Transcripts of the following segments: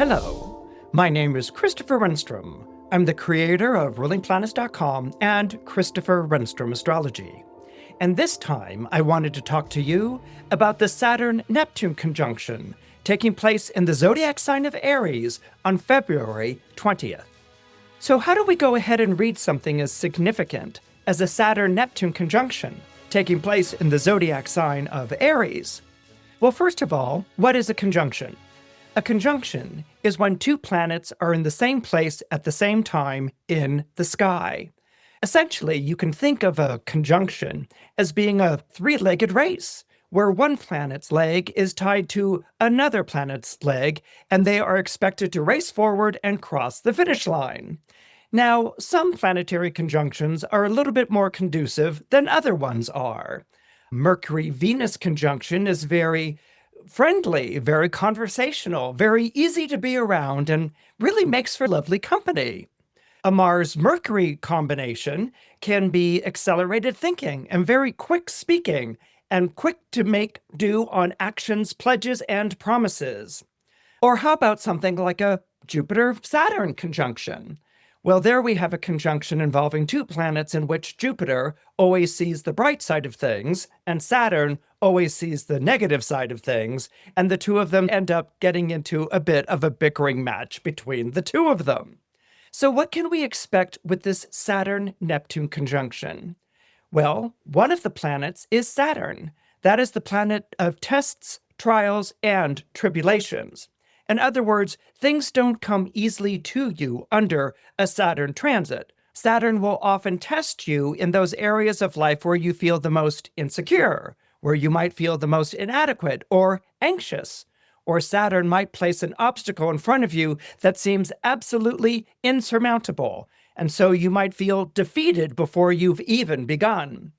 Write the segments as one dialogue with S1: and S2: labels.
S1: Hello, my name is Christopher Renstrom. I'm the creator of rulingplanets.com and Christopher Renstrom Astrology. And this time, I wanted to talk to you about the Saturn-Neptune conjunction taking place in the zodiac sign of Aries on February 20th. So how do we go ahead and read something as significant as a Saturn-Neptune conjunction taking place in the zodiac sign of Aries? Well, first of all, what is a conjunction? A conjunction is when two planets are in the same place at the same time in the sky. Essentially, you can think of a conjunction as being a three-legged race, where one planet's leg is tied to another planet's leg, and they are expected to race forward and cross the finish line. Now, some planetary conjunctions are a little bit more conducive than other ones are. Mercury-Venus conjunction is very friendly, very conversational, very easy to be around, and really makes for lovely company. A Mars-Mercury combination can be accelerated thinking and very quick speaking, and quick to make do on actions, pledges, and promises. Or how about something like a Jupiter-Saturn conjunction? Well, there we have a conjunction involving two planets in which Jupiter always sees the bright side of things, and Saturn always sees the negative side of things, and the two of them end up getting into a bit of a bickering match between the two of them. So what can we expect with this Saturn-Neptune conjunction? Well, one of the planets is Saturn. That is the planet of tests, trials, and tribulations. In other words, things don't come easily to you under a Saturn transit. Saturn will often test you in those areas of life where you feel the most insecure, where you might feel the most inadequate or anxious. Or Saturn might place an obstacle in front of you that seems absolutely insurmountable, and so you might feel defeated before you've even begun.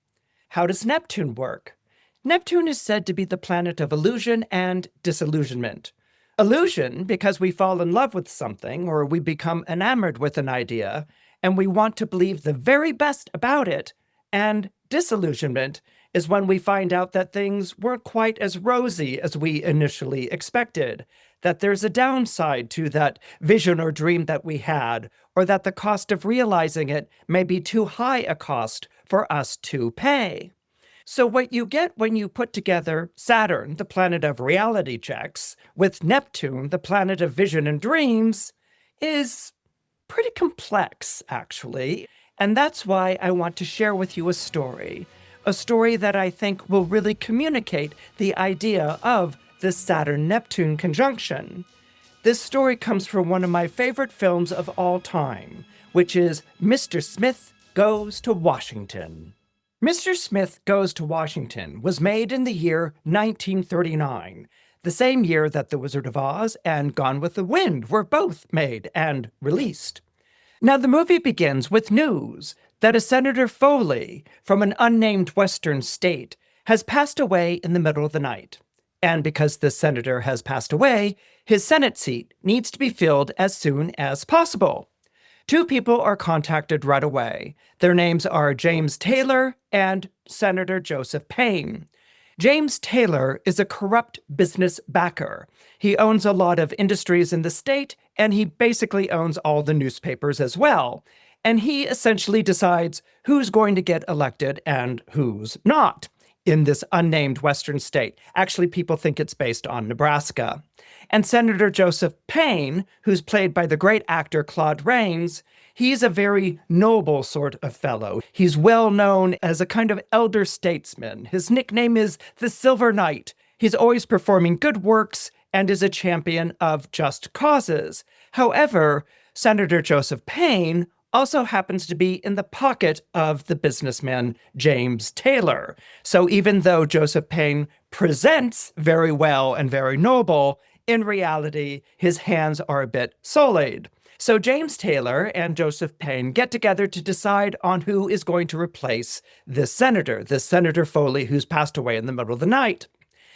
S1: How does Neptune work? Neptune is said to be the planet of illusion and disillusionment. Illusion, because we fall in love with something, or we become enamored with an idea, and we want to believe the very best about it. And disillusionment is when we find out that things weren't quite as rosy as we initially expected, that there's a downside to that vision or dream that we had, or that the cost of realizing it may be too high a cost for us to pay. So what you get when you put together Saturn, the planet of reality checks, with Neptune, the planet of vision and dreams, is pretty complex, actually. And that's why I want to share with you a story that I think will really communicate the idea of this Saturn-Neptune conjunction. This story comes from one of my favorite films of all time, which is Mr. Smith Goes to Washington. Mr. Smith Goes to Washington was made in the year 1939, the same year that The Wizard of Oz and Gone with the Wind were both made and released. Now, the movie begins with news that a Senator Foley from an unnamed western state has passed away in the middle of the night. And because this senator has passed away, his Senate seat needs to be filled as soon as possible. Two people are contacted right away. Their names are James Taylor and Senator Joseph Payne. James Taylor is a corrupt business backer. He owns a lot of industries in the state, and he basically owns all the newspapers as well. And he essentially decides who's going to get elected and who's not in this unnamed western state. Actually, people think it's based on Nebraska. And Senator Joseph Payne, who's played by the great actor Claude Rains, he's a very noble sort of fellow. He's well known as a kind of elder statesman. His nickname is the Silver Knight. He's always performing good works and is a champion of just causes. However, Senator Joseph Payne also happens to be in the pocket of the businessman James Taylor. So even though Joseph Payne presents very well and very noble, in reality, his hands are a bit sullied. So James Taylor and Joseph Payne get together to decide on who is going to replace this Senator Foley, who's passed away in the middle of the night.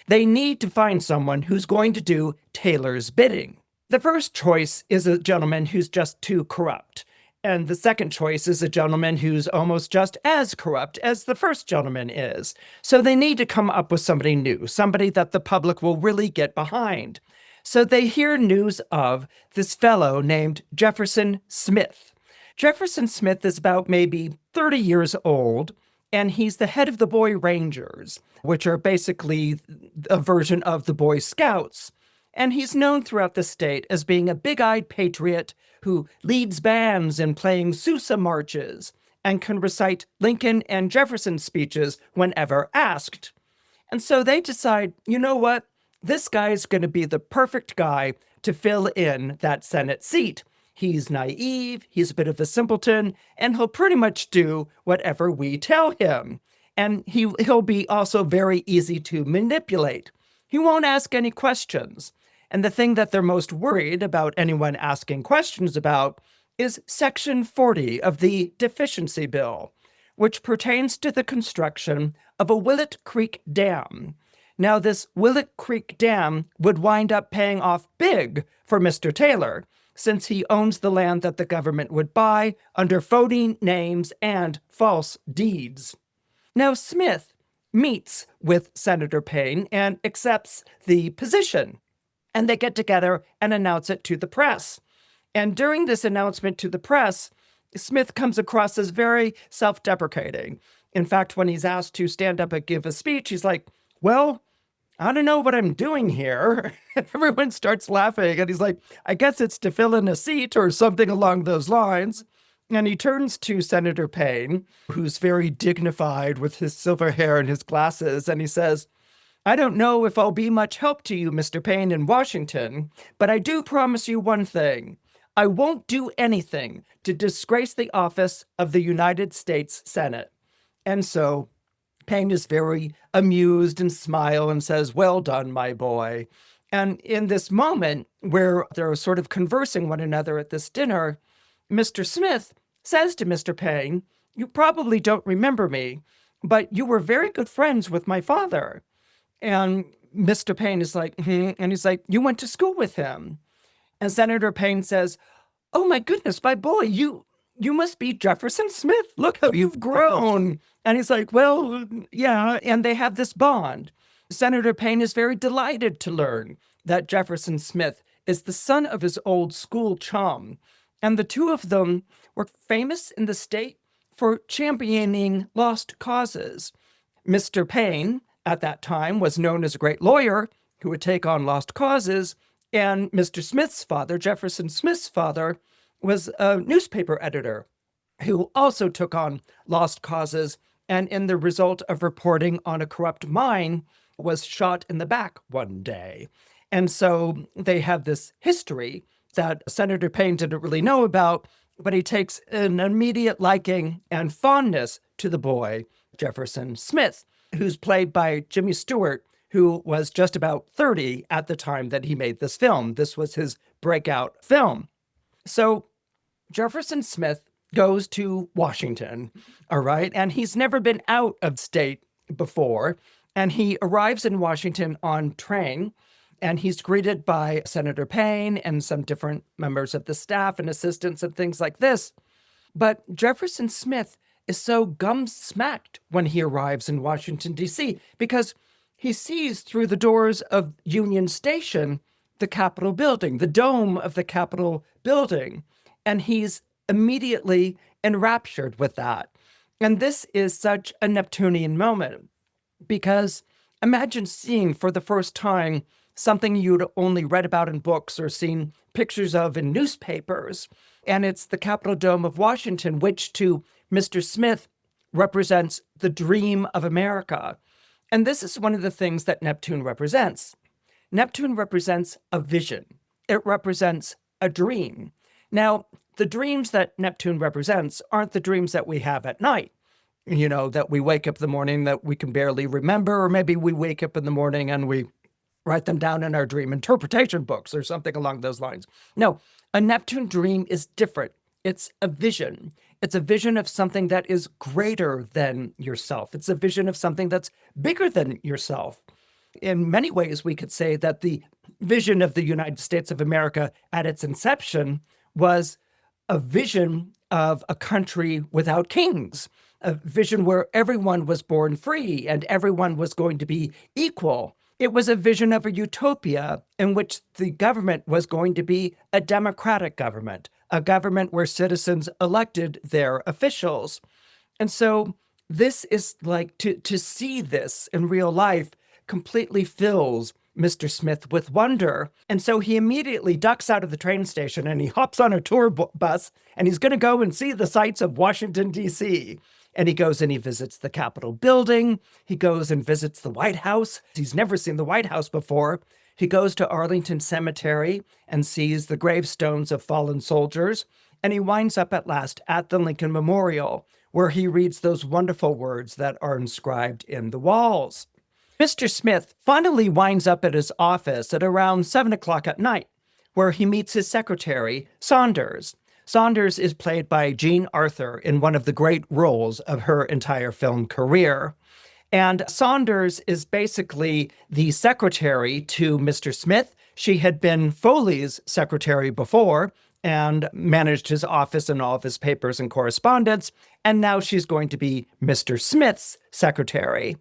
S1: They need to find someone who's going to do Taylor's bidding. The first choice is a gentleman who's just too corrupt. And the second choice is a gentleman who's almost just as corrupt as the first gentleman is. So they need to come up with somebody new, somebody that the public will really get behind. So they hear news of this fellow named Jefferson Smith. Jefferson Smith is about maybe 30 years old, and he's the head of the Boy Rangers, which are basically a version of the Boy Scouts. And he's known throughout the state as being a big-eyed patriot who leads bands in playing Sousa marches and can recite Lincoln and Jefferson speeches whenever asked. And so they decide, you know what? This guy's going to be the perfect guy to fill in that Senate seat. He's naive, he's a bit of a simpleton, and he'll pretty much do whatever we tell him. And he'll be also very easy to manipulate. He won't ask any questions. And the thing that they're most worried about anyone asking questions about is Section 40 of the Deficiency Bill, which pertains to the construction of a Willet Creek Dam. Now, this Willet Creek Dam would wind up paying off big for Mr. Taylor, since he owns the land that the government would buy under phony names and false deeds. Now, Smith meets with Senator Payne and accepts the position, and they get together and announce it to the press. And during this announcement to the press, Smith comes across as very self-deprecating. In fact, when he's asked to stand up and give a speech, he's like, well, I don't know what I'm doing here. Everyone starts laughing, and he's like, I guess it's to fill in a seat or something along those lines. And he turns to Senator Payne, who's very dignified with his silver hair and his glasses, and he says, I don't know if I'll be much help to you, Mr. Payne, in Washington, but I do promise you one thing. I won't do anything to disgrace the office of the United States Senate. And so Payne is very amused and smiles and says, well done, my boy. And in this moment where they're sort of conversing one another at this dinner, Mr. Smith says to Mr. Payne, you probably don't remember me, but you were very good friends with my father. And Mr. Payne is like, and he's like, you went to school with him. And Senator Payne says, oh my goodness, my boy, you must be Jefferson Smith. Look how you've grown. And he's like, well, yeah. And they have this bond. Senator Payne is very delighted to learn that Jefferson Smith is the son of his old school chum. And the two of them were famous in the state for championing lost causes. Mr. Payne, at that time, was known as a great lawyer who would take on lost causes. And Mr. Smith's father, Jefferson Smith's father, was a newspaper editor who also took on lost causes, and in the result of reporting on a corrupt mine, was shot in the back one day. And so they have this history that Senator Payne didn't really know about, but he takes an immediate liking and fondness to the boy, Jefferson Smith, who's played by Jimmy Stewart, who was just about 30 at the time that he made this film. This was his breakout film. So Jefferson Smith goes to Washington, all right? And he's never been out of state before. And he arrives in Washington on train, and he's greeted by Senator Payne and some different members of the staff and assistants and things like this. But Jefferson Smith is so gum-smacked when he arrives in Washington, D.C., because he sees through the doors of Union Station the Capitol building, the dome of the Capitol building, and he's immediately enraptured with that. And this is such a Neptunian moment, because imagine seeing for the first time something you'd only read about in books or seen pictures of in newspapers, and it's the Capitol Dome of Washington, which to Mr. Smith represents the dream of America. And this is one of the things that Neptune represents. Neptune represents a vision. It represents a dream. Now, the dreams that Neptune represents aren't the dreams that we have at night. You know, that we wake up in the morning that we can barely remember, or maybe we wake up in the morning and we write them down in our dream interpretation books or something along those lines. No, a Neptune dream is different. It's a vision. It's a vision of something that is greater than yourself. It's a vision of something that's bigger than yourself. In many ways, we could say that the vision of the United States of America at its inception was a vision of a country without kings, a vision where everyone was born free and everyone was going to be equal. It was a vision of a utopia in which the government was going to be a democratic government, a government where citizens elected their officials. And so this is like to see this in real life completely fills Mr. Smith with wonder. And so he immediately ducks out of the train station and he hops on a tour bus and he's going to go and see the sights of Washington, D.C. And he goes and he visits the Capitol building. He goes and visits the White House. He's never seen the White House before. He goes to Arlington Cemetery and sees the gravestones of fallen soldiers. And he winds up at last at the Lincoln Memorial, where he reads those wonderful words that are inscribed in the walls. Mr. Smith finally winds up at his office at around 7 o'clock at night, where he meets his secretary, Saunders. Saunders is played by Jean Arthur in one of the great roles of her entire film career. And Saunders is basically the secretary to Mr. Smith. She had been Foley's secretary before and managed his office and all of his papers and correspondence. And now she's going to be Mr. Smith's secretary.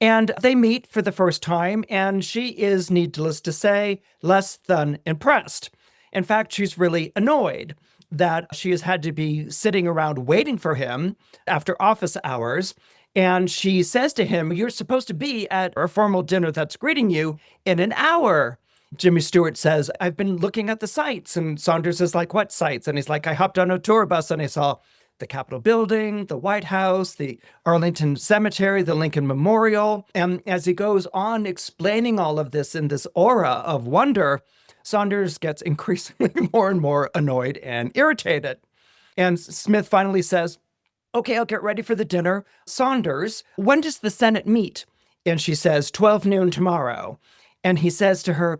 S1: And they meet for the first time, and she is, needless to say, less than impressed. In fact, she's really annoyed that she has had to be sitting around waiting for him after office hours. And she says to him, "You're supposed to be at a formal dinner that's greeting you in an hour." Jimmy Stewart says, "I've been looking at the sights." And Saunders is like, "What sights?" And he's like, "I hopped on a tour bus and I saw the Capitol building, the White House, the Arlington Cemetery, the Lincoln Memorial." And as he goes on explaining all of this in this aura of wonder, Saunders gets increasingly more and more annoyed and irritated. And Smith finally says, "Okay, I'll get ready for the dinner. Saunders, when does the Senate meet?" And she says, 12 noon tomorrow. And he says to her,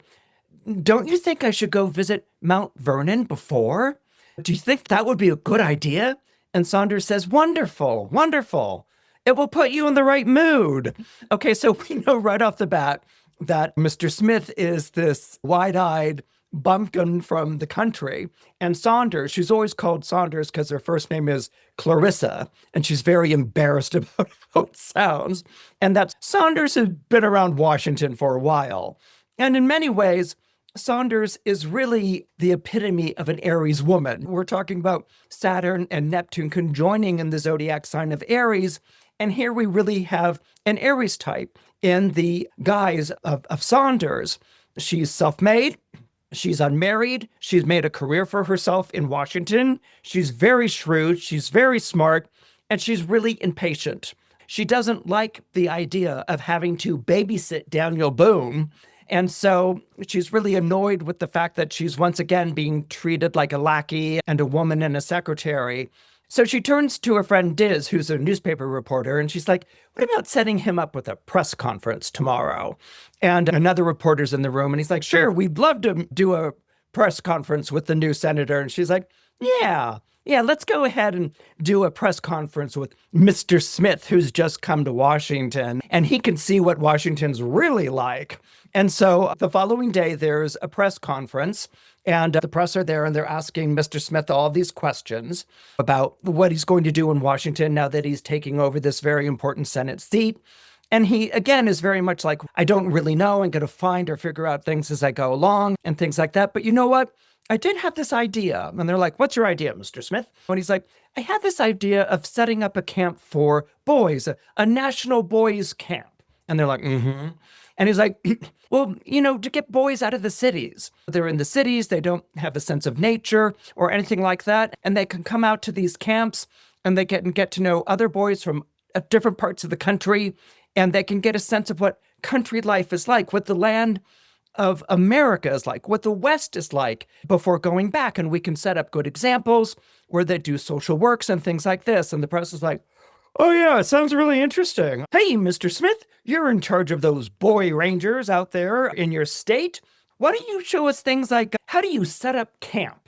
S1: "Don't you think I should go visit Mount Vernon before? Do you think that would be a good idea?" And Saunders says, "Wonderful, wonderful. It will put you in the right mood." Okay, so we know right off the bat that Mr. Smith is this wide-eyed bumpkin from the country. And Saunders, she's always called Saunders because her first name is Clarissa, and she's very embarrassed about how it sounds. And that Saunders has been around Washington for a while. And in many ways, Saunders is really the epitome of an Aries woman. We're talking about Saturn and Neptune conjoining in the zodiac sign of Aries. And here we really have an Aries type in the guise of Saunders. She's self-made. She's unmarried. She's made a career for herself in Washington. She's very shrewd. She's very smart. And she's really impatient. She doesn't like the idea of having to babysit Daniel Boone. And so she's really annoyed with the fact that she's once again being treated like a lackey and a woman and a secretary. So she turns to her friend Diz, who's a newspaper reporter, and she's like, "What about setting him up with a press conference tomorrow?" And another reporter's in the room, and he's like, "Sure, we'd love to do a press conference with the new senator." And she's like, Yeah, let's go ahead and do a press conference with Mr. Smith, who's just come to Washington, and he can see what Washington's really like." And so the following day, there's a press conference, and the press are there, and they're asking Mr. Smith all these questions about what he's going to do in Washington now that he's taking over this very important Senate seat. And he, again, is very much like, "I don't really know. I'm going to find or figure out things as I go along," and things like that. "But you know what? I did have this idea." And they're like, "What's your idea, Mr. Smith?" And he's like, "I had this idea of setting up a camp for boys, a national boys camp." And they're like, "Mm-hmm." And he's like, "Well, to get boys out of the cities. They're in the cities. They don't have a sense of nature or anything like that. And they can come out to these camps and they can get to know other boys from different parts of the country. And they can get a sense of what country life is like, what the land of America is like, what the West is like before going back. And we can set up good examples where they do social works and things like this." And the press is like, "Oh yeah, it sounds really interesting. Hey, Mr. Smith, you're in charge of those boy rangers out there in your state. Why don't you show us things like, how do you set up camp?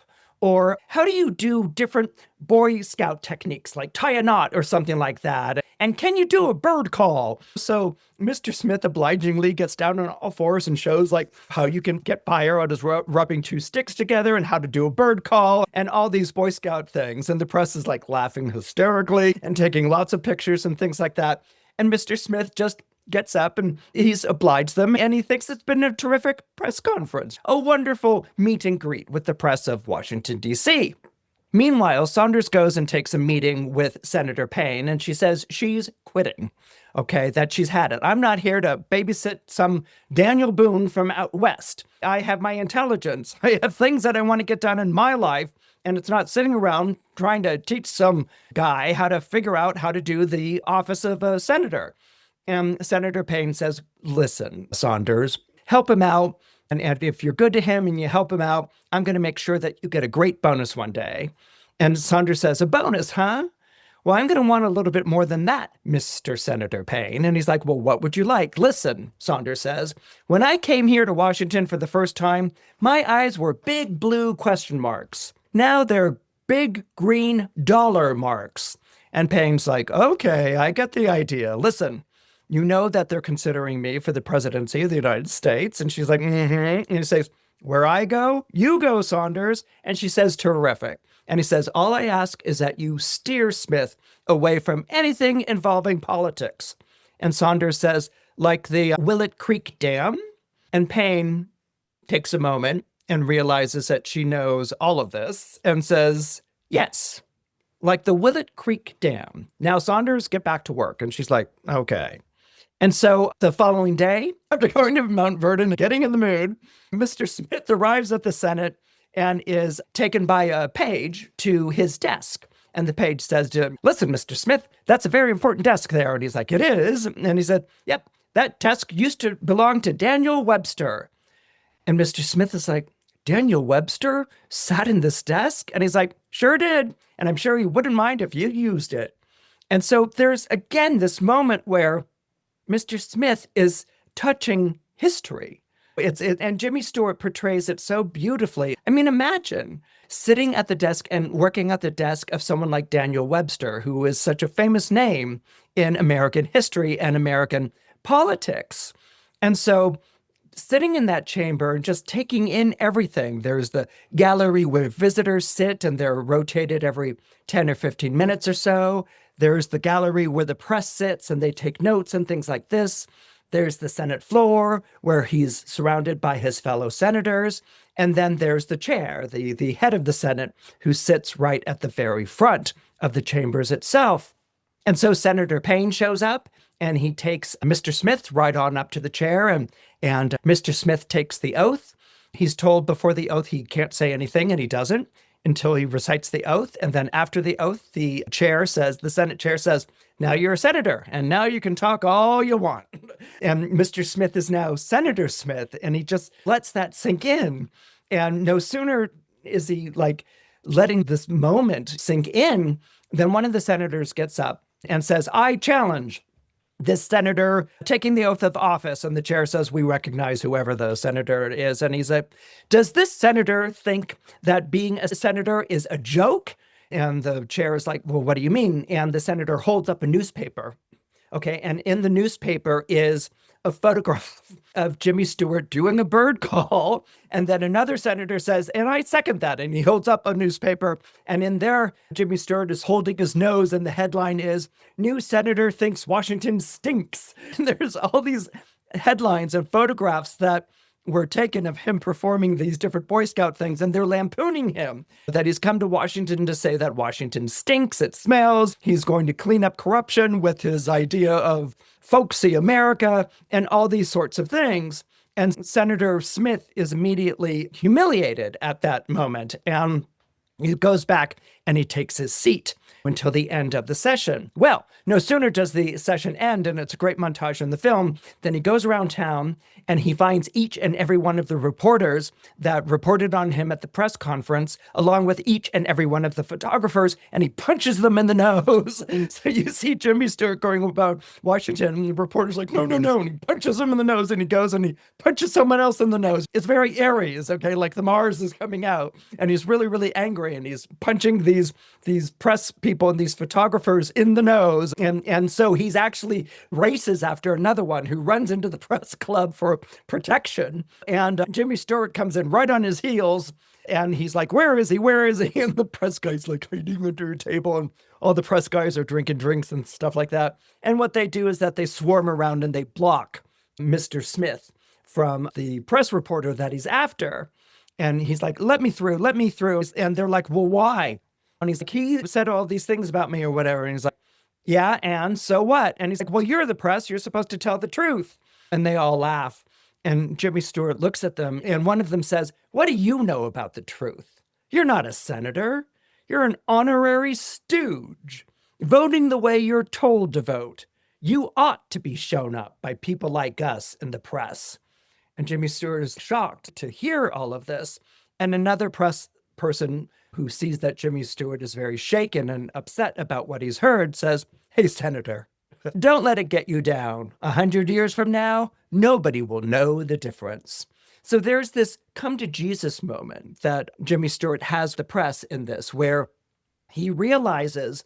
S1: Or how do you do different Boy Scout techniques, like tie a knot or something like that? And can you do a bird call?" So Mr. Smith obligingly gets down on all fours and shows like how you can get fire out of rubbing two sticks together and how to do a bird call and all these Boy Scout things. And the press is like laughing hysterically and taking lots of pictures and things like that. And Mr. Smith just gets up and he's obliged them, and he thinks it's been a terrific press conference, a wonderful meet and greet with the press of Washington, D.C. Meanwhile, Saunders goes and takes a meeting with Senator Payne, and she says she's quitting, okay, that she's had it. I'm not here to babysit some Daniel Boone from out west. I have my intelligence. I have things that I want to get done in my life, and it's not sitting around trying to teach some guy how to figure out how to do the office of a senator. And Senator Payne says, listen, Saunders, help him out. And if you're good to him and you help him out, I'm going to make sure that you get a great bonus one day. And Saunders says, a bonus, huh? Well, I'm going to want a little bit more than that, Mr. Senator Payne. And he's like, well, what would you like? Listen, Saunders says, when I came here to Washington for the first time, my eyes were big blue question marks. Now they're big green dollar marks. And Payne's like, okay, I get the idea. Listen, you know that they're considering me for the presidency of the United States. And she's like, And he says, where I go, you go, Saunders. And she says, terrific. And he says, all I ask is that you steer Smith away from anything involving politics. And Saunders says, like the Willet Creek Dam. And Payne takes a moment and realizes that she knows all of this and says, yes, like the Willet Creek Dam. Now, Saunders, get back to work. And she's like, okay. And so the following day, after going to Mount Vernon and getting in the mood, Mr. Smith arrives at the Senate and is taken by a page to his desk. And the page says to him, listen, Mr. Smith, that's a very important desk there. And he's like, it is. And he said, yep, that desk used to belong to Daniel Webster. And Mr. Smith is like, Daniel Webster sat in this desk? And he's like, sure did. And I'm sure he wouldn't mind if you used it. And so there's, again, this moment where Mr. Smith is touching history. And Jimmy Stewart portrays it so beautifully. I mean, imagine sitting at the desk and working at the desk of someone like Daniel Webster, who is such a famous name in American history and American politics. And so sitting in that chamber and just taking in everything. There's the gallery where visitors sit and they're rotated every 10 or 15 minutes or so. There's the gallery where the press sits and they take notes and things like this. There's the Senate floor where he's surrounded by his fellow senators. And then there's the chair, the head of the Senate, who sits right at the very front of the chambers itself. And so Senator Payne shows up and he takes Mr. Smith right on up to the chair, and Mr. Smith takes the oath. He's told before the oath he can't say anything, and he doesn't until he recites the oath. And then after the oath, the Senate chair says, now you're a senator, and now you can talk all you want. And Mr. Smith is now Senator Smith, and he just lets that sink in. And no sooner is he like letting this moment sink in than one of the senators gets up and says, I challenge this senator taking the oath of office. And the chair says, we recognize whoever the senator is. And he's like, does this senator think that being a senator is a joke? And the chair is like, well, what do you mean? And the senator holds up a newspaper. Okay. And in the newspaper is a photograph of Jimmy Stewart doing a bird call. And then another senator says, and I second that. And he holds up a newspaper. And in there, Jimmy Stewart is holding his nose. And the headline is, New Senator Thinks Washington Stinks. And there's all these headlines and photographs that were taken of him performing these different Boy Scout things, and they're lampooning him, that he's come to Washington to say that Washington stinks, it smells, he's going to clean up corruption with his idea of folksy America, and all these sorts of things. And Senator Smith is immediately humiliated at that moment, and he goes back and he takes his seat until the end of the session. Well, no sooner does the session end, and it's a great montage in the film, than he goes around town and he finds each and every one of the reporters that reported on him at the press conference, along with each and every one of the photographers, and he punches them in the nose. So you see Jimmy Stewart going about Washington, and the reporter's like, no, and he punches him in the nose, and he goes and he punches someone else in the nose. It's very Aries, okay, like the Mars is coming out, and he's really, really angry, and he's punching these press people people and these photographers in the nose. And so he's actually races after another one who runs into the press club for protection. And Jimmy Stewart comes in right on his heels. And he's like, where is he? Where is he? And the press guy's like hiding under a table. And all the press guys are drinking drinks and stuff like that. And what they do is that they swarm around and they block Mr. Smith from the press reporter that he's after. And he's like, let me through, let me through. And they're like, well, why? And he's like, he said all these things about me or whatever. And he's like, yeah, and so what? And he's like, well, you're the press. You're supposed to tell the truth. And they all laugh. And Jimmy Stewart looks at them, and one of them says, what do you know about the truth? You're not a senator. You're an honorary stooge, voting the way you're told to vote. You ought to be shown up by people like us in the press. And Jimmy Stewart is shocked to hear all of this. And another press person who sees that Jimmy Stewart is very shaken and upset about what he's heard says, hey, Senator, don't let it get you down. 100 years from now, nobody will know the difference. So there's this come to Jesus moment that Jimmy Stewart has the press in this, where he realizes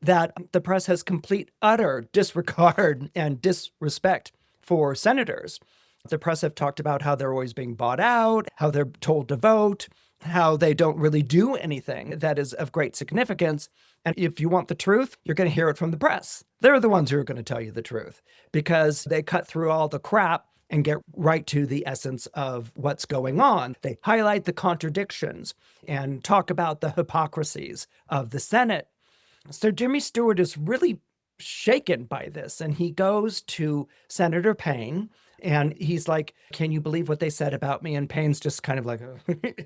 S1: that the press has complete, utter disregard and disrespect for senators. The press have talked about how they're always being bought out, how they're told to vote, how they don't really do anything that is of great significance. And if you want the truth, you're going to hear it from the press. They're the ones who are going to tell you the truth because they cut through all the crap and get right to the essence of what's going on. They highlight the contradictions and talk about the hypocrisies of the Senate. So Jimmy Stewart is really shaken by this, and he goes to Senator Payne, and he's like, can you believe what they said about me? And Payne's just kind of like, oh,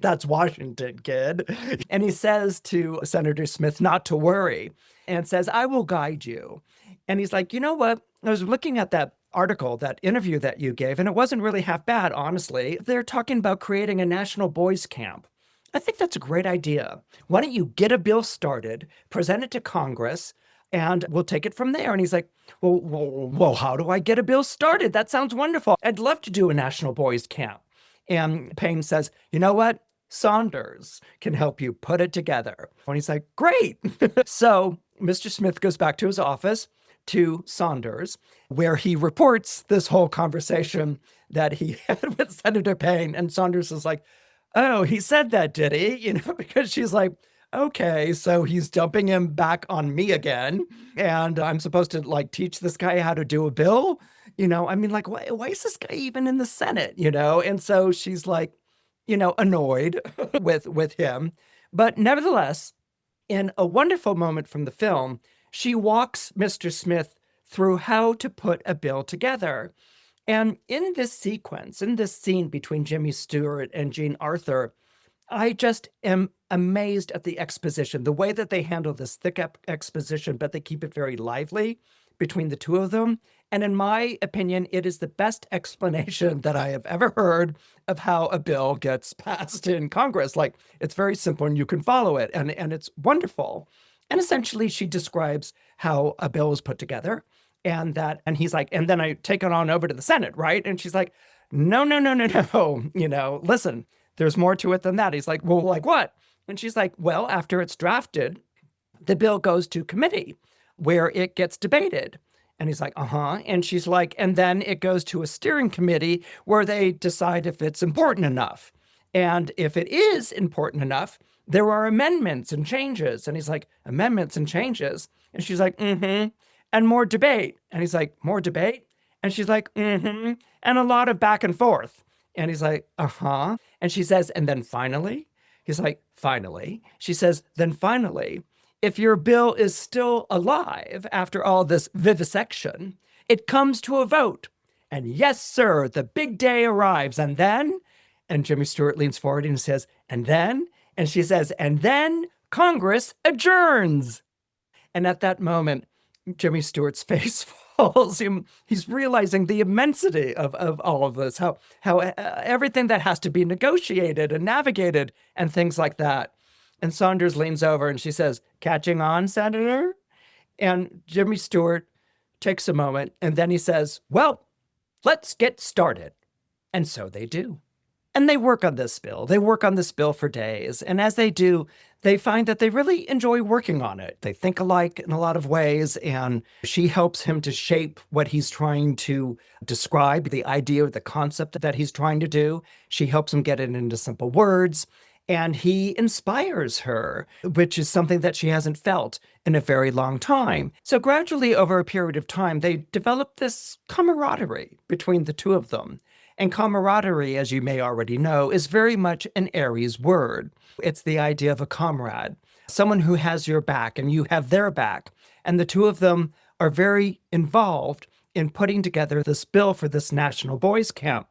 S1: that's Washington, kid. And he says to Senator Smith not to worry and says, I will guide you. And he's like, you know what? I was looking at that article, that interview that you gave, and it wasn't really half bad, honestly. They're talking about creating a national boys camp. I think that's a great idea. Why don't you get a bill started, present it to Congress, and we'll take it from there. And he's like, well, how do I get a bill started? That sounds wonderful. I'd love to do a national boys camp. And Payne says, you know what? Saunders can help you put it together. And he's like, great. So Mr. Smith goes back to his office to Saunders, where he reports this whole conversation that he had with Senator Payne. And Saunders is like, oh, he said that, did he? You know, because she's like, okay, so he's dumping him back on me again. And I'm supposed to like teach this guy how to do a bill. You know, I mean, like, why is this guy even in the Senate? You know? And so she's like, you know, annoyed with him. But nevertheless, in a wonderful moment from the film, she walks Mr. Smith through how to put a bill together. And in this sequence, in this scene between Jimmy Stewart and Jean Arthur, I just am amazed at the exposition, the way that they handle this thick exposition, but they keep it very lively between the two of them. And in my opinion, it is the best explanation that I have ever heard of how a bill gets passed in Congress. Like, it's very simple and you can follow it, and it's wonderful. And essentially, she describes how a bill is put together, and he's like, and then I take it on over to the Senate, right? And she's like, no, you know, listen, there's more to it than that. He's like, well, like what? And she's like, well, after it's drafted, the bill goes to committee where it gets debated. And he's like, uh-huh. And she's like, and then it goes to a steering committee where they decide if it's important enough. And if it is important enough, there are amendments and changes. And he's like, amendments and changes? And she's like, mm-hmm. And more debate. And he's like, more debate? And she's like, mm-hmm. And a lot of back and forth. And he's like, uh-huh. And she says, and then finally? He's like, finally. She says, then finally, if your bill is still alive after all this vivisection, it comes to a vote. And yes, sir, the big day arrives. And then? And Jimmy Stewart leans forward and says, and then? And she says, and then Congress adjourns. And at that moment, Jimmy Stewart's face falls. He's realizing the immensity of all of this, how everything that has to be negotiated and navigated and things like that. And Saunders leans over and she says, catching on, Senator? And Jimmy Stewart takes a moment and then he says, well, let's get started. And so they do. And they work on this bill. They work on this bill for days. And as they do, they find that they really enjoy working on it. They think alike in a lot of ways, and she helps him to shape what he's trying to describe, the idea or the concept that he's trying to do. She helps him get it into simple words, and he inspires her, which is something that she hasn't felt in a very long time. So gradually, over a period of time, they develop this camaraderie between the two of them. And camaraderie, as you may already know, is very much an Aries word. It's the idea of a comrade, someone who has your back and you have their back. And the two of them are very involved in putting together this bill for this national boys' camp.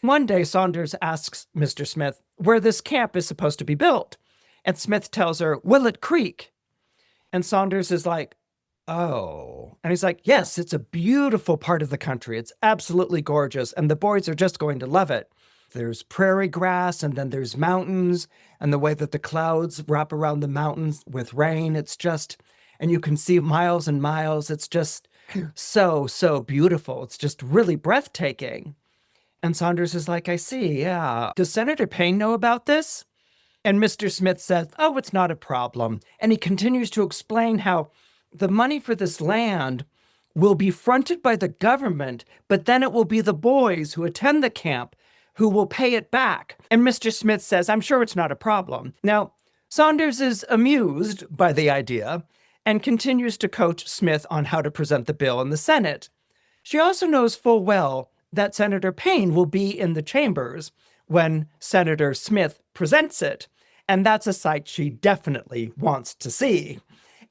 S1: One day, Saunders asks Mr. Smith where this camp is supposed to be built. And Smith tells her, Willet Creek. And Saunders is like, oh. And he's like, yes, it's a beautiful part of the country. It's absolutely gorgeous. And the boys are just going to love it. There's prairie grass, and then there's mountains, and the way that the clouds wrap around the mountains with rain, it's just, and you can see miles and miles. It's just so beautiful. It's just really breathtaking. And Saunders is like, I see, yeah. Does Senator Payne know about this? And Mr. Smith says, oh, it's not a problem. And he continues to explain how the money for this land will be fronted by the government, but then it will be the boys who attend the camp who will pay it back. And Mr. Smith says, I'm sure it's not a problem. Now, Saunders is amused by the idea and continues to coach Smith on how to present the bill in the Senate. She also knows full well that Senator Payne will be in the chambers when Senator Smith presents it. And that's a sight she definitely wants to see.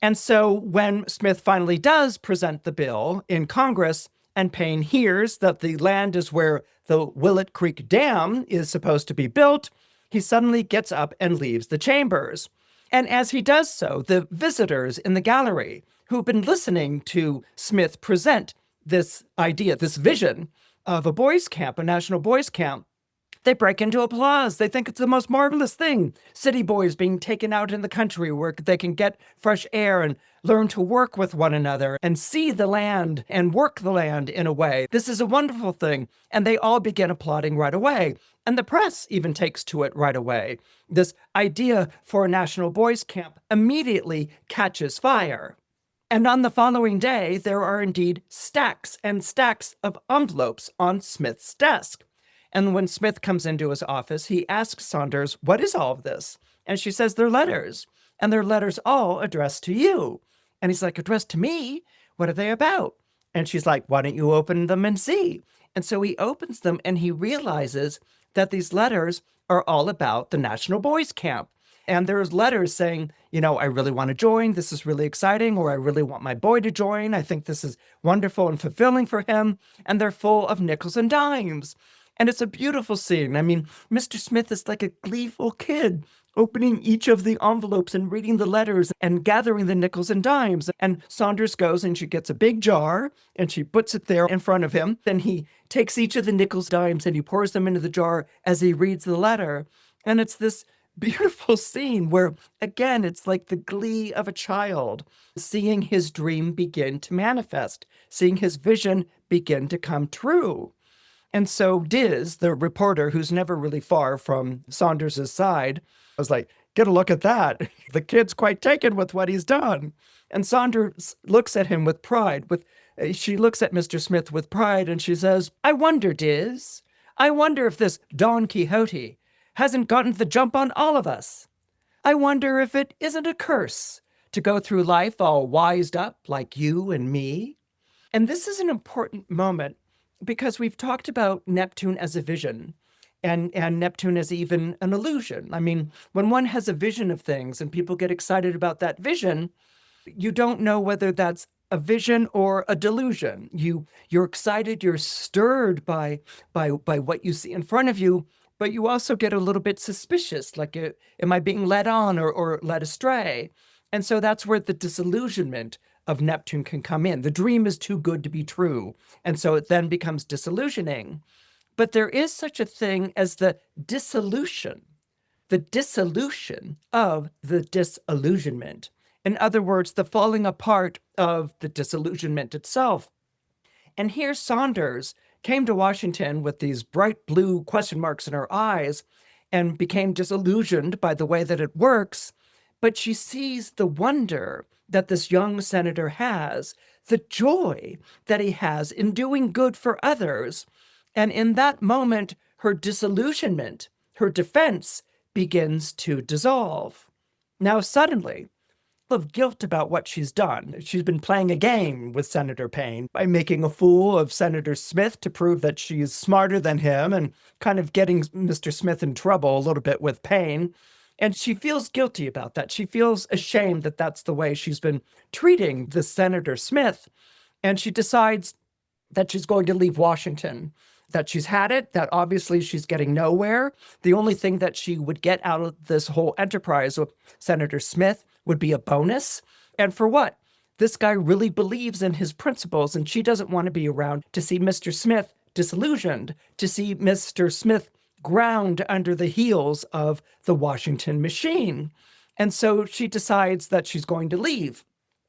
S1: And so when Smith finally does present the bill in Congress and Payne hears that the land is where the Willet Creek Dam is supposed to be built, he suddenly gets up and leaves the chambers. And as he does so, the visitors in the gallery who've been listening to Smith present this idea, this vision of a boys' camp, a national boys' camp, they break into applause. They think it's the most marvelous thing. City boys being taken out in the country where they can get fresh air and learn to work with one another and see the land and work the land in a way. This is a wonderful thing. And they all begin applauding right away. And the press even takes to it right away. This idea for a national boys' camp immediately catches fire. And on the following day, there are indeed stacks and stacks of envelopes on Smith's desk. And when Smith comes into his office, he asks Saunders, what is all of this? And she says, they're letters. And they're letters all addressed to you. And he's like, addressed to me? What are they about? And she's like, why don't you open them and see? And so he opens them and he realizes that these letters are all about the National Boys Camp. And there's letters saying, I really want to join. This is really exciting. Or I really want my boy to join. I think this is wonderful and fulfilling for him. And they're full of nickels and dimes. And it's a beautiful scene. I mean, Mr. Smith is like a gleeful kid opening each of the envelopes and reading the letters and gathering the nickels and dimes. And Saunders goes and she gets a big jar and she puts it there in front of him. Then he takes each of the nickels, dimes, and he pours them into the jar as he reads the letter. And it's this beautiful scene where, again, it's like the glee of a child seeing his dream begin to manifest, seeing his vision begin to come true. And so Diz, the reporter, who's never really far from Saunders' side, was like, get a look at that. The kid's quite taken with what he's done. And Saunders looks at him with pride. She looks at Mr. Smith with pride and she says, I wonder, Diz, I wonder if this Don Quixote hasn't gotten the jump on all of us. I wonder if it isn't a curse to go through life all wised up like you and me. And this is an important moment because we've talked about Neptune as a vision and Neptune as even an illusion. I mean, when one has a vision of things and people get excited about that vision, you don't know whether that's a vision or a delusion. You're excited, you're stirred by what you see in front of you, but you also get a little bit suspicious, like, am I being led on or led astray? And so that's where the disillusionment of Neptune can come in. The dream is too good to be true. And so it then becomes disillusioning. But there is such a thing as the dissolution of the disillusionment. In other words, the falling apart of the disillusionment itself. And here Saunders came to Washington with these bright blue question marks in her eyes and became disillusioned by the way that it works but she sees the wonder that this young senator has, the joy that he has in doing good for others. And in that moment, her disillusionment, her defense begins to dissolve. Now, suddenly, of guilt about what she's done. She's been playing a game with Senator Payne by making a fool of Senator Smith to prove that she's smarter than him and kind of getting Mr. Smith in trouble a little bit with Payne. And she feels guilty about that. She feels ashamed that that's the way she's been treating the Senator Smith. And she decides that she's going to leave Washington, that she's had it, that obviously she's getting nowhere. The only thing that she would get out of this whole enterprise with Senator Smith would be a bonus. And for what? This guy really believes in his principles, and she doesn't want to be around to see Mr. Smith disillusioned, to see Mr. Smith ground under the heels of the Washington machine. And so she decides that she's going to leave.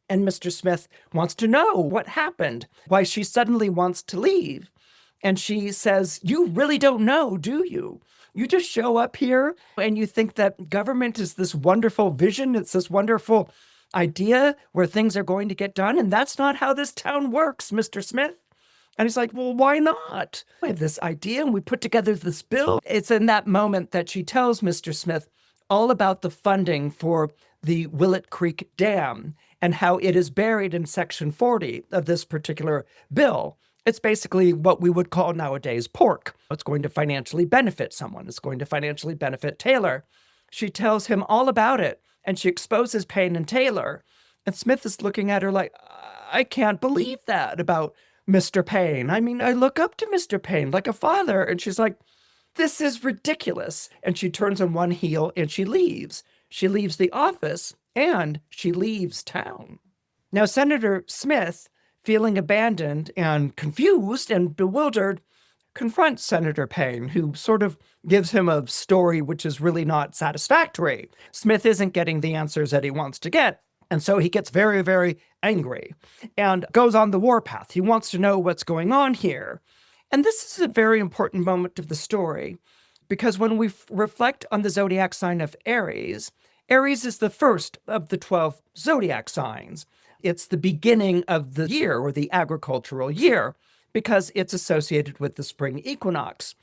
S1: And Mr. Smith wants to know what happened, why she suddenly wants to leave. And she says, "You really don't know, do you? You just show up here and you think that government is this wonderful vision. It's this wonderful idea where things are going to get done. And that's not how this town works, Mr. Smith." And he's like, "Well, why not? I have this idea and we put together this bill." It's in that moment that she tells Mr. Smith all about the funding for the Willet Creek Dam and how it is buried in Section 40 of this particular bill. It's basically what we would call nowadays pork. It's going to financially benefit someone. It's going to financially benefit Taylor. She tells him all about it, and she exposes Payne and Taylor. And Smith is looking at her like, "I can't believe that about Mr. Payne. I mean, I look up to Mr. Payne like a father." And she's like, "This is ridiculous." And she turns on one heel and she leaves. She leaves the office and she leaves town. Now, Senator Smith, feeling abandoned and confused and bewildered, confronts Senator Payne, who sort of gives him a story which is really not satisfactory. Smith isn't getting the answers that he wants to get. And so he gets very, very angry and goes on the warpath. He wants to know what's going on here. And this is a very important moment of the story, because when we reflect on the zodiac sign of Aries, Aries is the first of the 12 zodiac signs. It's the beginning of the year, or the agricultural year, because it's associated with the spring equinox.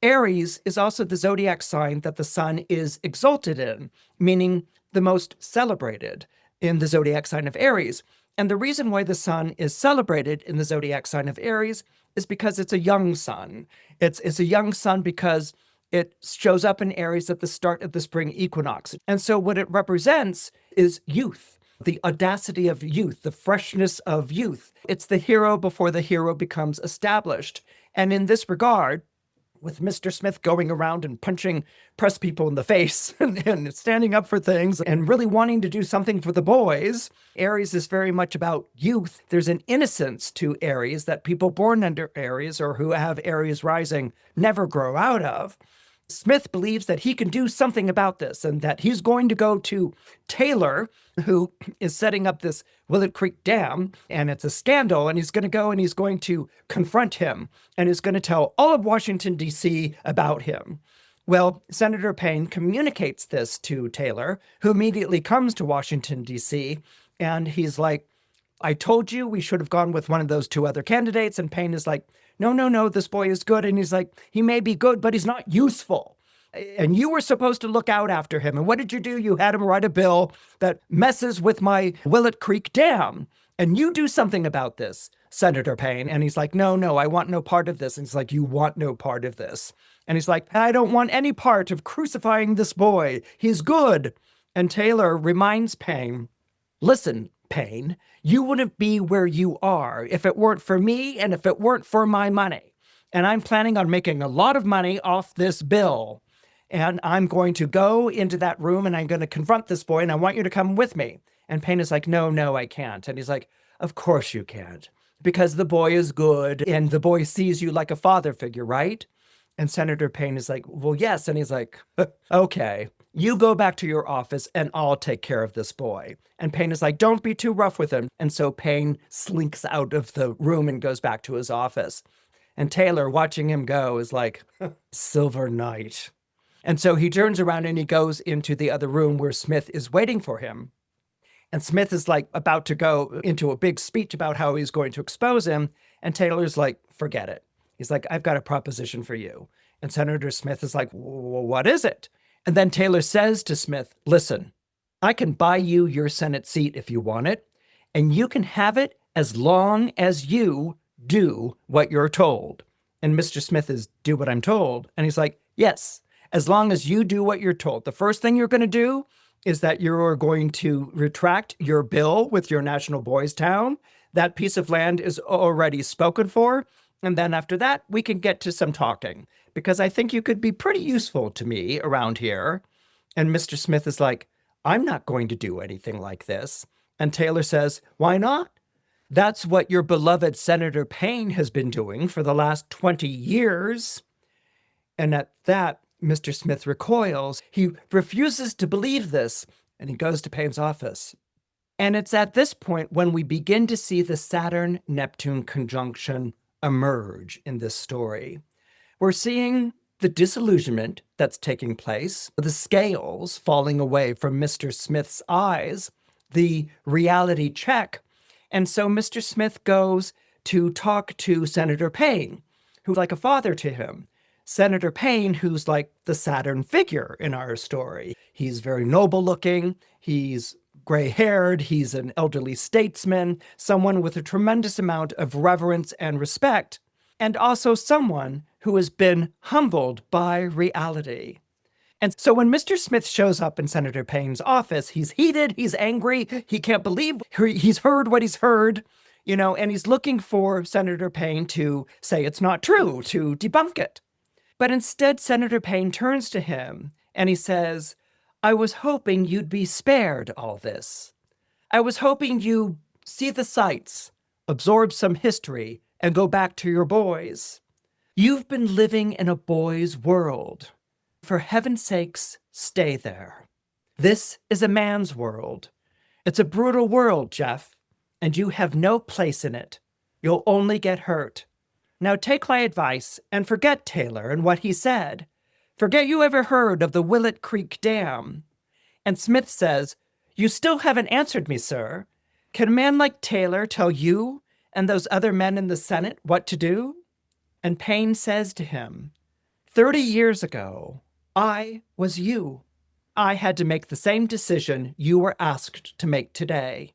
S1: Aries is also the zodiac sign that the sun is exalted in, meaning the most celebrated in the zodiac sign of Aries. And the reason why the sun is celebrated in the zodiac sign of Aries is because it's a young sun. It's a young sun because it shows up in Aries at the start of the spring equinox. And so what it represents is youth, the audacity of youth, the freshness of youth. It's the hero before the hero becomes established. And in this regard, with Mr. Smith going around and punching press people in the face and standing up for things and really wanting to do something for the boys, Aries is very much about youth. There's an innocence to Aries that people born under Aries or who have Aries rising never grow out of. Smith believes that he can do something about this and that he's going to go to Taylor, who is setting up this Willet Creek Dam, and it's a scandal, and he's going to go and he's going to confront him and is going to tell all of Washington, D.C. about him. Well, Senator Payne communicates this to Taylor, who immediately comes to Washington, D.C., and he's like, "I told you we should have gone with one of those two other candidates." And Payne is like, no, this boy is good. And he's like, "He may be good, but he's not useful. And you were supposed to look out after him. And what did you do? You had him write a bill that messes with my Willet Creek Dam. And you do something about this, Senator Payne." And he's like, no, I want no part of this. And he's like, "You want no part of this." And he's like, "I don't want any part of crucifying this boy. He's good." And Taylor reminds Payne, "Listen, Payne, you wouldn't be where you are if it weren't for me and if it weren't for my money. And I'm planning on making a lot of money off this bill. And I'm going to go into that room and I'm going to confront this boy and I want you to come with me." And Payne is like, no, I can't. And he's like, "Of course you can't, because the boy is good and the boy sees you like a father figure, right?" And Senator Payne is like, "Well, yes." And he's like, "Okay, you go back to your office and I'll take care of this boy." And Payne is like, "Don't be too rough with him." And so Payne slinks out of the room and goes back to his office. And Taylor, watching him go, is like, "Silver Knight. And so he turns around and he goes into the other room where Smith is waiting for him. And Smith is like about to go into a big speech about how he's going to expose him. And Taylor's like, forget it. He's like, I've got a proposition for you. And Senator Smith is like, well, what is it? And then Taylor says to Smith, listen, I can buy you your Senate seat if you want it, and you can have it as long as you do what you're told. And Mr. Smith is, do what I'm told. And he's like, yes, as long as you do what you're told. The first thing you're going to do is that you're going to retract your bill with your National Boys Town. That piece of land is already spoken for. And then after that, we can get to some talking, because I think you could be pretty useful to me around here. And Mr. Smith is like, I'm not going to do anything like this. And Taylor says, why not? That's what your beloved Senator Payne has been doing for the last 20 years. And at that, Mr. Smith recoils. He refuses to believe this, and he goes to Payne's office. And it's at this point when we begin to see the Saturn-Neptune conjunction emerge in this story. We're seeing the disillusionment that's taking place, the scales falling away from Mr. Smith's eyes, the reality check. And so Mr. Smith goes to talk to Senator Payne, who's like a father to him. Senator Payne, who's like the Saturn figure in our story. He's very noble looking. He's gray-haired. He's an elderly statesman, someone with a tremendous amount of reverence and respect, and also someone who has been humbled by reality. And so when Mr. Smith shows up in Senator Payne's office, he's heated, he's angry, he can't believe he's heard what he's heard, and he's looking for Senator Payne to say it's not true, to debunk it. But instead, Senator Payne turns to him and he says, I was hoping you'd be spared all this. I was hoping you'd see the sights, absorb some history, and go back to your boys. You've been living in a boy's world. For heaven's sakes, stay there. This is a man's world. It's a brutal world, Jeff, and you have no place in it. You'll only get hurt. Now take my advice and forget Taylor and what he said. Forget you ever heard of the Willet Creek Dam. And Smith says, you still haven't answered me, sir. Can a man like Taylor tell you and those other men in the Senate what to do? And Payne says to him, 30 years ago, I was you. I had to make the same decision you were asked to make today.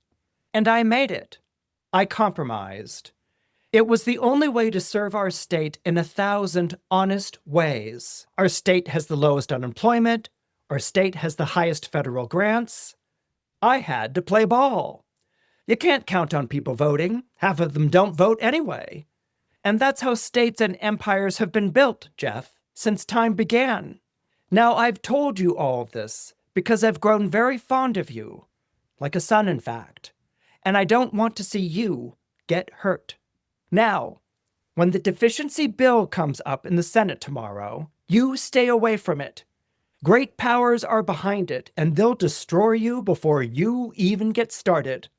S1: And I made it. I compromised. It was the only way to serve our state in 1,000 honest ways. Our state has the lowest unemployment. Our state has the highest federal grants. I had to play ball. You can't count on people voting. Half of them don't vote anyway. And that's how states and empires have been built, Jeff, since time began. Now, I've told you all of this because I've grown very fond of you, like a son, in fact, and I don't want to see you get hurt. Now, when the deficiency bill comes up in the Senate tomorrow, you stay away from it. Great powers are behind it, and they'll destroy you before you even get started.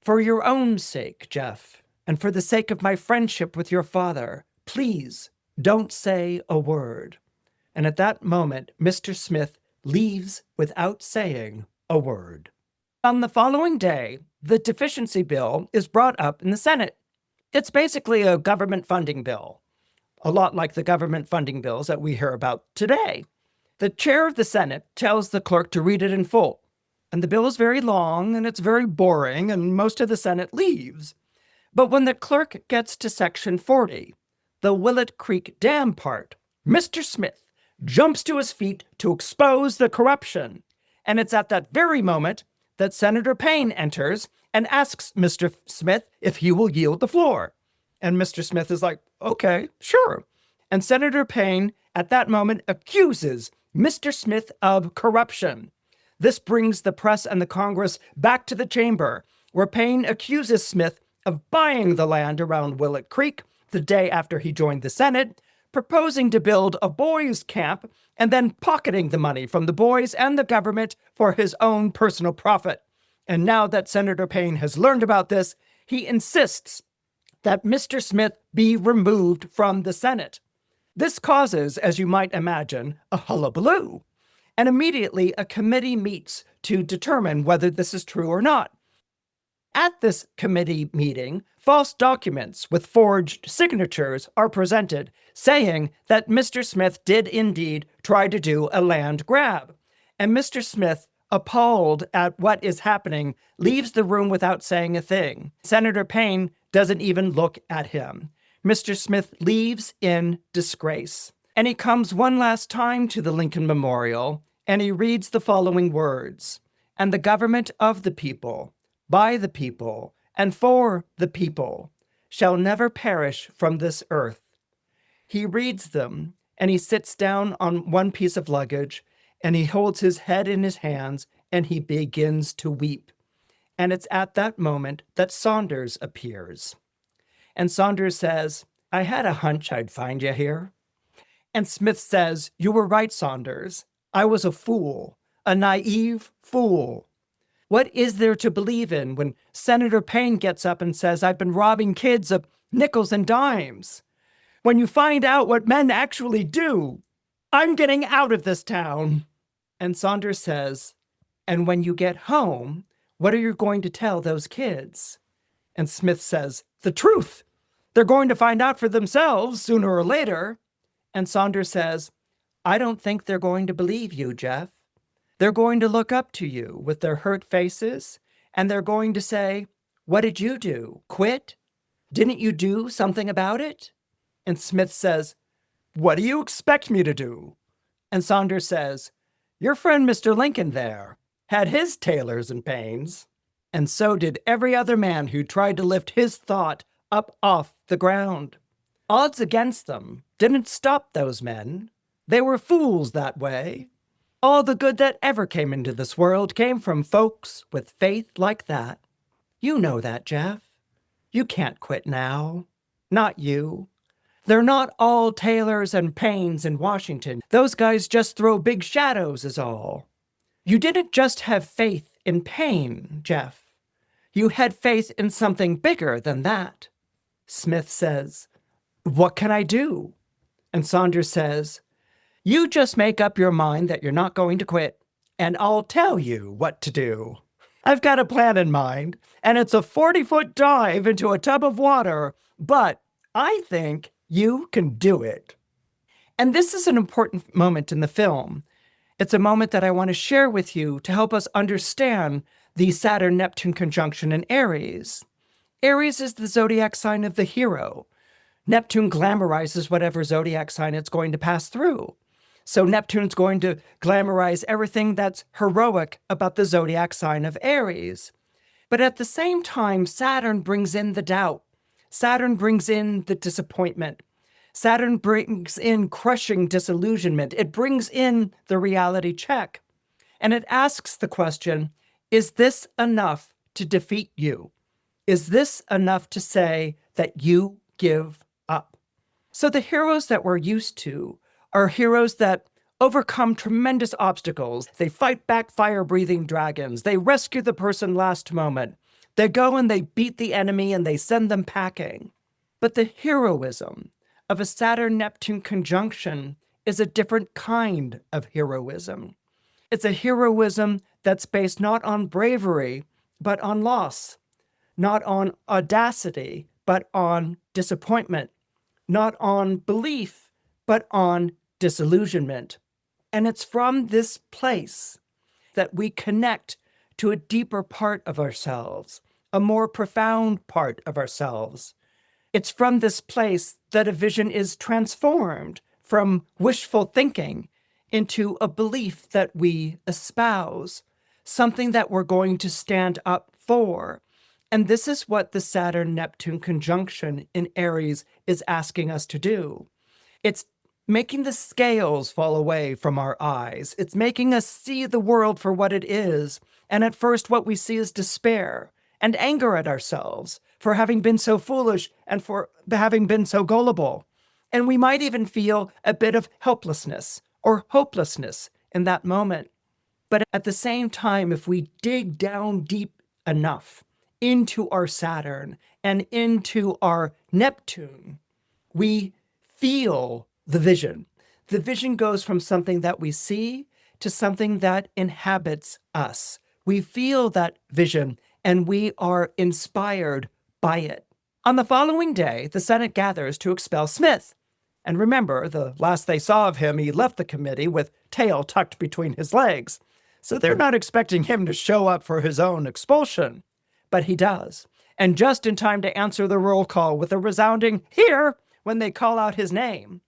S1: For your own sake, Jeff, and for the sake of my friendship with your father, please don't say a word. And at that moment, Mr. Smith leaves without saying a word. On the following day, the deficiency bill is brought up in the Senate. It's basically a government funding bill, a lot like the government funding bills that we hear about today. The chair of the Senate tells the clerk to read it in full, and the bill is very long and it's very boring, and most of the Senate leaves. But when the clerk gets to section 40, the Willet Creek Dam part, Mr. Smith jumps to his feet to expose the corruption. And it's at that very moment that Senator Payne enters and asks Mr. Smith if he will yield the floor. And Mr. Smith is like, okay, sure. And Senator Payne, at that moment, accuses Mr. Smith of corruption. This brings the press and the Congress back to the chamber, where Payne accuses Smith of buying the land around Willet Creek the day after he joined the Senate, proposing to build a boys' camp, and then pocketing the money from the boys and the government for his own personal profit. And now that Senator Payne has learned about this, he insists that Mr. Smith be removed from the Senate. This causes, as you might imagine, a hullabaloo, and immediately a committee meets to determine whether this is true or not. At this committee meeting, false documents with forged signatures are presented, saying that Mr. Smith did indeed try to do a land grab. And Mr. Smith, appalled at what is happening, leaves the room without saying a thing. Senator Payne doesn't even look at him. Mr. Smith leaves in disgrace. And he comes one last time to the Lincoln Memorial, and he reads the following words: "And the government of the people, by the people, and for the people, shall never perish from this earth." He reads them, and he sits down on one piece of luggage, and he holds his head in his hands, and he begins to weep. And it's at that moment that Saunders appears. And Saunders says, "I had a hunch I'd find you here." And Smith says, "You were right, Saunders. I was a fool, a naive fool. What is there to believe in when Senator Payne gets up and says, 'I've been robbing kids of nickels and dimes'? When you find out what men actually do, I'm getting out of this town." And Saunders says, "And when you get home, what are you going to tell those kids?" And Smith says, "The truth. They're going to find out for themselves sooner or later." And Saunders says, "I don't think they're going to believe you, Jeff. They're going to look up to you with their hurt faces, and they're going to say, 'What did you do? Quit? Didn't you do something about it?'" And Smith says, "What do you expect me to do?" And Saunders says, "Your friend Mr. Lincoln there had his tailors and pains, and so did every other man who tried to lift his thought up off the ground. Odds against them didn't stop those men. They were fools that way. All the good that ever came into this world came from folks with faith like that. You know that, Jeff. You can't quit now. Not you. They're not all tailors and Paynes in Washington. Those guys just throw big shadows is all. You didn't just have faith in Payne, Jeff. You had faith in something bigger than that." Smith says, "What can I do?" And Saunders says, "You just make up your mind that you're not going to quit, and I'll tell you what to do. I've got a plan in mind, and it's a 40-foot dive into a tub of water, but I think you can do it." And this is an important moment in the film. It's a moment that I want to share with you to help us understand the Saturn-Neptune conjunction in Aries. Aries is the zodiac sign of the hero. Neptune glamorizes whatever zodiac sign it's going to pass through. So Neptune's going to glamorize everything that's heroic about the zodiac sign of Aries. But at the same time, Saturn brings in the doubt. Saturn brings in the disappointment. Saturn brings in crushing disillusionment. It brings in the reality check. And it asks the question, is this enough to defeat you? Is this enough to say that you give up? So the heroes that we're used to are heroes that overcome tremendous obstacles. They fight back fire-breathing dragons. They rescue the person last moment. They go and they beat the enemy and they send them packing. But the heroism of a Saturn-Neptune conjunction is a different kind of heroism. It's a heroism that's based not on bravery, but on loss. Not on audacity, but on disappointment. Not on belief, but on disillusionment. And it's from this place that we connect to a deeper part of ourselves, a more profound part of ourselves. It's from this place that a vision is transformed from wishful thinking into a belief that we espouse, something that we're going to stand up for. And this is what the Saturn-Neptune conjunction in Aries is asking us to do. It's making the scales fall away from our eyes. It's making us see the world for what it is. And at first, what we see is despair and anger at ourselves for having been so foolish and for having been so gullible. And we might even feel a bit of helplessness or hopelessness in that moment. But at the same time, if we dig down deep enough into our Saturn and into our Neptune, we feel the vision. The vision goes from something that we see to something that inhabits us. We feel that vision and we are inspired by it. On the following day, the Senate gathers to expel Smith. And remember, the last they saw of him, he left the committee with tail tucked between his legs. So they're not expecting him to show up for his own expulsion. But he does. And just in time to answer the roll call with a resounding "here" when they call out his name.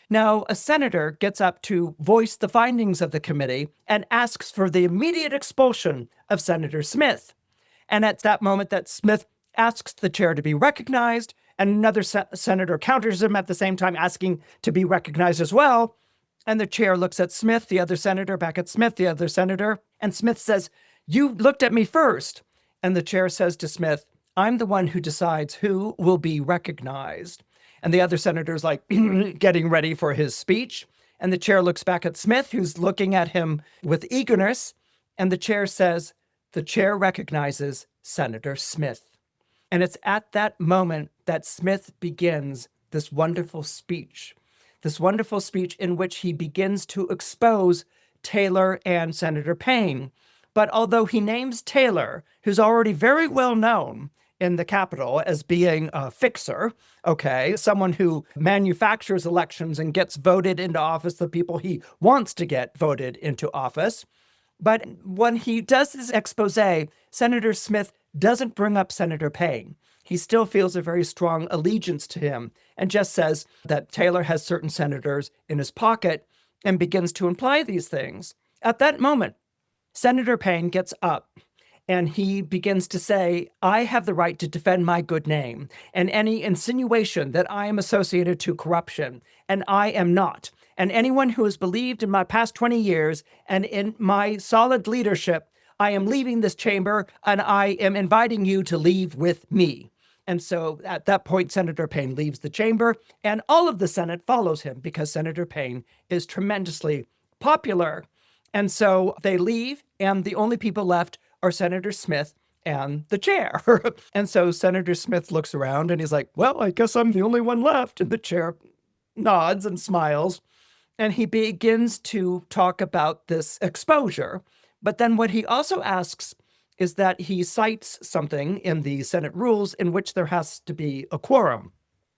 S1: Now, a senator gets up to voice the findings of the committee and asks for the immediate expulsion of Senator Smith. And at that moment that Smith asks the chair to be recognized, and another senator counters him at the same time asking to be recognized as well. And the chair looks at Smith, the other senator, back at Smith, the other senator, and Smith says, "You looked at me first." And the chair says to Smith, "I'm the one who decides who will be recognized." And the other senator's like getting ready for his speech. And the chair looks back at Smith, who's looking at him with eagerness. And the chair says, "The chair recognizes Senator Smith." And it's at that moment that Smith begins this wonderful speech in which he begins to expose Taylor and Senator Payne. But although he names Taylor, who's already very well known in the Capitol as being a fixer, someone who manufactures elections and gets voted into office the people he wants to get voted into office. But when he does this expose, Senator Smith doesn't bring up Senator Payne. He still feels a very strong allegiance to him and just says that Taylor has certain senators in his pocket and begins to imply these things. At that moment, Senator Payne gets up and he begins to say, "I have the right to defend my good name and any insinuation that I am associated to corruption, and I am not. And anyone who has believed in my past 20 years and in my solid leadership, I am leaving this chamber and I am inviting you to leave with me." And so at that point, Senator Payne leaves the chamber and all of the Senate follows him because Senator Payne is tremendously popular. And so they leave, and the only people left are Senator Smith and the chair. And so Senator Smith looks around and he's like, "Well, I guess I'm the only one left." And the chair nods and smiles. And he begins to talk about this exposure. But then what he also asks is that he cites something in the Senate rules in which there has to be a quorum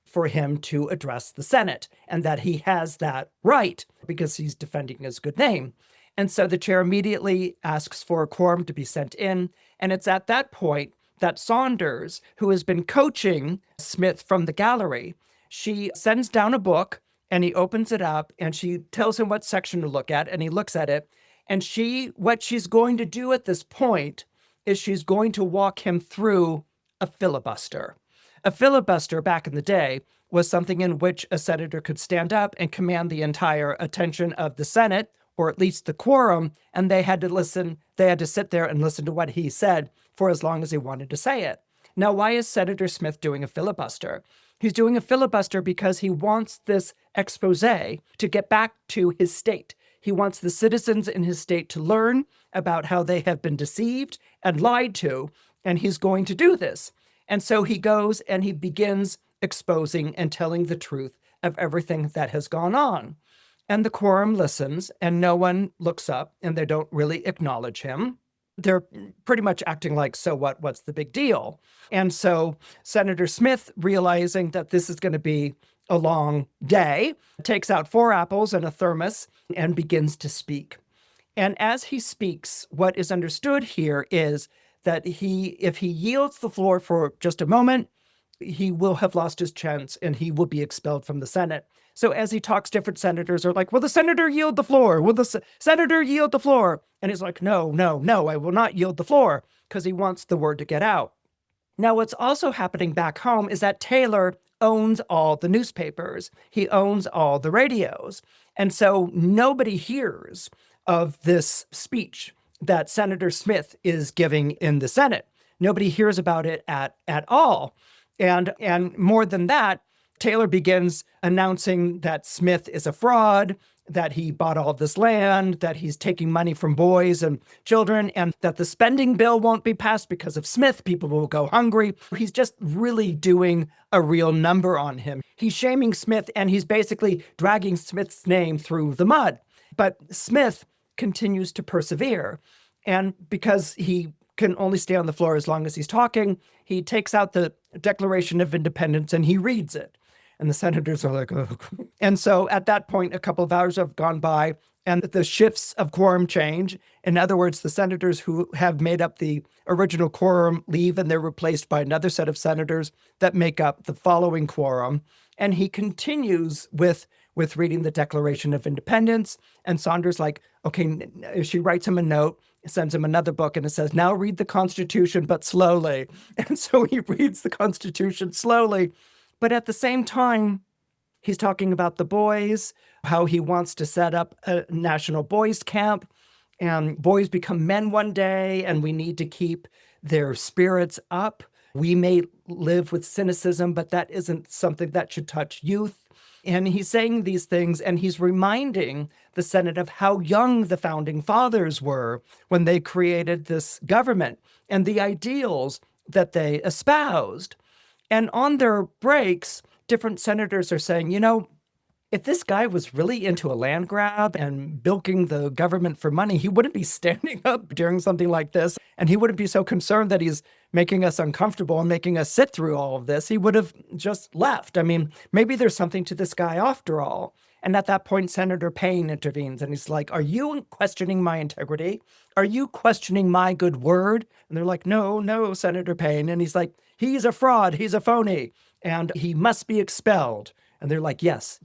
S1: for him to address the Senate, and that he has that right because he's defending his good name. And so the chair immediately asks for a quorum to be sent in. And it's at that point that Saunders, who has been coaching Smith from the gallery, she sends down a book and he opens it up and she tells him what section to look at, and he looks at it. And what she's going to do at this point is she's going to walk him through a filibuster. A filibuster back in the day was something in which a senator could stand up and command the entire attention of the Senate, or at least the quorum, and they had to sit there and listen to what he said for as long as he wanted to say it. Now, why is Senator Smith doing a filibuster? He's doing a filibuster because he wants this expose to get back to his state. He wants the citizens in his state to learn about how they have been deceived and lied to, and he's going to do this. And so he goes and he begins exposing and telling the truth of everything that has gone on. And the quorum listens, and no one looks up, and they don't really acknowledge him. They're pretty much acting like, "So what? What's the big deal?" And so Senator Smith, realizing that this is going to be a long day, takes out 4 apples and a thermos and begins to speak. And as he speaks, what is understood here is that if he yields the floor for just a moment, he will have lost his chance and he will be expelled from the Senate. So as he talks, different senators are like, "Will the senator yield the floor? Will the senator yield the floor?" And he's like, no, I will not yield the floor," because he wants the word to get out. Now, what's also happening back home is that Taylor owns all the newspapers. He owns all the radios. And so nobody hears of this speech that Senator Smith is giving in the Senate. Nobody hears about it at all. And more than that, Taylor begins announcing that Smith is a fraud, that he bought all this land, that he's taking money from boys and children, and that the spending bill won't be passed because of Smith. People will go hungry. He's just really doing a real number on him. He's shaming Smith, and he's basically dragging Smith's name through the mud. But Smith continues to persevere. And because he can only stay on the floor as long as he's talking, he takes out the Declaration of Independence and he reads it. And the senators are like, oh. And so at that point, a couple of hours have gone by and the shifts of quorum change. In other words, the senators who have made up the original quorum leave and they're replaced by another set of senators that make up the following quorum. And he continues with reading the Declaration of Independence. And Saunders like, okay, she writes him a note, sends him another book, and it says, now read the Constitution, but slowly. And so he reads the Constitution slowly. But at the same time, he's talking about the boys, how he wants to set up a national boys camp, and boys become men one day, and we need to keep their spirits up. We may live with cynicism, but that isn't something that should touch youth. And he's saying these things, and he's reminding the Senate of how young the founding fathers were when they created this government and the ideals that they espoused. And on their breaks, different senators are saying, you know, if this guy was really into a land grab and bilking the government for money, he wouldn't be standing up during something like this. And he wouldn't be so concerned that he's making us uncomfortable and making us sit through all of this. He would have just left. I mean, maybe there's something to this guy after all. And at that point, Senator Payne intervenes and he's like, are you questioning my integrity? Are you questioning my good word? And they're like, no, Senator Payne. And he's like, he's a fraud. He's a phony. And he must be expelled. And they're like, yes.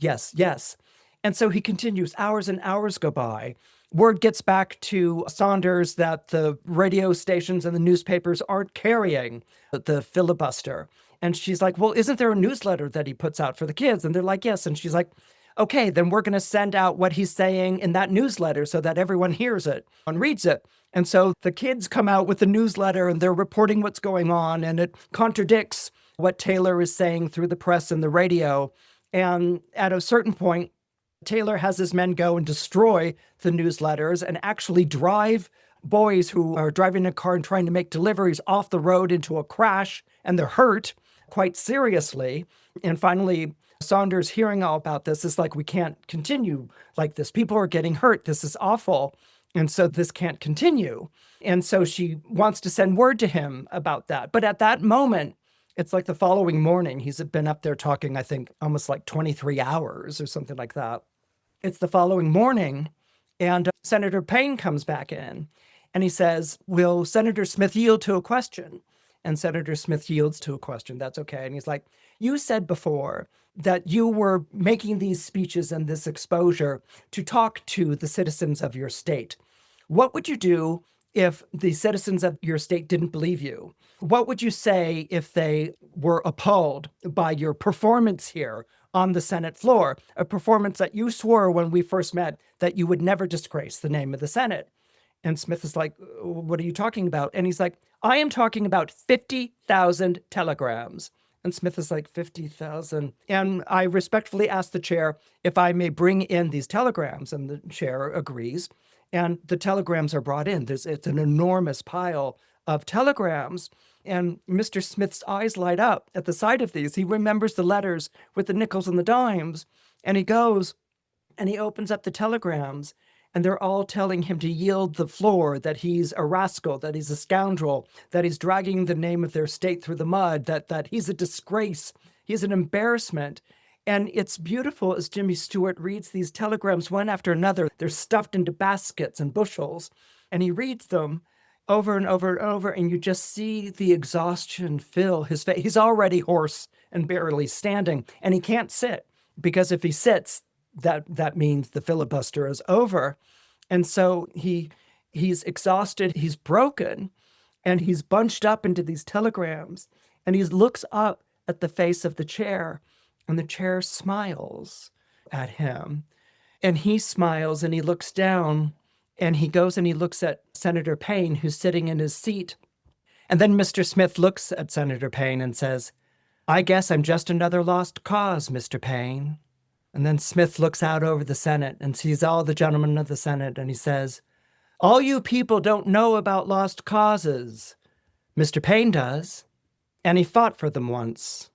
S1: And so he continues. Hours and hours go by. Word gets back to Saunders that the radio stations and the newspapers aren't carrying the filibuster. And she's like, well, isn't there a newsletter that he puts out for the kids? And they're like, yes. And she's like, okay, then we're going to send out what he's saying in that newsletter so that everyone hears it and reads it. And so the kids come out with the newsletter and they're reporting what's going on, and it contradicts what Taylor is saying through the press and the radio. And at a certain point, Taylor has his men go and destroy the newsletters and actually drive boys who are driving a car and trying to make deliveries off the road into a crash, and they're hurt quite seriously. And finally, Saunders, hearing all about this, is like, we can't continue like this. People are getting hurt. This is awful. And so this can't continue. And so she wants to send word to him about that. But at that moment, it's like the following morning. He's been up there talking, I think, almost like 23 hours or something like that. It's the following morning, and Senator Payne comes back in, and he says, will Senator Smith yield to a question? And Senator Smith yields to a question. That's okay. And he's like, you said before that you were making these speeches and this exposure to talk to the citizens of your state. What would you do if the citizens of your state didn't believe you? What would you say if they were appalled by your performance here on the Senate floor, a performance that you swore when we first met that you would never disgrace the name of the Senate? And Smith is like, what are you talking about? And he's like, I am talking about 50,000 telegrams. And Smith is like, 50,000. And I respectfully ask the chair if I may bring in these telegrams. And the chair agrees. And the telegrams are brought in. It's an enormous pile of telegrams. And Mr. Smith's eyes light up at the sight of these. He remembers the letters with the nickels and the dimes. And he goes and he opens up the telegrams. And they're all telling him to yield the floor, that he's a rascal, that he's a scoundrel, that he's dragging the name of their state through the mud, that he's a disgrace, he's an embarrassment. And it's beautiful as Jimmy Stewart reads these telegrams one after another. They're stuffed into baskets and bushels. And he reads them over and over and over, and you just see the exhaustion fill his face. He's already hoarse and barely standing, and he can't sit, because if he sits, that means the filibuster is over. And so he's exhausted, he's broken, and he's bunched up into these telegrams, and he looks up at the face of the chair, and the chair smiles at him. And he smiles and he looks down, and he goes and he looks at Senator Payne, who's sitting in his seat. And then Mr. Smith looks at Senator Payne and says, I guess I'm just another lost cause, Mr. Payne. And then Smith looks out over the Senate and sees all the gentlemen of the Senate, and he says, "All you people don't know about lost causes. Mr. Payne does, and he fought for them once."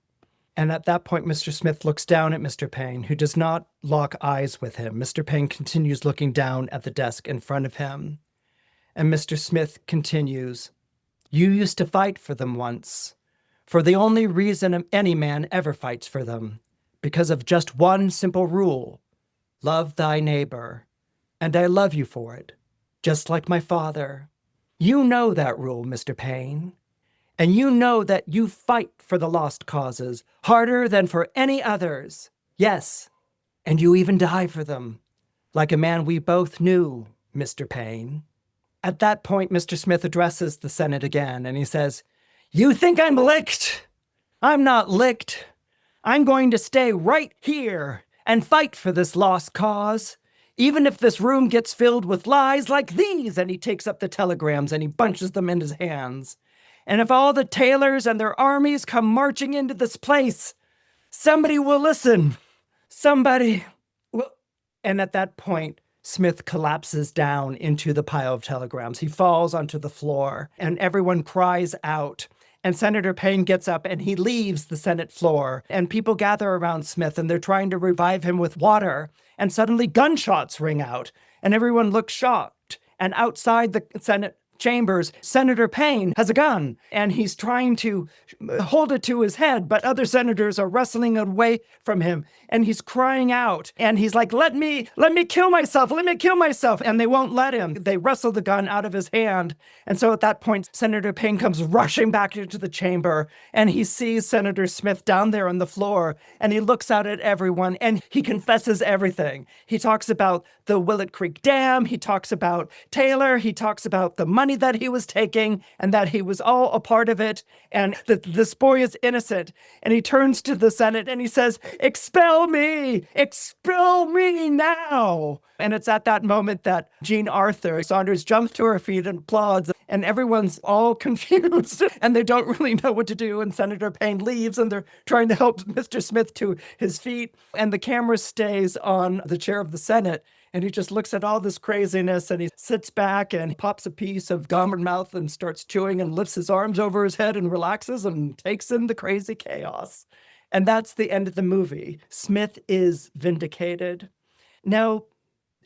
S1: And at that point, Mr. Smith looks down at Mr. Payne, who does not lock eyes with him. Mr. Payne continues looking down at the desk in front of him. And Mr. Smith continues, "You used to fight for them once, for the only reason any man ever fights for them, because of just one simple rule: love thy neighbor. And I love you for it, just like my father. You know that rule, Mr. Payne. And you know that you fight for the lost causes harder than for any others. Yes, and you even die for them, like a man we both knew, Mr. Payne." At that point, Mr. Smith addresses the Senate again, and he says, "You think I'm licked? I'm not licked. I'm going to stay right here and fight for this lost cause, even if this room gets filled with lies like these." And he takes up the telegrams and he bunches them in his hands. "And if all the tailors and their armies come marching into this place, somebody will listen. Somebody will..." And at that point, Smith collapses down into the pile of telegrams. He falls onto the floor, and everyone cries out. And Senator Payne gets up and he leaves the Senate floor. And people gather around Smith and they're trying to revive him with water. And suddenly gunshots ring out, and everyone looks shocked. And outside the Senate chambers, Senator Payne has a gun and he's trying to hold it to his head, but other senators are wrestling away from him, and he's crying out and he's like, let me kill myself, let me kill myself. And they won't let him. They wrestle the gun out of his hand. And so at that point, Senator Payne comes rushing back into the chamber, and he sees Senator Smith down there on the floor, and he looks out at everyone and he confesses everything. He talks about the Willet Creek Dam. He talks about Taylor. He talks about the money that he was taking and that he was all a part of it, and that this boy is innocent. And he turns to the Senate and he says, expel me now. And it's at that moment that Jean Arthur Saunders jumps to her feet and applauds, and everyone's all confused and they don't really know what to do. And Senator Payne leaves and they're trying to help Mr. Smith to his feet, and the camera stays on the chair of the Senate. And he just looks at all this craziness, and he sits back and pops a piece of gum in mouth and starts chewing and lifts his arms over his head and relaxes and takes in the crazy chaos. And that's the end of the movie. Smith is vindicated. Now,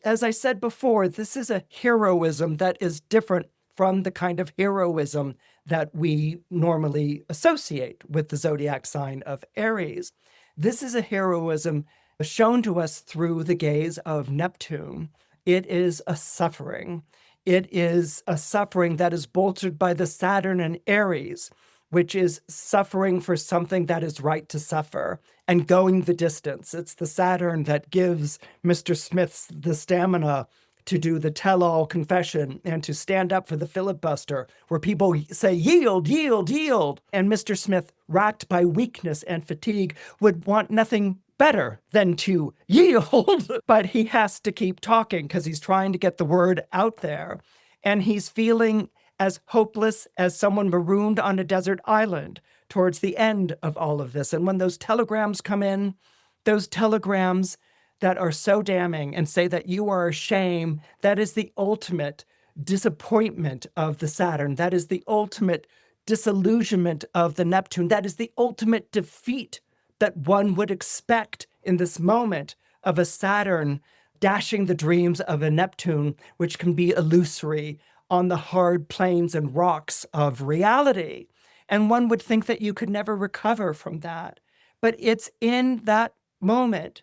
S1: as I said before, this is a heroism that is different from the kind of heroism that we normally associate with the zodiac sign of Aries. This is a heroism shown to us through the gaze of Neptune. It is a suffering. It is a suffering that is bolstered by the Saturn and Aries, which is suffering for something that is right to suffer and going the distance. It's the Saturn that gives Mr. Smith the stamina to do the tell-all confession and to stand up for the filibuster, where people say, yield, yield, yield. And Mr. Smith, racked by weakness and fatigue, would want nothing better than to yield, but he has to keep talking because he's trying to get the word out there. And he's feeling as hopeless as someone marooned on a desert island towards the end of all of this. And when those telegrams come in, those telegrams that are so damning and say that you are a shame, that is the ultimate disappointment of the Saturn. That is the ultimate disillusionment of the Neptune. That is the ultimate defeat that one would expect in this moment of a Saturn dashing the dreams of a Neptune, which can be illusory on the hard plains and rocks of reality. And one would think that you could never recover from that. But it's in that moment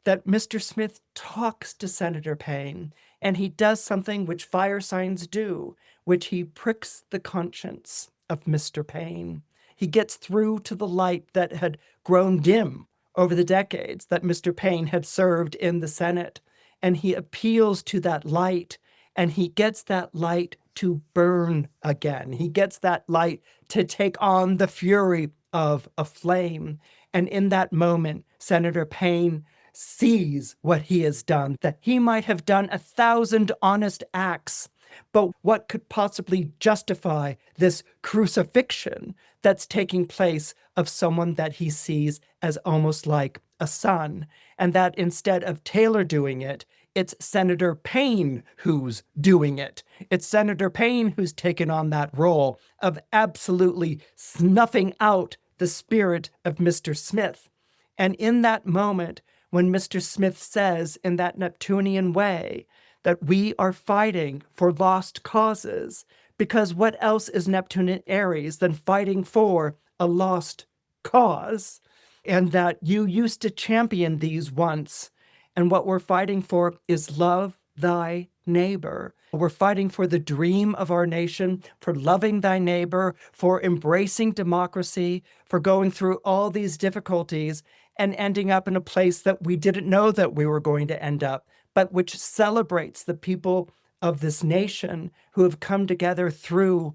S1: that Mr. Smith talks to Senator Payne, and he does something which fire signs do, which he pricks the conscience of Mr. Payne. He gets through to the light that had grown dim over the decades that Mr. Payne had served in the Senate, and he appeals to that light, and he gets that light to burn again. He gets that light to take on the fury of a flame. And in that moment, Senator Payne sees what he has done, that he might have done 1,000 honest acts, But what could possibly justify this crucifixion that's taking place of someone that he sees as almost like a son? And that instead of Taylor doing it, it's Senator Payne who's doing it. It's Senator Payne who's taken on that role of absolutely snuffing out the spirit of Mr. Smith. And in that moment, when Mr. Smith says in that Neptunian way that we are fighting for lost causes, because what else is Neptune in Aries than fighting for a lost cause? And that you used to champion these once, and what we're fighting for is love thy neighbor. We're fighting for the dream of our nation, for loving thy neighbor, for embracing democracy, for going through all these difficulties and ending up in a place that we didn't know that we were going to end up, but which celebrates the people of this nation who have come together through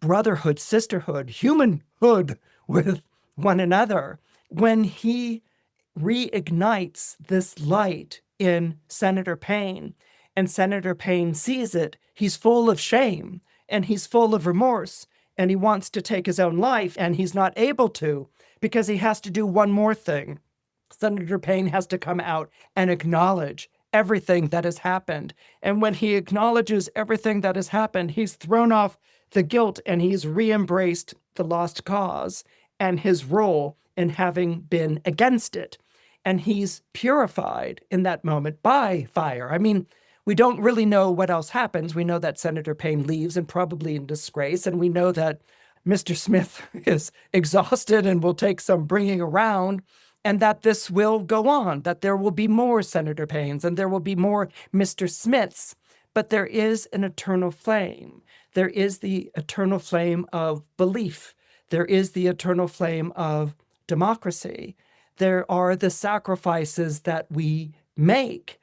S1: brotherhood, sisterhood, humanhood with one another. When he reignites this light in Senator Payne, and Senator Payne sees it, he's full of shame and he's full of remorse, and he wants to take his own life, and he's not able to because he has to do one more thing. Senator Payne has to come out and acknowledge everything that has happened. And when he acknowledges everything that has happened, he's thrown off the guilt and he's re-embraced the lost cause and his role in having been against it. And he's purified in that moment by fire. I mean, we don't really know what else happens. We know that Senator Payne leaves and probably in disgrace. And we know that Mr. Smith is exhausted and will take some bringing around, and that this will go on, that there will be more Senator Paynes and there will be more Mr. Smiths. But there is an eternal flame. There is the eternal flame of belief. There is the eternal flame of democracy. There are the sacrifices that we make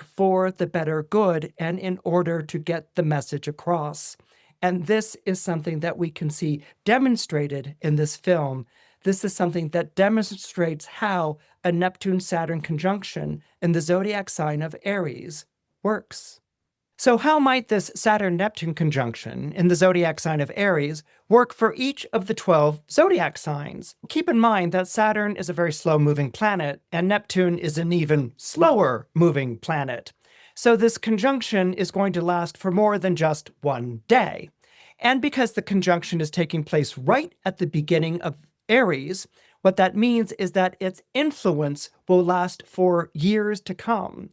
S1: for the better good and in order to get the message across. And this is something that we can see demonstrated in this film. This is something that demonstrates how a Neptune-Saturn conjunction in the zodiac sign of Aries works. So how might this Saturn-Neptune conjunction in the zodiac sign of Aries work for each of the 12 zodiac signs? Keep in mind that Saturn is a very slow-moving planet, and Neptune is an even slower-moving planet. So this conjunction is going to last for more than just one day. And because the conjunction is taking place right at the beginning of Aries, what that means is that its influence will last for years to come.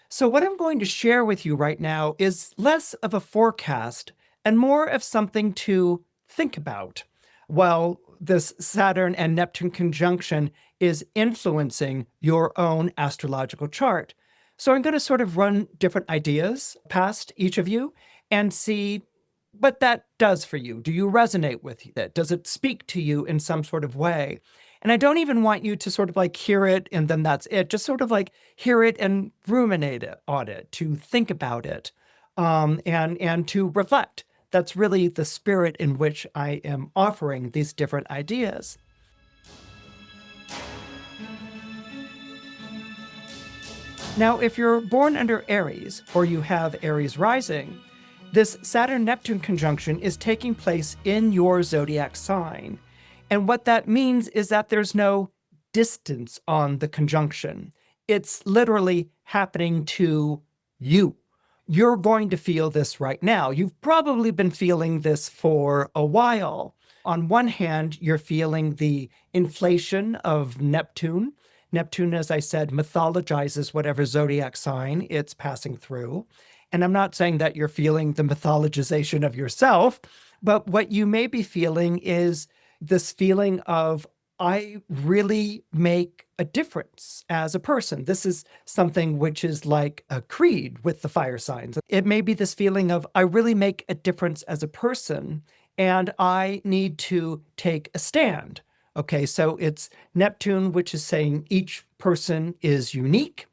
S1: So what I'm going to share with you right now is less of a forecast and more of something to think about while this Saturn and Neptune conjunction is influencing your own astrological chart. So I'm going to sort of run different ideas past each of you and see what that does for you. Do you resonate with it? Does it speak to you in some sort of way? And I don't even want you to sort of like hear it and then that's it. Just sort of like hear it and ruminate on it, to think about it, and to reflect. That's really the spirit in which I am offering these different ideas. Now, if you're born under Aries or you have Aries rising, this Saturn-Neptune conjunction is taking place in your zodiac sign. And what that means is that there's no distance on the conjunction. It's literally happening to you. You're going to feel this right now. You've probably been feeling this for a while. On one hand, you're feeling the inflation of Neptune. Neptune, as I said, mythologizes whatever zodiac sign it's passing through. And I'm not saying that you're feeling the mythologization of yourself, but what you may be feeling is this feeling of, I really make a difference as a person. This is something which is like a creed with the fire signs. It may be this feeling of, I really make a difference as a person, and I need to take a stand. Okay, so it's Neptune, which is saying each person is unique,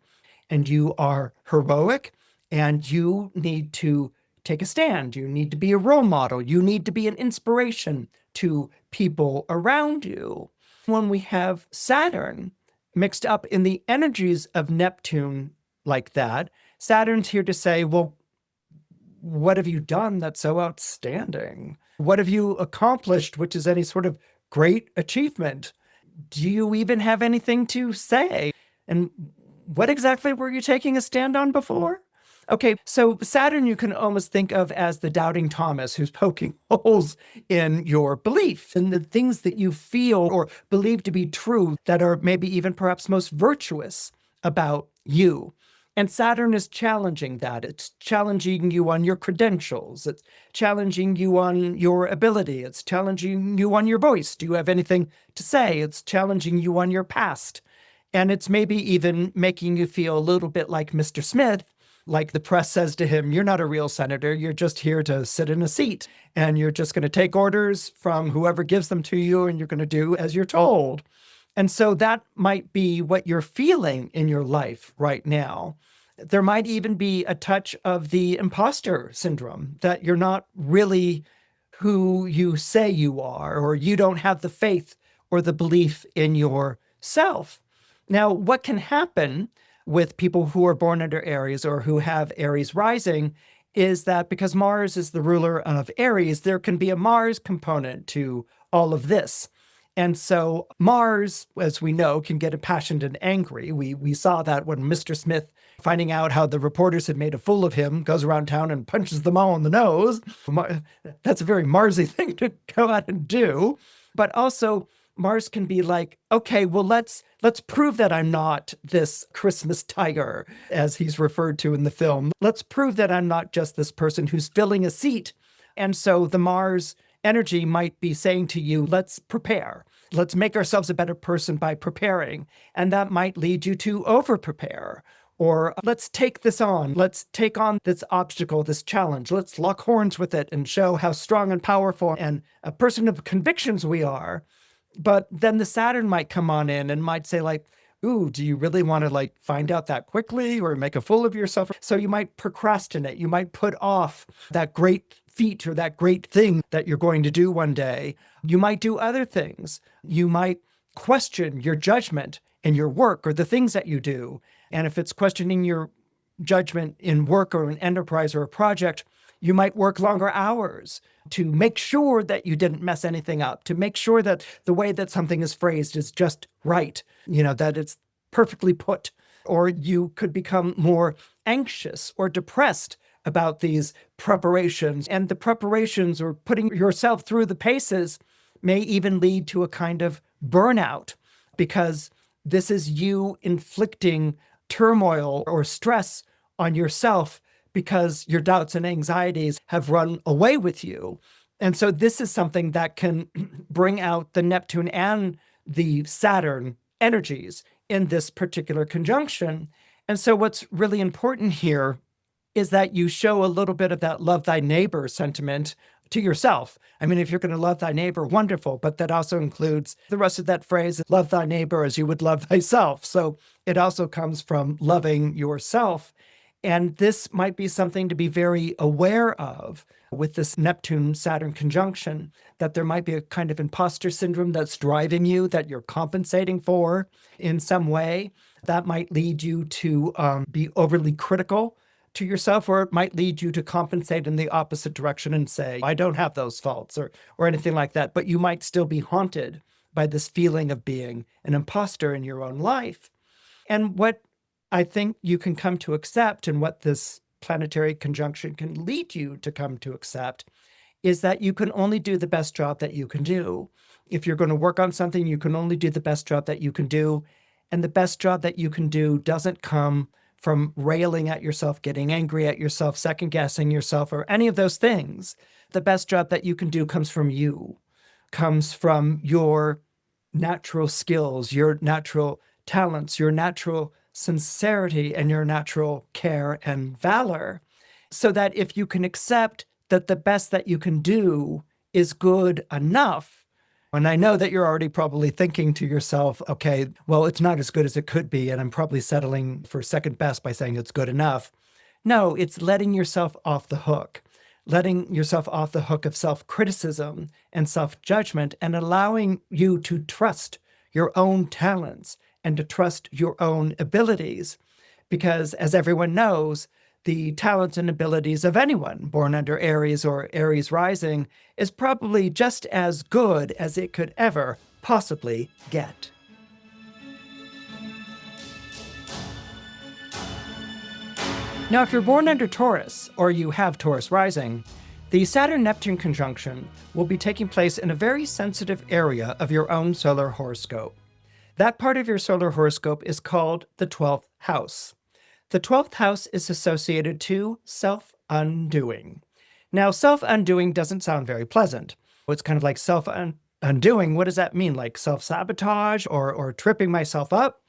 S1: and you are heroic, and you need to take a stand. You need to be a role model. You need to be an inspiration to people around you. When we have Saturn mixed up in the energies of Neptune like that, Saturn's here to say, well, what have you done that's so outstanding? What have you accomplished, which is any sort of great achievement? Do you even have anything to say? And what exactly were you taking a stand on before? Okay, so Saturn you can almost think of as the doubting Thomas who's poking holes in your belief and the things that you feel or believe to be true that are maybe even perhaps most virtuous about you. And Saturn is challenging that. It's challenging you on your credentials. It's challenging you on your ability. It's challenging you on your voice. Do you have anything to say? It's challenging you on your past. And it's maybe even making you feel a little bit like Mr. Smith, like the press says to him, you're not a real senator. You're just here to sit in a seat and you're just going to take orders from whoever gives them to you and you're going to do as you're told. And so that might be what you're feeling in your life right now. There might even be a touch of the imposter syndrome, that you're not really who you say you are, or you don't have the faith or the belief in yourself. Now, what can happen with people who are born under Aries or who have Aries rising is that because Mars is the ruler of Aries, there can be a Mars component to all of this. And so Mars, as we know, can get impassioned and angry. We saw that when Mr. Smith, finding out how the reporters had made a fool of him, goes around town and punches them all in the nose. That's a very Marsy thing to go out and do. But also, Mars can be like, okay, well, let's prove that I'm not this Christmas tiger, as he's referred to in the film. Let's prove that I'm not just this person who's filling a seat. And so the Mars energy might be saying to you, let's prepare. Let's make ourselves a better person by preparing. And that might lead you to over-prepare. Or let's take this on. Let's take on this obstacle, this challenge. Let's lock horns with it and show how strong and powerful and a person of convictions we are. But then the Saturn might come on in and might say like, ooh, do you really want to find out that quickly or make a fool of yourself? So you might procrastinate. You might put off that great feat or that great thing that you're going to do one day. You might do other things. You might question your judgment in your work or the things that you do. And if it's questioning your judgment in work or an enterprise or a project, you might work longer hours to make sure that you didn't mess anything up, to make sure that the way that something is phrased is just right, that it's perfectly put. Or you could become more anxious or depressed about these preparations. And the preparations or putting yourself through the paces may even lead to a kind of burnout, because this is you inflicting turmoil or stress on yourself because your doubts and anxieties have run away with you. And so this is something that can bring out the Neptune and the Saturn energies in this particular conjunction. And so what's really important here is that you show a little bit of that love thy neighbor sentiment to yourself. I mean, if you're going to love thy neighbor, wonderful, but that also includes the rest of that phrase, love thy neighbor as you would love thyself. So it also comes from loving yourself. And this might be something to be very aware of with this Neptune-Saturn conjunction, that there might be a kind of imposter syndrome that's driving you, that you're compensating for in some way. That might lead you to be overly critical to yourself, or it might lead you to compensate in the opposite direction and say, I don't have those faults or anything like that. But you might still be haunted by this feeling of being an imposter in your own life. And what I think you can come to accept, and what this planetary conjunction can lead you to come to accept, is that you can only do the best job that you can do. If you're going to work on something, you can only do the best job that you can do. And the best job that you can do doesn't come from railing at yourself, getting angry at yourself, second-guessing yourself, or any of those things. The best job that you can do comes from you, comes from your natural skills, your natural talents, your natural sincerity, and your natural care and valor. So that if you can accept that the best that you can do is good enough, and I know that you're already probably thinking to yourself, okay, well, it's not as good as it could be, and I'm probably settling for second best by saying it's good enough. No, it's letting yourself off the hook, letting yourself off the hook of self-criticism and self-judgment, and allowing you to trust your own talents and to trust your own abilities. Because as everyone knows, the talents and abilities of anyone born under Aries or Aries rising is probably just as good as it could ever possibly get. Now, if you're born under Taurus or you have Taurus rising, the Saturn-Neptune conjunction will be taking place in a very sensitive area of your own solar horoscope. That part of your solar horoscope is called the 12th house. The 12th house is associated to self-undoing. Now, self-undoing doesn't sound very pleasant. It's kind of like self-undoing. What does that mean? Like self-sabotage or tripping myself up?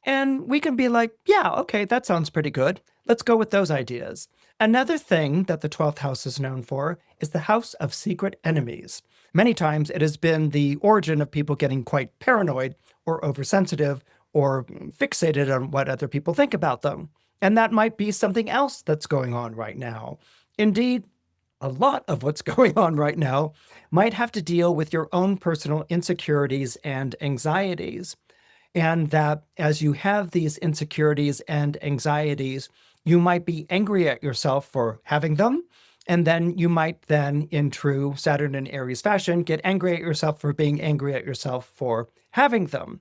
S1: And we can be like, yeah, okay, that sounds pretty good. Let's go with those ideas. Another thing that the 12th house is known for is the house of secret enemies. Many times it has been the origin of people getting quite paranoid or oversensitive or fixated on what other people think about them. And that might be something else that's going on right now. Indeed, a lot of what's going on right now might have to deal with your own personal insecurities and anxieties. And that as you have these insecurities and anxieties, you might be angry at yourself for having them. And then you might then, in true Saturn and Aries fashion, get angry at yourself for being angry at yourself for having them.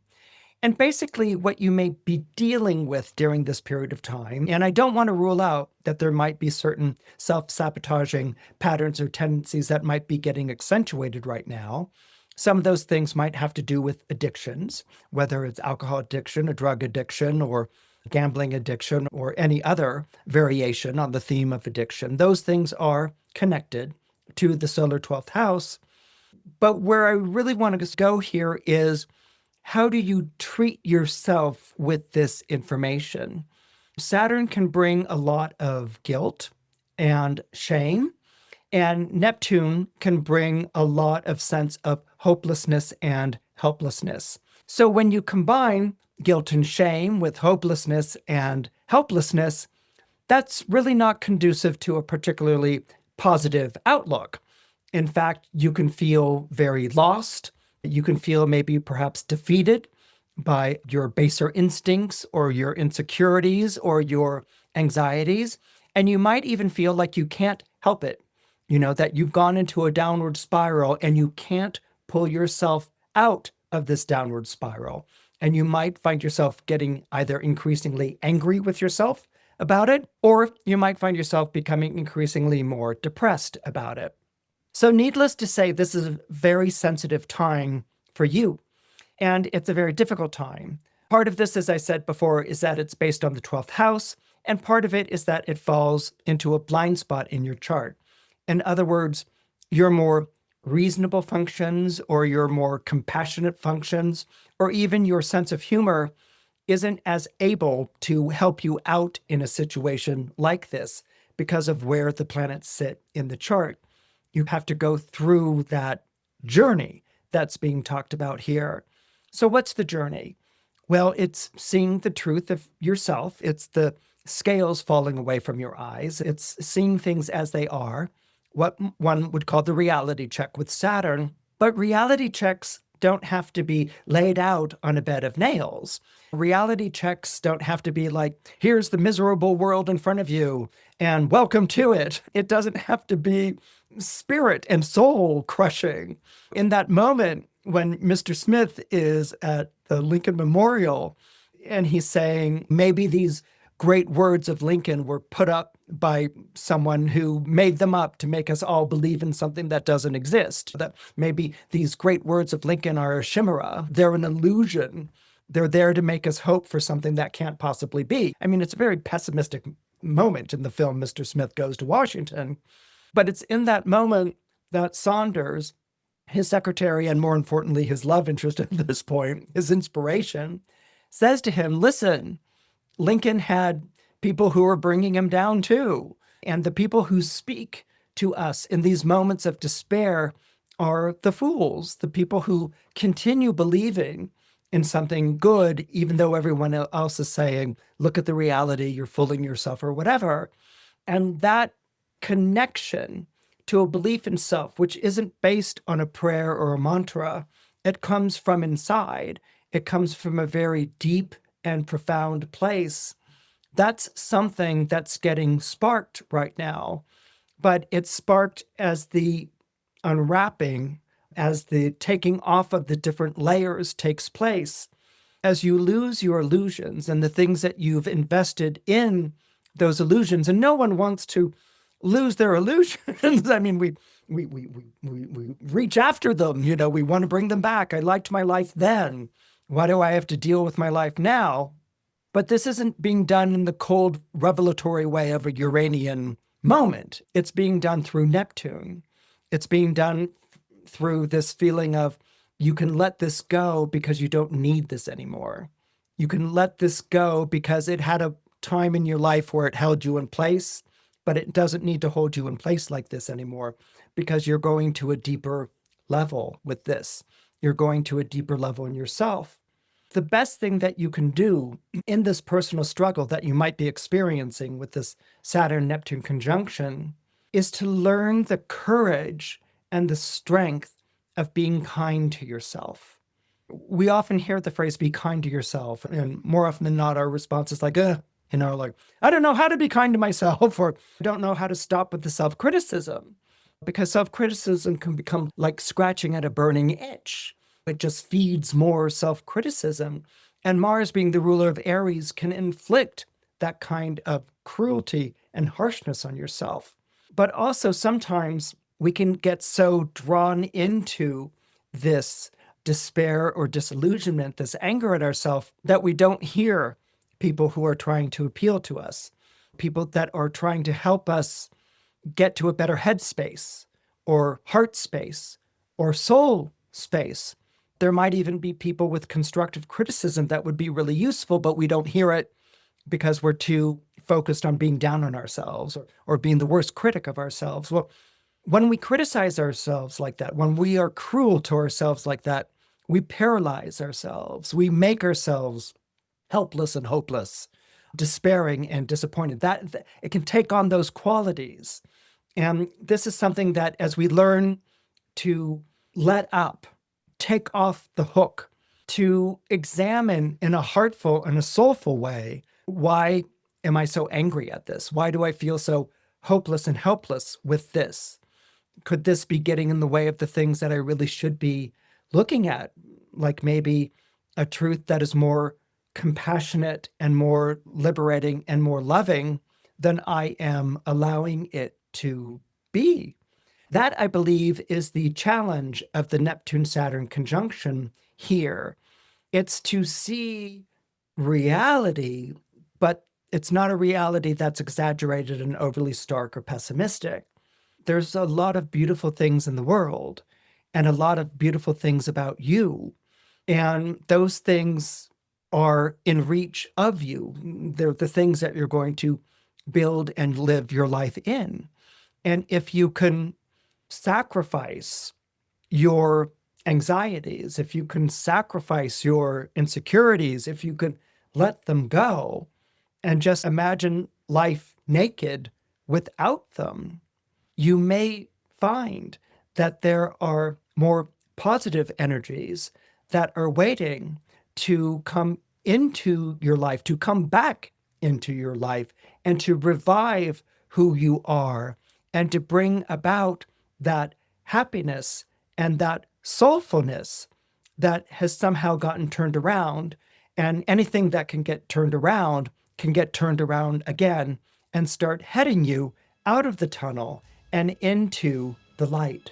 S1: And basically what you may be dealing with during this period of time, and I don't want to rule out that there might be certain self-sabotaging patterns or tendencies that might be getting accentuated right now. Some of those things might have to do with addictions, whether it's alcohol addiction, a drug addiction, or gambling addiction, or any other variation on the theme of addiction. Those things are connected to the solar 12th house. But where I really want to go here is, how do you treat yourself with this information? Saturn can bring a lot of guilt and shame, and Neptune can bring a lot of sense of hopelessness and helplessness. So when you combine guilt and shame with hopelessness and helplessness, that's really not conducive to a particularly positive outlook. In fact, you can feel very lost. You can feel maybe perhaps defeated by your baser instincts or your insecurities or your anxieties. And you might even feel like you can't help it. You know, that you've gone into a downward spiral and you can't pull yourself out of this downward spiral. And you might find yourself getting either increasingly angry with yourself about it, or you might find yourself becoming increasingly more depressed about it. So needless to say, this is a very sensitive time for you, and it's a very difficult time. Part of this, as I said before, is that it's based on the 12th house, and part of it is that it falls into a blind spot in your chart. In other words, your more reasonable functions or your more compassionate functions, or even your sense of humor isn't as able to help you out in a situation like this because of where the planets sit in the chart. You have to go through that journey that's being talked about here. So what's the journey? Well, it's seeing the truth of yourself. It's the scales falling away from your eyes. It's seeing things as they are, what one would call the reality check with Saturn. But reality checks don't have to be laid out on a bed of nails. Reality checks don't have to be like, here's the miserable world in front of you and welcome to it. It doesn't have to be spirit and soul crushing. In that moment when Mr. Smith is at the Lincoln Memorial and he's saying maybe these great words of Lincoln were put up by someone who made them up to make us all believe in something that doesn't exist. That maybe these great words of Lincoln are a chimera. They're an illusion. They're there to make us hope for something that can't possibly be. I mean, it's a very pessimistic moment in the film Mr. Smith Goes to Washington. But it's in that moment that Saunders, his secretary, and more importantly, his love interest at this point, his inspiration, says to him, listen, Lincoln had people who are bringing him down too. And the people who speak to us in these moments of despair are the fools, the people who continue believing in something good, even though everyone else is saying, look at the reality, you're fooling yourself or whatever. And that connection to a belief in self, which isn't based on a prayer or a mantra, it comes from inside. It comes from a very deep and profound place. That's something that's getting sparked right now, but it's sparked as the unwrapping, as the taking off of the different layers takes place. As you lose your illusions and the things that you've invested in those illusions, and no one wants to lose their illusions. I mean, we reach after them, we want to bring them back. I liked my life then. Why do I have to deal with my life now? But this isn't being done in the cold, revelatory way of a Uranian moment. It's being done through Neptune. It's being done through this feeling of you can let this go because you don't need this anymore. You can let this go because it had a time in your life where it held you in place, but it doesn't need to hold you in place like this anymore because you're going to a deeper level with this. You're going to a deeper level in yourself. The best thing that you can do in this personal struggle that you might be experiencing with this Saturn-Neptune conjunction is to learn the courage and the strength of being kind to yourself. We often hear the phrase, be kind to yourself. And more often than not, our response is like, like, I don't know how to be kind to myself, or I don't know how to stop with the self-criticism. Because self-criticism can become like scratching at a burning itch. It just feeds more self-criticism. And Mars, being the ruler of Aries, can inflict that kind of cruelty and harshness on yourself. But also sometimes we can get so drawn into this despair or disillusionment, this anger at ourselves, that we don't hear people who are trying to appeal to us, people that are trying to help us get to a better headspace or heart space or soul space. There might even be people with constructive criticism that would be really useful, but we don't hear it because we're too focused on being down on ourselves or being the worst critic of ourselves. Well, when we criticize ourselves like that, when we are cruel to ourselves like that, we paralyze ourselves. We make ourselves helpless and hopeless, despairing and disappointed. That it can take on those qualities. And this is something that as we learn to let up, take off the hook, to examine in a heartful and a soulful way, why am I so angry at this? Why do I feel so hopeless and helpless with this? Could this be getting in the way of the things that I really should be looking at? Like maybe a truth that is more compassionate and more liberating and more loving than I am allowing it to be. That, I believe, is the challenge of the Neptune-Saturn conjunction here. It's to see reality, but it's not a reality that's exaggerated and overly stark or pessimistic. There's a lot of beautiful things in the world and a lot of beautiful things about you. And those things are in reach of you. They're the things that you're going to build and live your life in. And if you can sacrifice your anxieties, if you can sacrifice your insecurities, if you can let them go and just imagine life naked without them, you may find that there are more positive energies that are waiting to come into your life, to come back into your life, and to revive who you are, and to bring about that happiness and that soulfulness that has somehow gotten turned around. And anything that can get turned around again and start heading you out of the tunnel and into the light.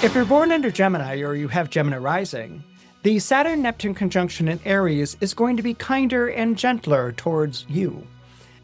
S1: If you're born under Gemini or you have Gemini rising, the Saturn-Neptune conjunction in Aries is going to be kinder and gentler towards you.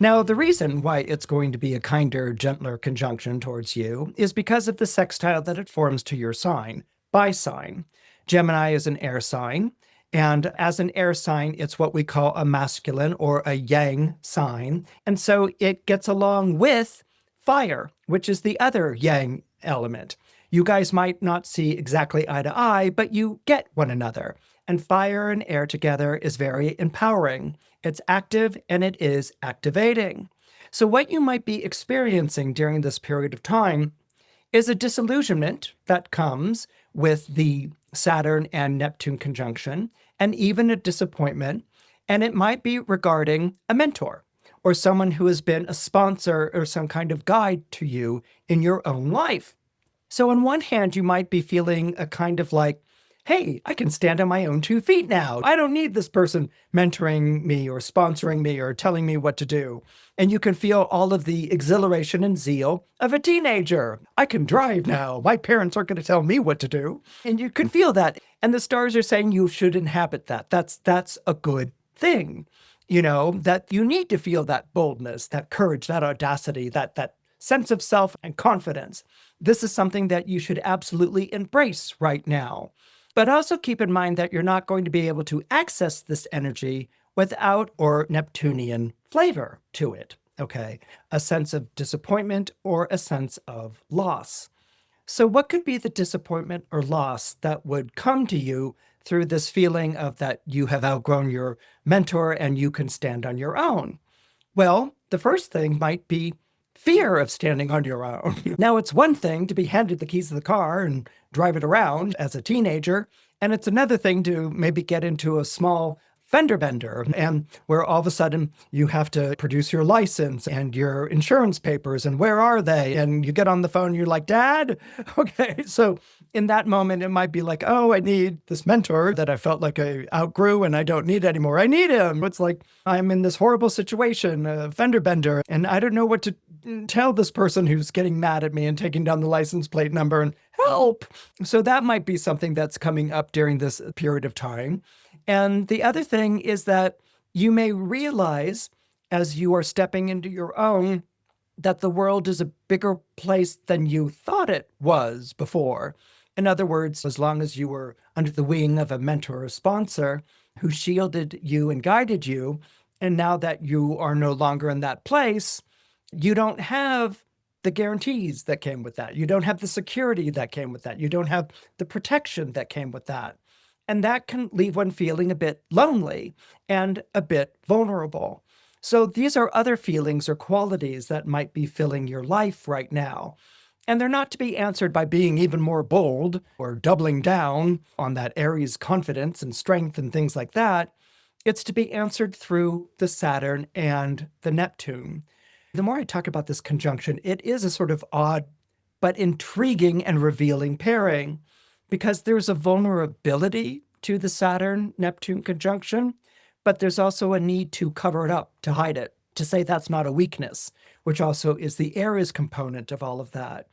S1: Now, the reason why it's going to be a kinder, gentler conjunction towards you is because of the sextile that it forms to your sign, by sign. Gemini is an air sign, and as an air sign, it's what we call a masculine or a yang sign. And so it gets along with fire, which is the other yang element. You guys might not see exactly eye to eye, but you get one another. And fire and air together is very empowering. It's active and it is activating. So what you might be experiencing during this period of time is a disillusionment that comes with the Saturn and Neptune conjunction, and even a disappointment. And it might be regarding a mentor or someone who has been a sponsor or some kind of guide to you in your own life. So on one hand, you might be feeling a kind of like, hey, I can stand on my own 2 feet now. I don't need this person mentoring me or sponsoring me or telling me what to do. And you can feel all of the exhilaration and zeal of a teenager. I can drive now. My parents aren't going to tell me what to do. And you can feel that. And the stars are saying you should inhabit that. That's a good thing. That you need to feel that boldness, that courage, that audacity, that sense of self and confidence. This is something that you should absolutely embrace right now. But also keep in mind that you're not going to be able to access this energy without or Neptunian flavor to it, okay? A sense of disappointment or a sense of loss. So what could be the disappointment or loss that would come to you through this feeling of that you have outgrown your mentor and you can stand on your own? Well, the first thing might be fear of standing on your own. Now, it's one thing to be handed the keys of the car and drive it around as a teenager, and it's another thing to maybe get into a small fender bender and where all of a sudden you have to produce your license and your insurance papers and where are they? And you get on the phone and you're like, Dad? Okay. So in that moment, it might be like, oh, I need this mentor that I felt like I outgrew and I don't need anymore. I need him. It's like, I'm in this horrible situation, a fender bender, and I don't know what to tell this person who's getting mad at me and taking down the license plate number and help. So that might be something that's coming up during this period of time. And the other thing is that you may realize as you are stepping into your own that the world is a bigger place than you thought it was before. In other words, as long as you were under the wing of a mentor or sponsor who shielded you and guided you, and now that you are no longer in that place, you don't have the guarantees that came with that. You don't have the security that came with that. You don't have the protection that came with that. And that can leave one feeling a bit lonely and a bit vulnerable. So these are other feelings or qualities that might be filling your life right now. And they're not to be answered by being even more bold or doubling down on that Aries confidence and strength and things like that. It's to be answered through the Saturn and the Neptune. The more I talk about this conjunction, it is a sort of odd but intriguing and revealing pairing because there's a vulnerability to the Saturn-Neptune conjunction, but there's also a need to cover it up, to hide it, to say that's not a weakness, which also is the Aries component of all of that.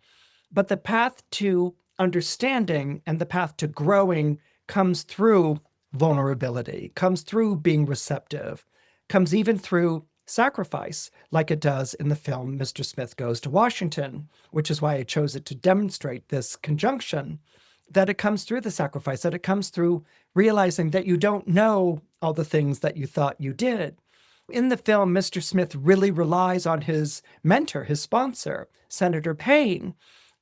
S1: But the path to understanding and the path to growing comes through vulnerability, comes through being receptive, comes even through sacrifice, like it does in the film Mr. Smith Goes to Washington, which is why I chose it to demonstrate this conjunction, that it comes through the sacrifice, that it comes through realizing that you don't know all the things that you thought you did. In the film, Mr. Smith really relies on his mentor, his sponsor, Senator Payne,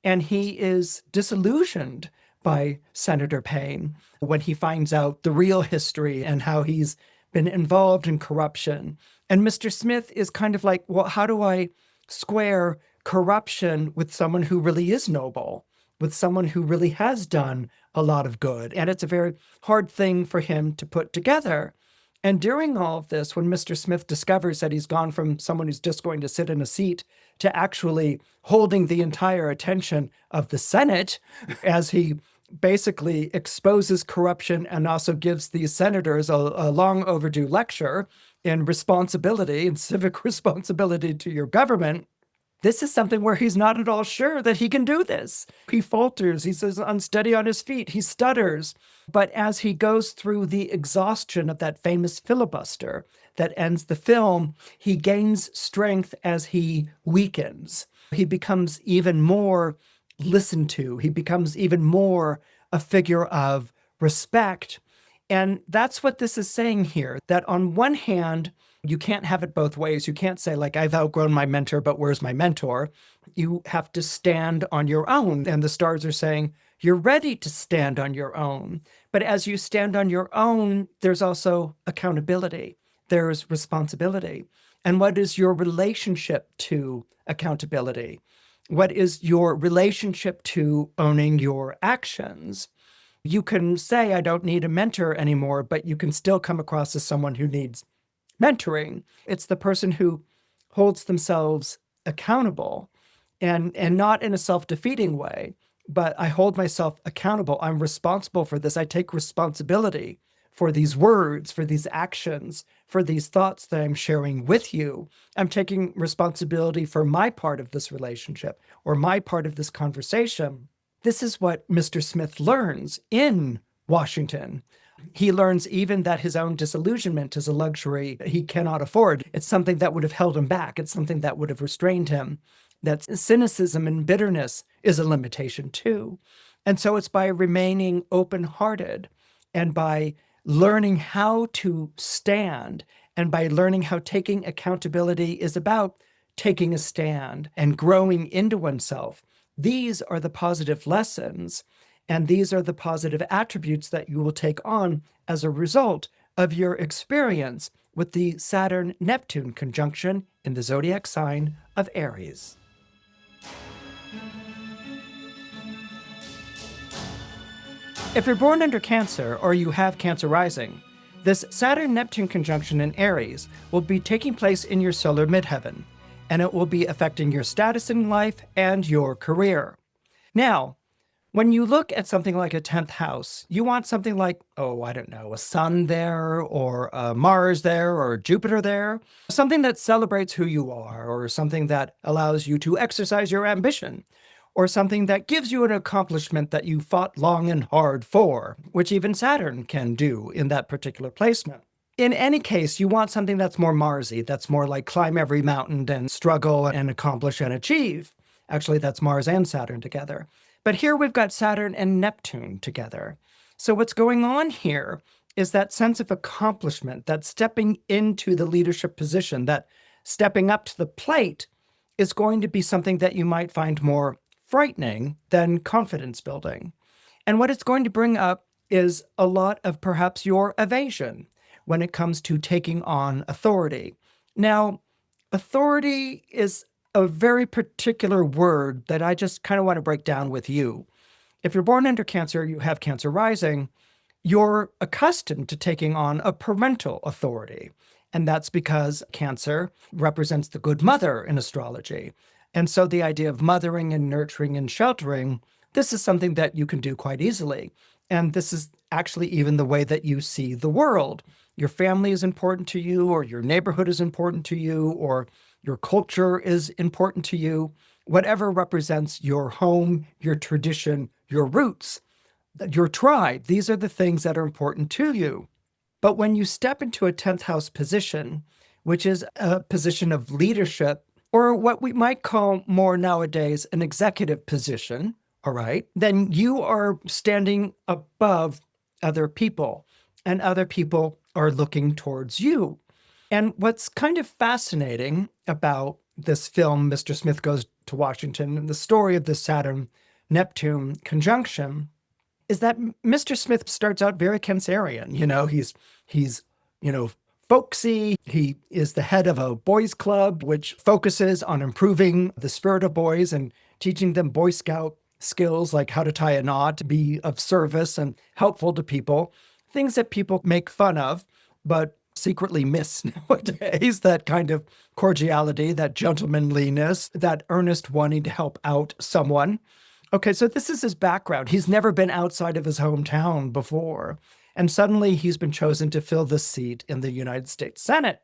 S1: and he is disillusioned by Senator Payne when he finds out the real history and how he's been involved in corruption. And Mr. Smith is kind of like, well, how do I square corruption with someone who really is noble, with someone who really has done a lot of good? And it's a very hard thing for him to put together. And during all of this, when Mr. Smith discovers that he's gone from someone who's just going to sit in a seat to actually holding the entire attention of the Senate as he basically exposes corruption and also gives these senators a long overdue lecture in responsibility and civic responsibility to your government, this is something where he's not at all sure that he can do this. He falters, he's unsteady on his feet, he stutters. But as he goes through the exhaustion of that famous filibuster that ends the film, he gains strength as he weakens. He becomes even more listened to. He becomes even more a figure of respect. And that's what this is saying here, that on one hand, you can't have it both ways. You can't say, like, I've outgrown my mentor, but where's my mentor? You have to stand on your own. And the stars are saying, you're ready to stand on your own. But as you stand on your own, there's also accountability. There's responsibility. And what is your relationship to accountability? What is your relationship to owning your actions? You can say, I don't need a mentor anymore, but you can still come across as someone who needs mentoring. It's the person who holds themselves accountable and not in a self-defeating way, but I hold myself accountable. I'm responsible for this. I take responsibility for these words, for these actions, for these thoughts that I'm sharing with you. I'm taking responsibility for my part of this relationship or my part of this conversation. This is what Mr. Smith learns in Washington. He learns even that his own disillusionment is a luxury he cannot afford. It's something that would have held him back. It's something that would have restrained him. That cynicism and bitterness is a limitation too. And so it's by remaining open-hearted and by learning how to stand and by learning how taking accountability is about taking a stand and growing into oneself. These are the positive lessons, and these are the positive attributes that you will take on as a result of your experience with the Saturn-Neptune conjunction in the zodiac sign of Aries. If you're born under Cancer or you have Cancer rising, this Saturn-Neptune conjunction in Aries will be taking place in your solar midheaven, and it will be affecting your status in life and your career. Now, when you look at something like a 10th house, you want something like, a sun there, or a Mars there, or Jupiter there, something that celebrates who you are, or something that allows you to exercise your ambition, or something that gives you an accomplishment that you fought long and hard for, which even Saturn can do in that particular placement. In any case, you want something that's more Marsy, that's more like climb every mountain and struggle and accomplish and achieve. Actually, that's Mars and Saturn together. But here we've got Saturn and Neptune together. So what's going on here is that sense of accomplishment, that stepping into the leadership position, that stepping up to the plate is going to be something that you might find more frightening than confidence building. And what it's going to bring up is a lot of perhaps your evasion when it comes to taking on authority. Now, authority is a very particular word that I just kind of want to break down with you. If you're born under Cancer, you have Cancer rising, you're accustomed to taking on a parental authority. And that's because Cancer represents the good mother in astrology. And so the idea of mothering and nurturing and sheltering, this is something that you can do quite easily. And this is actually even the way that you see the world. Your family is important to you, or your neighborhood is important to you, or your culture is important to you. Whatever represents your home, your tradition, your roots, your tribe, these are the things that are important to you. But when you step into a 10th house position, which is a position of leadership, or what we might call more nowadays an executive position, all right, then you are standing above other people, and other people are looking towards you. And what's kind of fascinating about this film, Mr. Smith Goes to Washington, and the story of the Saturn-Neptune conjunction, is that Mr. Smith starts out very Cancerian. He's folksy. He is the head of a boys' club, which focuses on improving the spirit of boys and teaching them Boy Scout skills like how to tie a knot, be of service and helpful to people, things that people make fun of, but secretly miss nowadays, that kind of cordiality, that gentlemanliness, that earnest wanting to help out someone. Okay, so this is his background. He's never been outside of his hometown before. And suddenly he's been chosen to fill this seat in the United States Senate.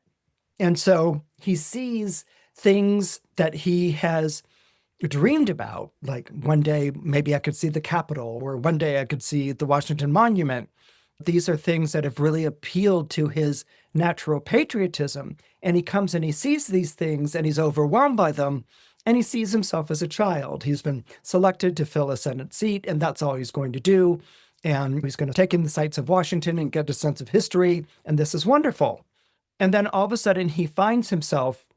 S1: And so he sees things that he has dreamed about, like one day maybe I could see the Capitol, or one day I could see the Washington Monument. These are things that have really appealed to his natural patriotism. And he comes and he sees these things and he's overwhelmed by them. And he sees himself as a child. He's been selected to fill a Senate seat, and that's all he's going to do. And he's going to take in the sights of Washington and get a sense of history. And this is wonderful. And then all of a sudden he finds himself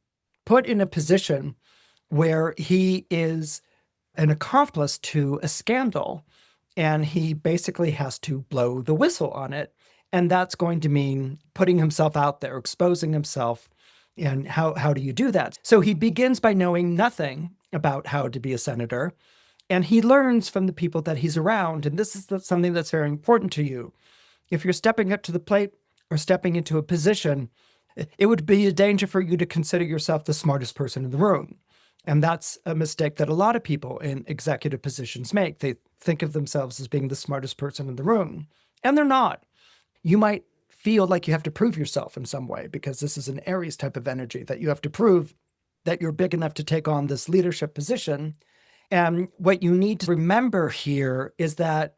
S1: put in a position where he is an accomplice to a scandal. And he basically has to blow the whistle on it. And that's going to mean putting himself out there, exposing himself. And how do you do that? So he begins by knowing nothing about how to be a senator. And he learns from the people that he's around. And this is something that's very important to you. If you're stepping up to the plate or stepping into a position, it would be a danger for you to consider yourself the smartest person in the room. And that's a mistake that a lot of people in executive positions make. They think of themselves as being the smartest person in the room, and they're not. You might feel like you have to prove yourself in some way because this is an Aries type of energy, that you have to prove that you're big enough to take on this leadership position. And what you need to remember here is that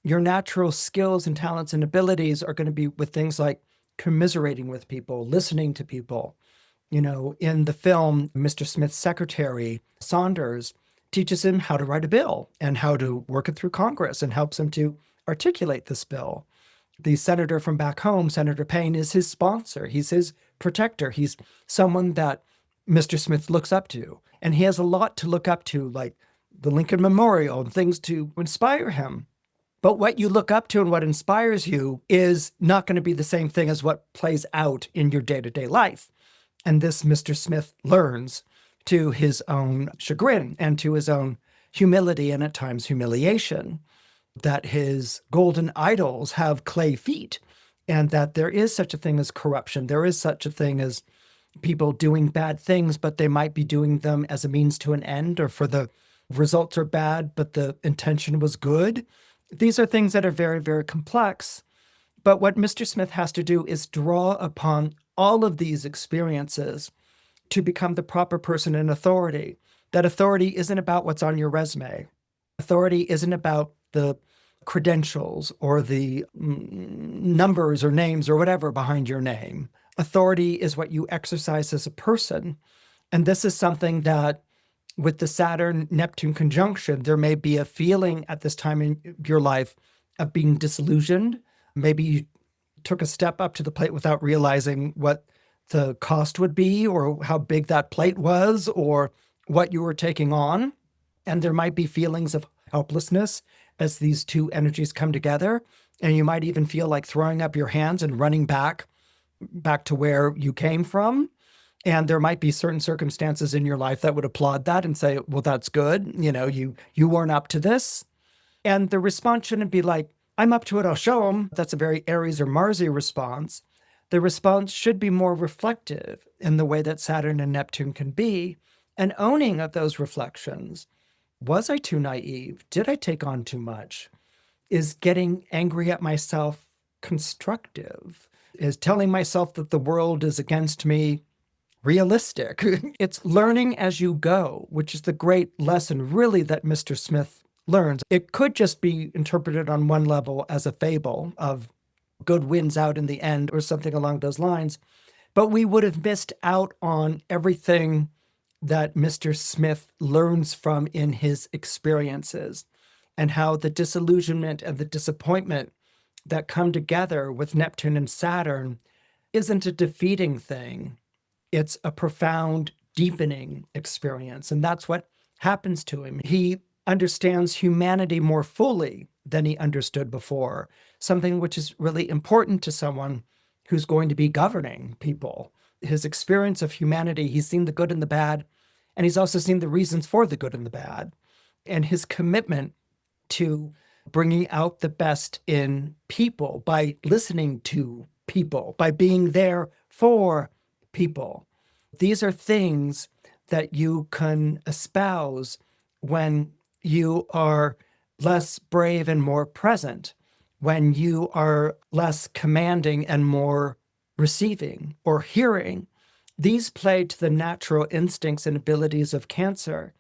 S1: your natural skills and talents and abilities are going to be with things like commiserating with people, listening to people. In the film, Mr. Smith's secretary, Saunders, teaches him how to write a bill and how to work it through Congress and helps him to articulate this bill. The senator from back home, Senator Payne, is his sponsor. He's his protector. He's someone that Mr. Smith looks up to. And he has a lot to look up to, like the Lincoln Memorial and things to inspire him. But what you look up to and what inspires you is not going to be the same thing as what plays out in your day-to-day life. And this Mr. Smith learns to his own chagrin and to his own humility and at times humiliation, that his golden idols have clay feet and that there is such a thing as corruption. There is such a thing as people doing bad things, but they might be doing them as a means to an end, or for the results are bad, but the intention was good. These are things that are very, very complex. But what Mr. Smith has to do is draw upon all of these experiences to become the proper person in authority. That authority isn't about what's on your resume. Authority isn't about the credentials or the numbers or names or whatever behind your name. Authority is what you exercise as a person. And this is something that with the Saturn Neptune conjunction, there may be a feeling at this time in your life of being disillusioned. Maybe you took a step up to the plate without realizing what the cost would be or how big that plate was or what you were taking on. And there might be feelings of helplessness as these two energies come together. And you might even feel like throwing up your hands and running back to where you came from. And there might be certain circumstances in your life that would applaud that and say, well, that's good. You weren't up to this. And the response shouldn't be like, I'm up to it, I'll show them. That's a very Aries or Marsy response. The response should be more reflective in the way that Saturn and Neptune can be, and owning of those reflections. Was I too naive? Did I take on too much? Is getting angry at myself constructive? Is telling myself that the world is against me realistic? It's learning as you go, which is the great lesson really that Mr. Smith learns. It could just be interpreted on one level as a fable of good wins out in the end or something along those lines, but we would have missed out on everything that Mr. Smith learns from in his experiences, and how the disillusionment and the disappointment that come together with Neptune and Saturn isn't a defeating thing. It's a profound, deepening experience. And that's what happens to him. He understands humanity more fully than he understood before, something which is really important to someone who's going to be governing people. His experience of humanity, he's seen the good and the bad, and he's also seen the reasons for the good and the bad. And his commitment to bringing out the best in people by listening to people, by being there for people. These are things that you can espouse when you are less brave and more present, when you are less commanding and more receiving or hearing. These play to the natural instincts and abilities of Cancer.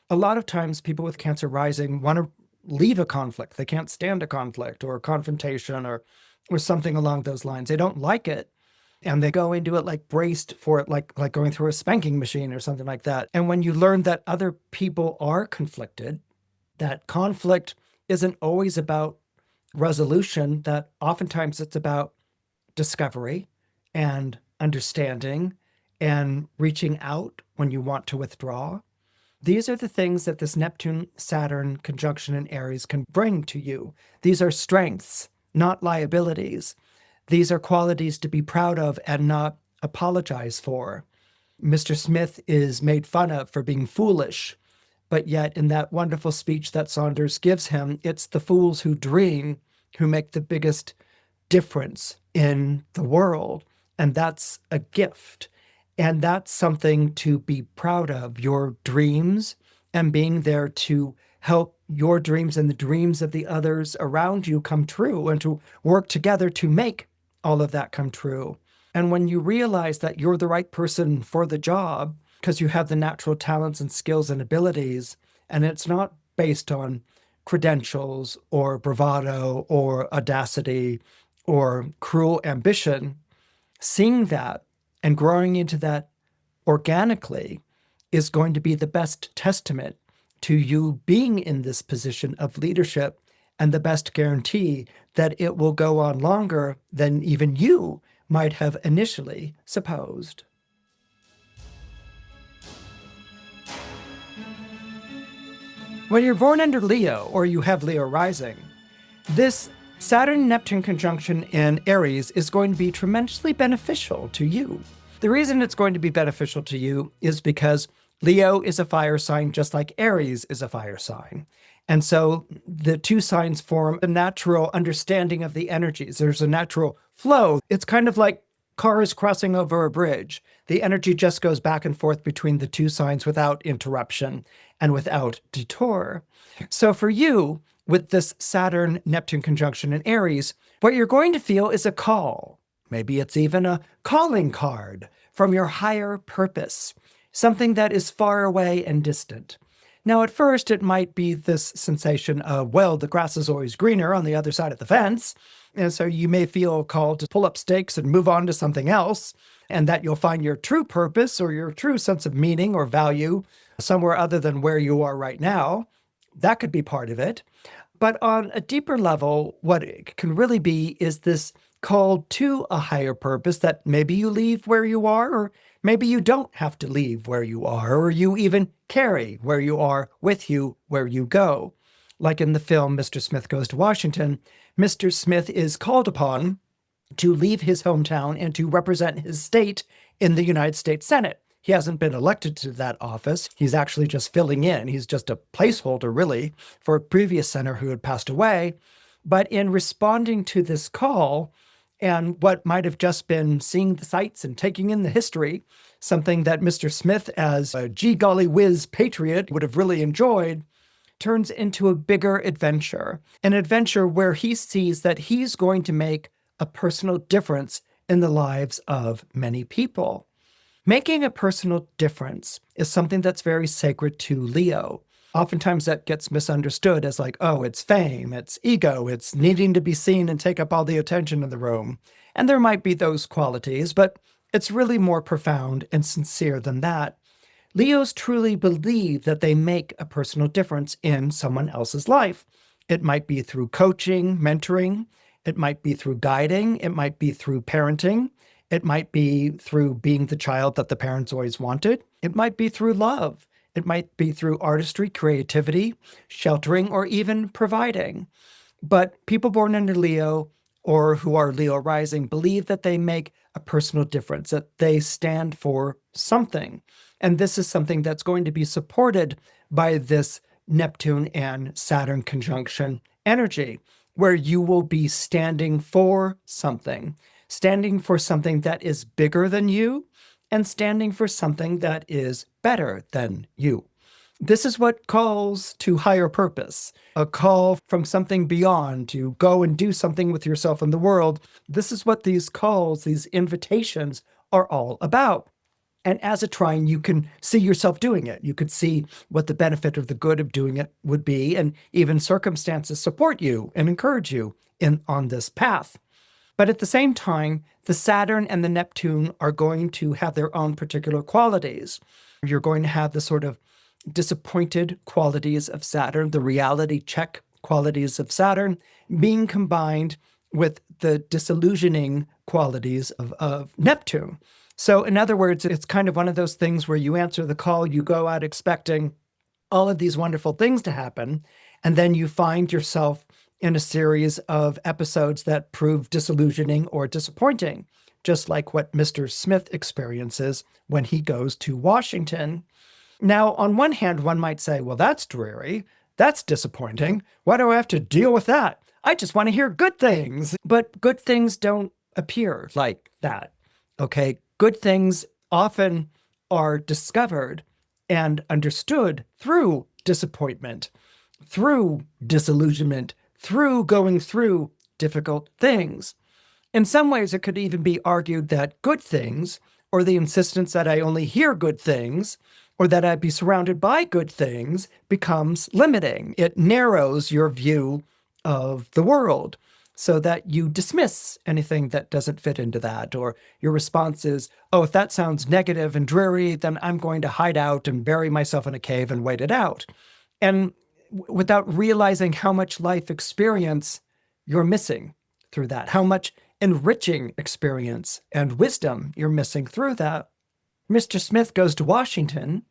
S1: A lot of times people with Cancer rising want to leave a conflict. They can't stand a conflict or a confrontation or something along those lines. They don't like it. And they go into it like braced for it, like going through a spanking machine or something like that. And when you learn that other people are conflicted, that conflict isn't always about resolution, that oftentimes it's about discovery and understanding and reaching out when you want to withdraw. These are the things that this Neptune-Saturn conjunction in Aries can bring to you. These are strengths, not liabilities. These are qualities to be proud of and not apologize for. Mr. Smith is made fun of for being foolish, But yet, in that wonderful speech that Saunders gives him, it's the fools who dream who make the biggest difference in the world. And that's a gift. And that's something to be proud of, your dreams and being there to help your dreams and the dreams of the others around you come true and to work together to make all of that come true. And when you realize that you're the right person for the job because you have the natural talents and skills and abilities, and it's not based on credentials or bravado or audacity or cruel ambition, seeing that and growing into that organically is going to be the best testament to you being in this position of leadership and the best guarantee that it will go on longer than even you might have initially supposed. When you're born under Leo or you have Leo rising, this Saturn-Neptune conjunction in Aries is going to be tremendously beneficial to you. The reason it's going to be beneficial to you is because Leo is a fire sign just like Aries is a fire sign. And so the two signs form a natural understanding of the energies. There's a natural flow. It's kind of like cars crossing over a bridge. The energy just goes back and forth between the two signs without interruption and without detour. So for you, with this Saturn-Neptune conjunction in Aries, what you're going to feel is a call. Maybe it's even a calling card from your higher purpose, something that is far away and distant. Now, at first, it might be this sensation of, well, the grass is always greener on the other side of the fence. And so you may feel called to pull up stakes and move on to something else, and that you'll find your true purpose or your true sense of meaning or value somewhere other than where you are right now. That could be part of it. But on a deeper level, what it can really be is this call to a higher purpose that maybe you leave where you are, or maybe you don't have to leave where you are, or you even carry where you are with you where you go. Like in the film Mr. Smith Goes to Washington, Mr. Smith is called upon to leave his hometown and to represent his state in the United States Senate. He hasn't been elected to that office. He's actually just filling in. He's just a placeholder, really, for a previous senator who had passed away. But in responding to this call, and what might have just been seeing the sights and taking in the history, something that Mr. Smith, as a gee golly whiz patriot, would have really enjoyed, turns into a bigger adventure, an adventure where he sees that he's going to make a personal difference in the lives of many people. Making a personal difference is something that's very sacred to Leo. Oftentimes that gets misunderstood as like, oh, it's fame, it's ego, it's needing to be seen and take up all the attention in the room. And there might be those qualities, but it's really more profound and sincere than that. Leos truly believe that they make a personal difference in someone else's life. It might be through coaching, mentoring. It might be through guiding. It might be through parenting. It might be through being the child that the parents always wanted. It might be through love. It might be through artistry, creativity, sheltering, or even providing. But people born under Leo or who are Leo rising believe that they make a personal difference, that they stand for something. And this is something that's going to be supported by this Neptune and Saturn conjunction energy, where you will be standing for something that is bigger than you, and standing for something that is better than you. This is what calls to higher purpose, a call from something beyond to go and do something with yourself in the world. This is what these calls, these invitations are all about. And as a trine, you can see yourself doing it. You could see what the benefit or the good of doing it would be, and even circumstances support you and encourage you on this path. But at the same time, the Saturn and the Neptune are going to have their own particular qualities. You're going to have the sort of disappointed qualities of Saturn, the reality check qualities of Saturn, being combined with the disillusioning qualities of Neptune. So in other words, it's kind of one of those things where you answer the call, you go out expecting all of these wonderful things to happen, and then you find yourself in a series of episodes that prove disillusioning or disappointing, just like what Mr. Smith experiences when he goes to Washington. Now, on one hand, one might say, well, that's dreary. That's disappointing. Why do I have to deal with that? I just want to hear good things. But good things don't appear like that. Okay. Good things often are discovered and understood through disappointment, through disillusionment, through going through difficult things. In some ways, it could even be argued that good things, or the insistence that I only hear good things, or that I be surrounded by good things, becomes limiting. It narrows your view of the world so that you dismiss anything that doesn't fit into that, or your response is, oh, if that sounds negative and dreary, then I'm going to hide out and bury myself in a cave and wait it out. And without realizing how much life experience you're missing through that, how much enriching experience and wisdom you're missing through that. Mr. Smith goes to Washington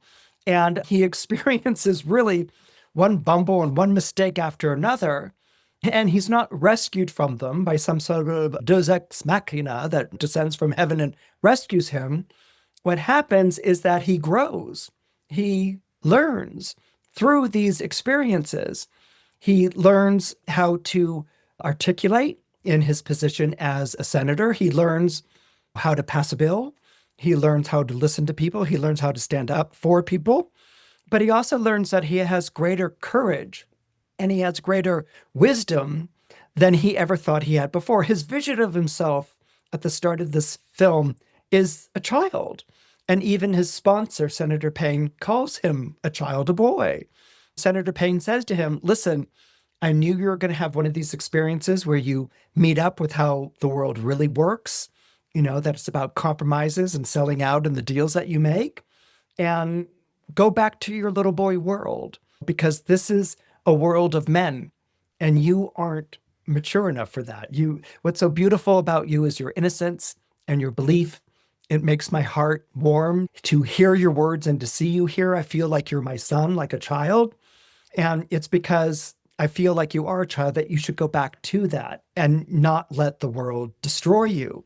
S1: and he experiences really one bumble and one mistake after another. And he's not rescued from them by some sort of deus ex machina that descends from heaven and rescues him. What happens is that he grows. He learns through these experiences. He learns how to articulate in his position as a senator. He learns how to pass a bill. He learns how to listen to people. He learns how to stand up for people. But he also learns that he has greater courage and he has greater wisdom than he ever thought he had before. His vision of himself at the start of this film is a child. And even his sponsor, Senator Payne, calls him a child, a boy. Senator Payne says to him, listen, I knew you were going to have one of these experiences where you meet up with how the world really works, that it's about compromises and selling out and the deals that you make, and go back to your little boy world, because this is a world of men and you aren't mature enough for that. What's so beautiful about you is your innocence and your belief. It makes my heart warm to hear your words and to see you here. I feel like you're my son, like a child. And it's because I feel like you are a child that you should go back to that and not let the world destroy you.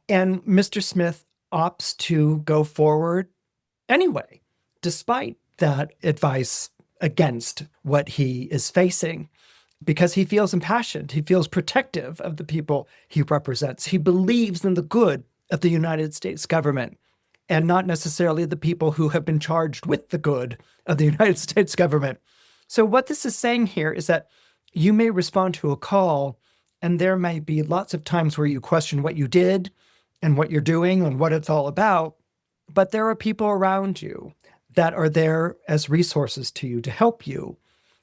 S1: And Mr. Smith opts to go forward anyway, despite that advice against what he is facing, because he feels impassioned. He feels protective of the people he represents. He believes in the good of the United States government and not necessarily the people who have been charged with the good of the United States government. So what this is saying here is that you may respond to a call and there may be lots of times where you question what you did and what you're doing and what it's all about, but there are people around you that are there as resources to you to help you.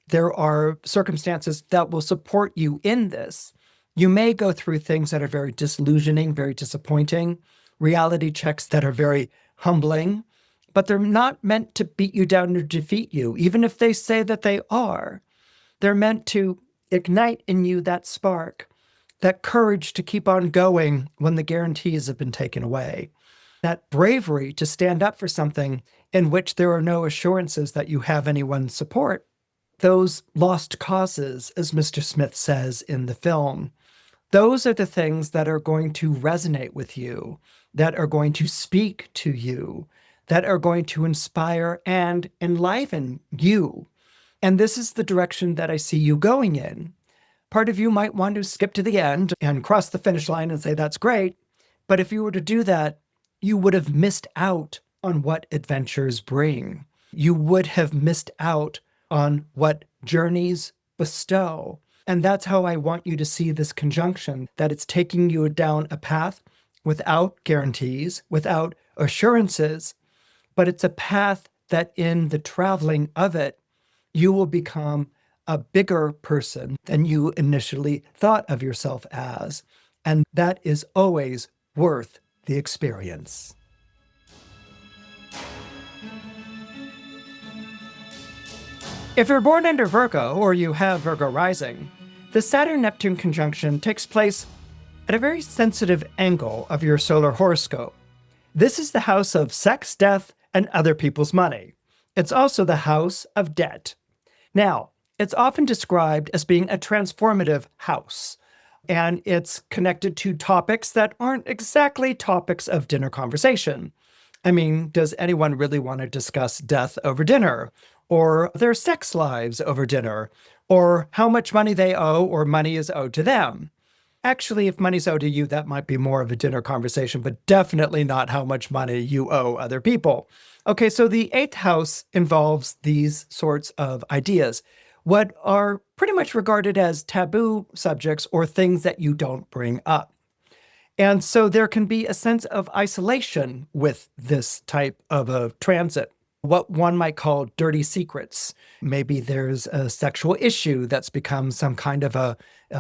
S1: There are circumstances that will support you in this. You may go through things that are very disillusioning, very disappointing, reality checks that are very humbling, but they're not meant to beat you down or defeat you, even if they say that they are. They're meant to ignite in you that spark, that courage to keep on going when the guarantees have been taken away, that bravery to stand up for something in which there are no assurances that you have anyone's support. Those lost causes, as Mr. Smith says in the film, those are the things that are going to resonate with you, that are going to speak to you, that are going to inspire and enliven you. And this is the direction that I see you going in. Part of you might want to skip to the end and cross the finish line and say, that's great. But if you were to do that, you would have missed out on what adventures bring. You would have missed out on what journeys bestow. And that's how I want you to see this conjunction, that it's taking you down a path without guarantees, without assurances, but it's a path that in the traveling of it, you will become a bigger person than you initially thought of yourself as. And that is always worth the experience. If you're born under Virgo or you have Virgo rising, the Saturn-Neptune conjunction takes place at a very sensitive angle of your solar horoscope. This is the house of sex, death, and other people's money. It's also the house of debt. Now, it's often described as being a transformative house, and it's connected to topics that aren't exactly topics of dinner conversation. I mean, does anyone really want to discuss death over dinner, or their sex lives over dinner, or how much money they owe or money is owed to them? Actually, if money's owed to you, that might be more of a dinner conversation, but definitely not how much money you owe other people. Okay, so the eighth house involves these sorts of ideas, what are pretty much regarded as taboo subjects or things that you don't bring up. And so there can be a sense of isolation with this type of a transit, what one might call dirty secrets. Maybe there's a sexual issue that's become some kind of a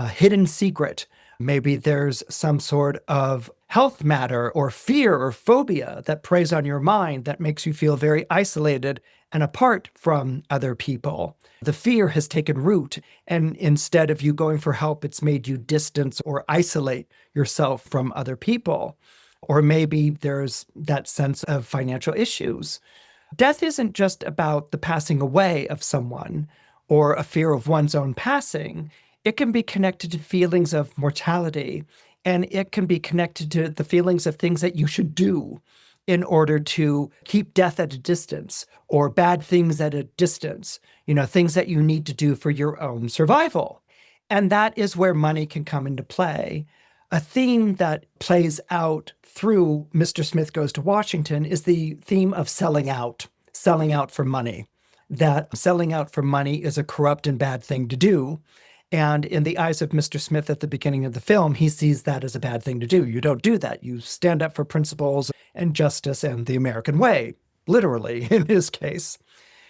S1: hidden secret. Maybe there's some sort of health matter or fear or phobia that preys on your mind that makes you feel very isolated and apart from other people. The fear has taken root, and instead of you going for help, it's made you distance or isolate yourself from other people. Or maybe there's that sense of financial issues. Death isn't just about the passing away of someone or a fear of one's own passing. It can be connected to feelings of mortality, and it can be connected to the feelings of things that you should do in order to keep death at a distance or bad things at a distance, things that you need to do for your own survival. And that is where money can come into play. A theme that plays out through Mr. Smith Goes to Washington is the theme of selling out for money. That selling out for money is a corrupt and bad thing to do. And in the eyes of Mr. Smith at the beginning of the film, he sees that as a bad thing to do. You don't do that. You stand up for principles and justice and the American way, literally, in his case.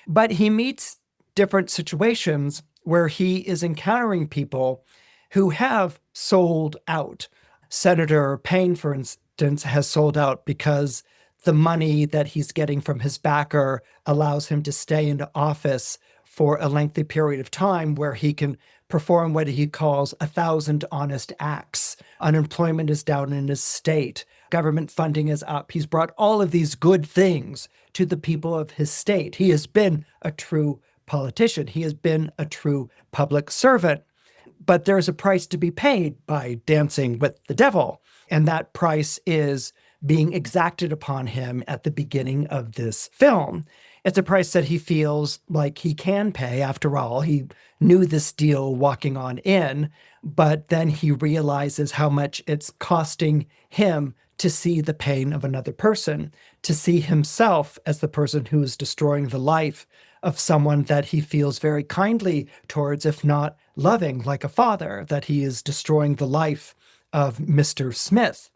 S1: But he meets different situations where he is encountering people who have sold out. Senator Payne, for instance, has sold out because the money that he's getting from his backer allows him to stay in office for a lengthy period of time where he can perform what he calls 1,000 honest acts. Unemployment is down in his state. Government funding is up. He's brought all of these good things to the people of his state. He has been a true politician. He has been a true public servant. But there's a price to be paid by dancing with the devil. And that price is being exacted upon him at the beginning of this film. It's a price that he feels like he can pay. After all, he knew this deal walking on in, but then he realizes how much it's costing him to see the pain of another person, to see himself as the person who is destroying the life of someone that he feels very kindly towards, if not loving like a father, that he is destroying the life of Mr. Smith.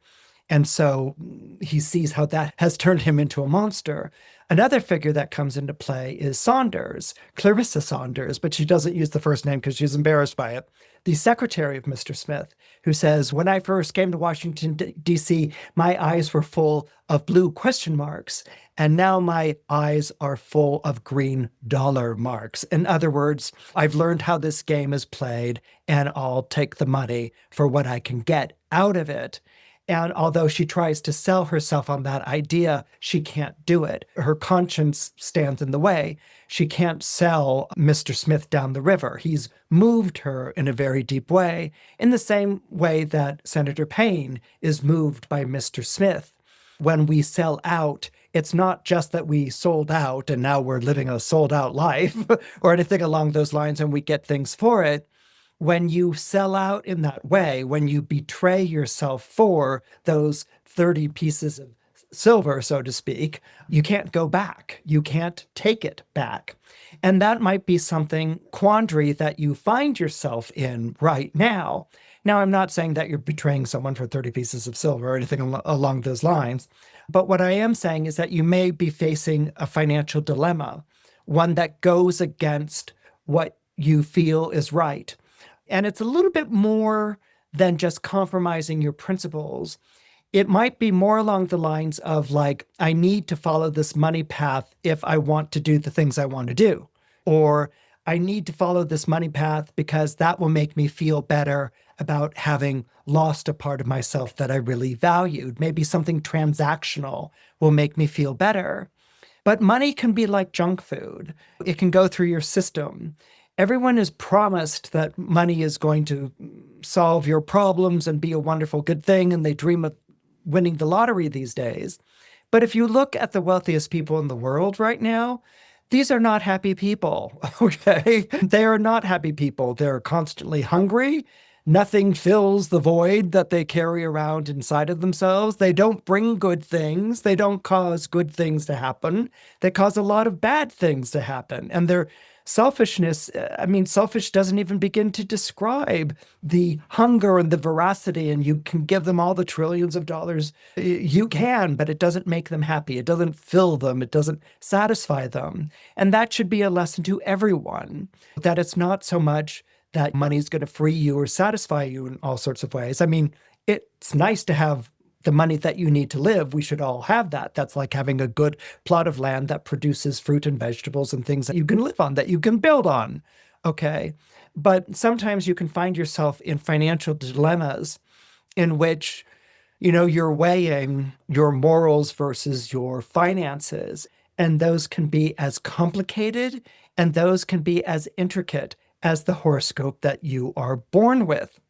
S1: And so he sees how that has turned him into a monster. Another figure that comes into play is Saunders, Clarissa Saunders, but she doesn't use the first name because she's embarrassed by it. The secretary of Mr. Smith, who says, when I first came to Washington, D.C., my eyes were full of blue question marks, and now my eyes are full of green dollar marks. In other words, I've learned how this game is played, and I'll take the money for what I can get out of it. And although she tries to sell herself on that idea, she can't do it. Her conscience stands in the way. She can't sell Mr. Smith down the river. He's moved her in a very deep way, in the same way that Senator Payne is moved by Mr. Smith. When we sell out, it's not just that we sold out and now we're living a sold out life or anything along those lines and we get things for it. When you sell out in that way, when you betray yourself for those 30 pieces of silver, so to speak, you can't go back. You can't take it back. And that might be something quandary that you find yourself in right now. Now, I'm not saying that you're betraying someone for 30 pieces of silver or anything along those lines. But what I am saying is that you may be facing a financial dilemma, one that goes against what you feel is right. And it's a little bit more than just compromising your principles. It might be more along the lines of like, I need to follow this money path if I want to do the things I want to do. Or I need to follow this money path because that will make me feel better about having lost a part of myself that I really valued. Maybe something transactional will make me feel better. But money can be like junk food. It can go through your system. Everyone is promised that money is going to solve your problems and be a wonderful, good thing, and they dream of winning the lottery these days. But if you look at the wealthiest people in the world right now, these are not happy people, okay? They are not happy people. They're constantly hungry. Nothing fills the void that they carry around inside of themselves. They don't bring good things. They don't cause good things to happen. They cause a lot of bad things to happen. And their selfishness, selfish doesn't even begin to describe the hunger and the voracity, and you can give them all the trillions of dollars you can, but it doesn't make them happy. It doesn't fill them. It doesn't satisfy them. And that should be a lesson to everyone, that it's not so much that money's going to free you or satisfy you in all sorts of ways. I mean, it's nice to have the money that you need to live. We should all have that. That's like having a good plot of land that produces fruit and vegetables and things that you can live on, that you can build on. Okay. But sometimes you can find yourself in financial dilemmas in which, you're weighing your morals versus your finances. And those can be as complicated and those can be as intricate as the horoscope that you are born with.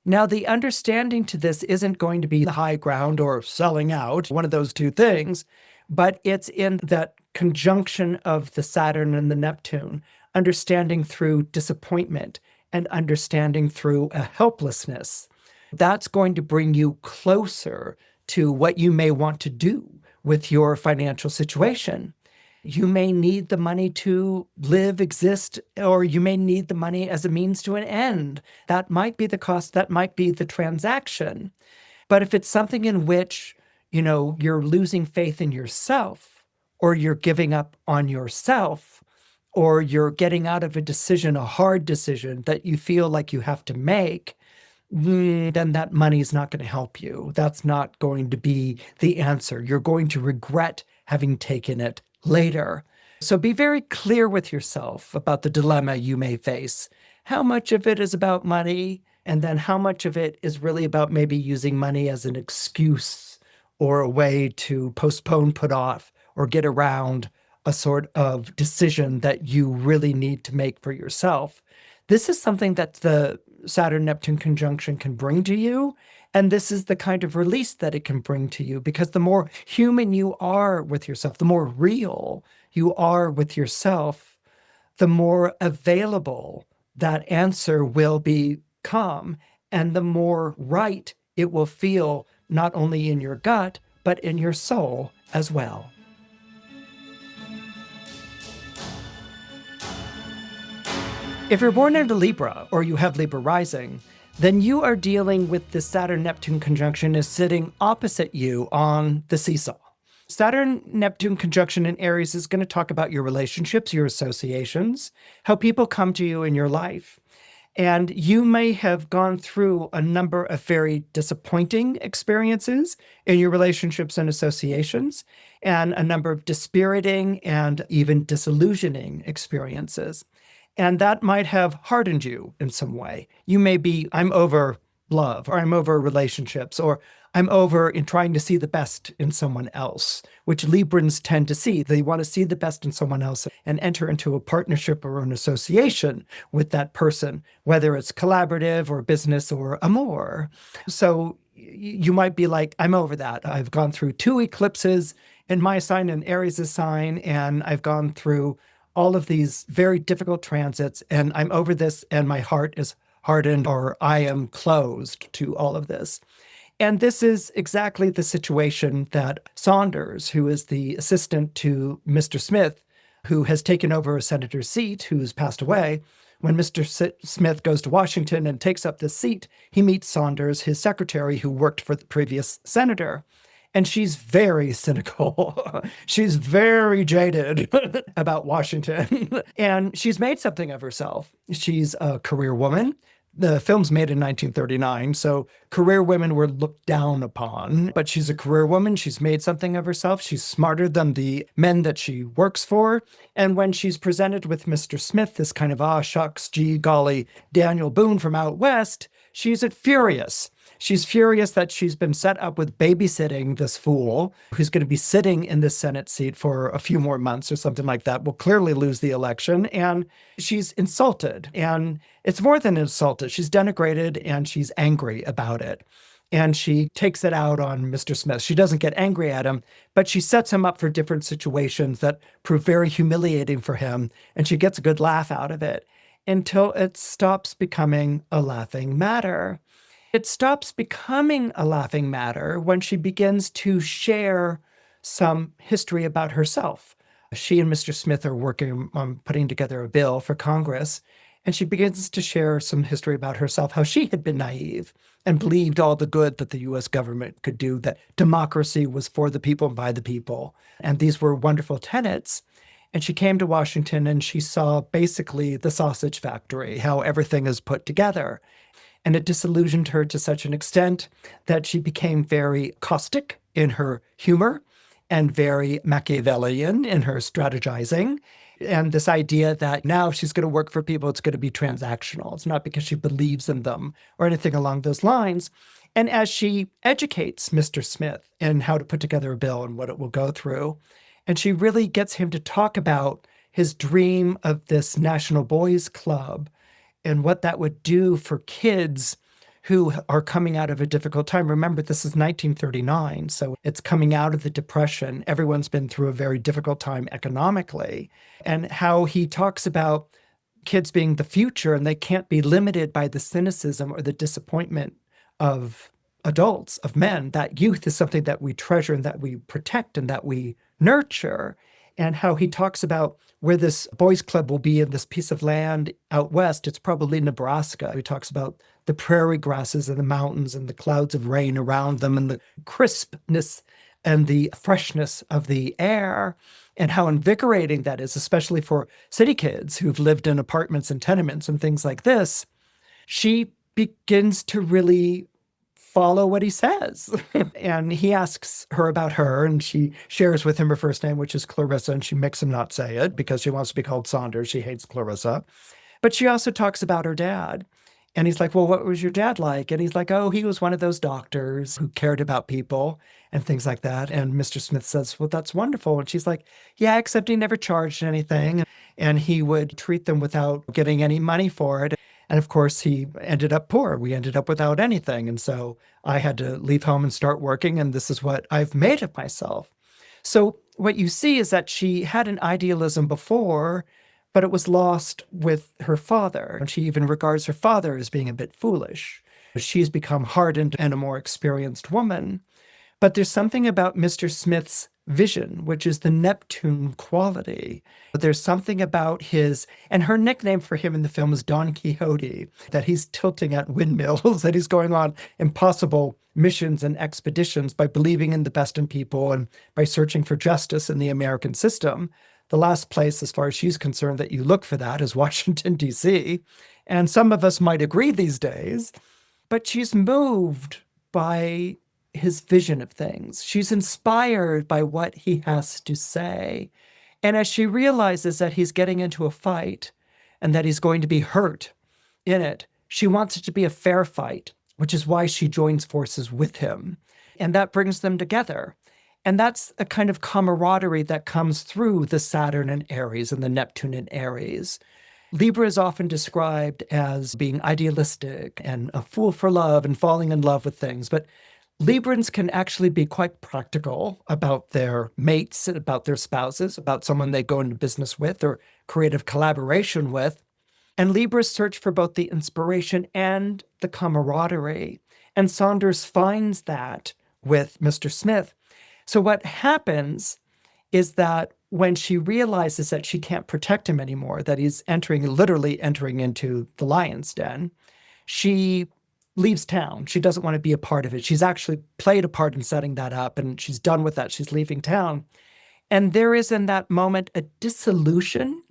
S1: Now, the understanding to this isn't going to be the high ground or selling out, one of those two things, but it's in that conjunction of the Saturn and the Neptune, understanding through disappointment and understanding through a helplessness. That's going to bring you closer to what you may want to do with your financial situation. You may need the money to live, exist, or you may need the money as a means to an end. That might be the cost, that might be the transaction. But if it's something in which, you're losing faith in yourself, or you're giving up on yourself, or you're getting out of a decision, a hard decision that you feel like you have to make, then that money is not going to help you. That's not going to be the answer. You're going to regret having taken it later. So be very clear with yourself about the dilemma you may face. How much of it is about money, and then how much of it is really about maybe using money as an excuse or a way to postpone, put off, or get around a sort of decision that you really need to make for yourself. This is something that the Saturn-Neptune conjunction can bring to you. And this is the kind of release that it can bring to you, because the more human you are with yourself, the more real you are with yourself, the more available that answer will become, and the more right it will feel, not only in your gut, but in your soul as well. If you're born into Libra, or you have Libra rising, then you are dealing with the Saturn-Neptune conjunction is sitting opposite you on the seesaw. Saturn-Neptune conjunction in Aries is going to talk about your relationships, your associations, how people come to you in your life. And you may have gone through a number of very disappointing experiences in your relationships and associations, and a number of dispiriting and even disillusioning experiences. And that might have hardened you in some way. You may be, I'm over love, or I'm over relationships, or I'm over in trying to see the best in someone else, which Librans tend to see. They want to see the best in someone else and enter into a partnership or an association with that person, whether it's collaborative or business or amour. So you might be like, I'm over that. I've gone through 2 eclipses in my sign and Aries' sign, and I've gone through all of these very difficult transits, and I'm over this, and my heart is hardened, or I am closed to all of this. And this is exactly the situation that Saunders, who is the assistant to Mr. Smith, who has taken over a senator's seat, who's passed away. When Mr. Smith goes to Washington and takes up this seat, he meets Saunders, his secretary, who worked for the previous senator. And she's very cynical. She's very jaded about Washington. And she's made something of herself. She's a career woman. The film's made in 1939, so career women were looked down upon. But she's a career woman. She's made something of herself. She's smarter than the men that she works for. And when she's presented with Mr. Smith, this kind of, shucks, gee, golly, Daniel Boone from out west, she's furious. She's furious that she's been set up with babysitting this fool who's going to be sitting in this Senate seat for a few more months or something like that, will clearly lose the election. And she's insulted. And it's more than insulted. She's denigrated, and she's angry about it. and she takes it out on Mr. Smith. She doesn't get angry at him, but she sets him up for different situations that prove very humiliating for him, and she gets a good laugh out of it until it stops becoming a laughing matter. It stops becoming a laughing matter when she begins to share some history about herself. She and Mr. Smith are working on putting together a bill for Congress, and she begins to share some history about herself, how she had been naive and believed all the good that the US government could do, that democracy was for the people and by the people. And these were wonderful tenets. And she came to Washington and she saw basically the sausage factory, how everything is put together. And it disillusioned her to such an extent that she became very caustic in her humor and very Machiavellian in her strategizing. And this idea that now if she's going to work for people, it's going to be transactional. It's not because she believes in them or anything along those lines. And as she educates Mr. Smith in how to put together a bill and what it will go through, and she really gets him to talk about his dream of this National Boys Club and what that would do for kids who are coming out of a difficult time. Remember, this is 1939, so it's coming out of the Depression. Everyone's been through a very difficult time economically. And how he talks about kids being the future and they can't be limited by the cynicism or the disappointment of adults, of men. That youth is something that we treasure and that we protect and that we nurture. And how he talks about where this boys club will be in this piece of land out west. It's probably Nebraska. He talks about the prairie grasses and the mountains and the clouds of rain around them and the crispness and the freshness of the air and how invigorating that is, especially for city kids who've lived in apartments and tenements and things like this. She begins to really follow what he says. And he asks her about her, and she shares with him her first name, which is Clarissa, and she makes him not say it because she wants to be called Saunders. She hates Clarissa. But she also talks about her dad. And he's like, well, what was your dad like? And he's like, oh, he was one of those doctors who cared about people and things like that. And Mr. Smith says, well, that's wonderful. And she's like, yeah, except he never charged anything. And he would treat them without getting any money for it. And of course, he ended up poor. We ended up without anything. And so I had to leave home and start working. And this is what I've made of myself. So what you see is that she had an idealism before, but it was lost with her father. And she even regards her father as being a bit foolish. She's become hardened and a more experienced woman. But there's something about Mr. Smith's vision, which is the Neptune quality. There's something about his, and her nickname for him in the film is Don Quixote, that he's tilting at windmills, that he's going on impossible missions and expeditions by believing in the best in people and by searching for justice in the American system. The last place, as far as she's concerned, that you look for that is Washington, D.C. And some of us might agree these days, but she's moved by his vision of things. She's inspired by what he has to say. And as she realizes that he's getting into a fight and that he's going to be hurt in it, she wants it to be a fair fight, which is why she joins forces with him. And that brings them together. And that's a kind of camaraderie that comes through the Saturn and Aries and the Neptune and Aries. Libra is often described as being idealistic and a fool for love and falling in love with things. But Librans can actually be quite practical about their mates, about their spouses, about someone they go into business with or creative collaboration with. And Libras search for both the inspiration and the camaraderie. And Saunders finds that with Mr. Smith. So what happens is that when she realizes that she can't protect him anymore, that he's literally entering into the lion's den, she leaves town. She doesn't want to be a part of it. She's actually played a part in setting that up, and she's done with that. She's leaving town. And there is in that moment a dissolution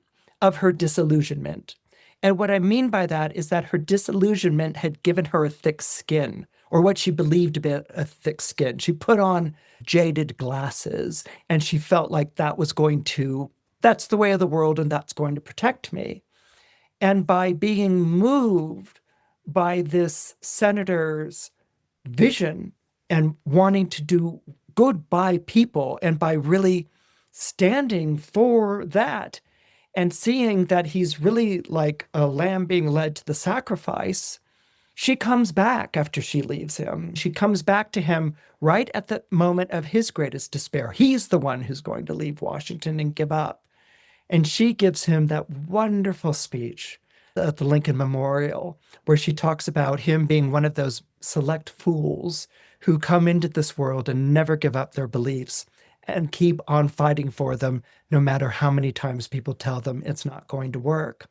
S1: of her disillusionment. And what I mean by that is that her disillusionment had given her a thick skin, or what she believed to be a thick skin. She put on jaded glasses, and she felt like that's the way of the world, and that's going to protect me. And by being moved by this senator's vision and wanting to do good by people, and by really standing for that and seeing that he's really like a lamb being led to the sacrifice, She comes back after she leaves him. She comes back to him right at the moment of his greatest despair. He's the one who's going to leave Washington and give up. And she gives him that wonderful speech at the Lincoln Memorial, where she talks about him being one of those select fools who come into this world and never give up their beliefs and keep on fighting for them, no matter how many times people tell them it's not going to work.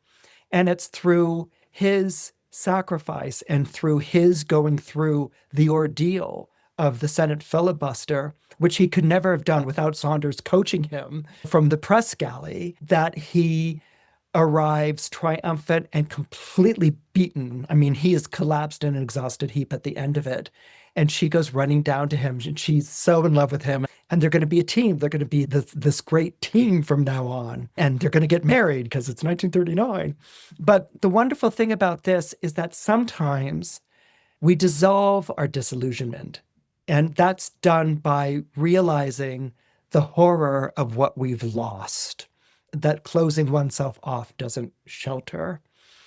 S1: And it's through his sacrifice and through his going through the ordeal of the Senate filibuster, which he could never have done without Saunders coaching him from the press galley, that he arrives triumphant and completely beaten. I mean, he is collapsed in an exhausted heap at the end of it. And she goes running down to him, and she's so in love with him. And they're going to be a team. They're going to be this great team from now on. And they're going to get married because it's 1939. But the wonderful thing about this is that sometimes we dissolve our disillusionment. And that's done by realizing the horror of what we've lost, that closing oneself off doesn't shelter,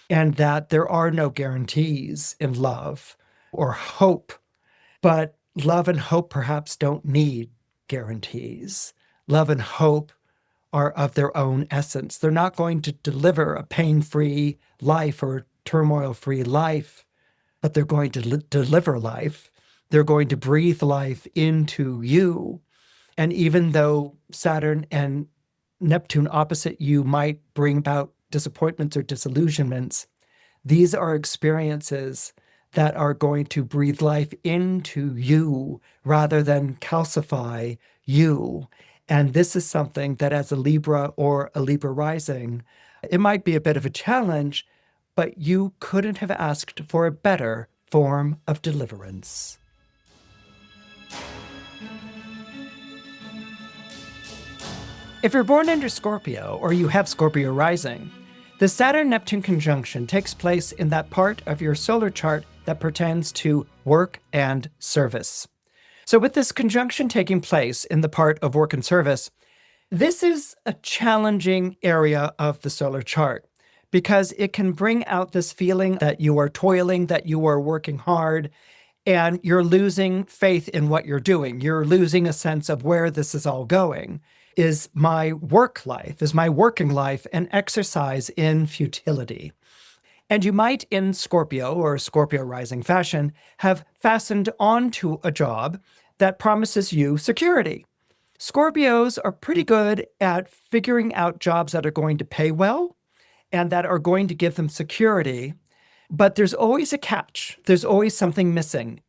S1: and that there are no guarantees in love or hope. But love and hope perhaps don't need guarantees. Love and hope are of their own essence. They're not going to deliver a pain-free life or turmoil-free life, but they're going to deliver life. They're going to breathe life into you. And even though Saturn and Neptune opposite you might bring about disappointments or disillusionments, these are experiences that are going to breathe life into you rather than calcify you. And this is something that as a Libra or a Libra rising, it might be a bit of a challenge, but you couldn't have asked for a better form of deliverance. If you're born under Scorpio or you have Scorpio rising, the Saturn-Neptune conjunction takes place in that part of your solar chart that pertains to work and service. So with this conjunction taking place in the part of work and service, this is a challenging area of the solar chart because it can bring out this feeling that you are toiling, that you are working hard, and you're losing faith in what you're doing. You're losing a sense of where this is all going. Is my work life, is my working life an exercise in futility? And you might, in Scorpio or Scorpio rising fashion, have fastened onto a job that promises you security. Scorpios are pretty good at figuring out jobs that are going to pay well and that are going to give them security. But there's always a catch. There's always something missing.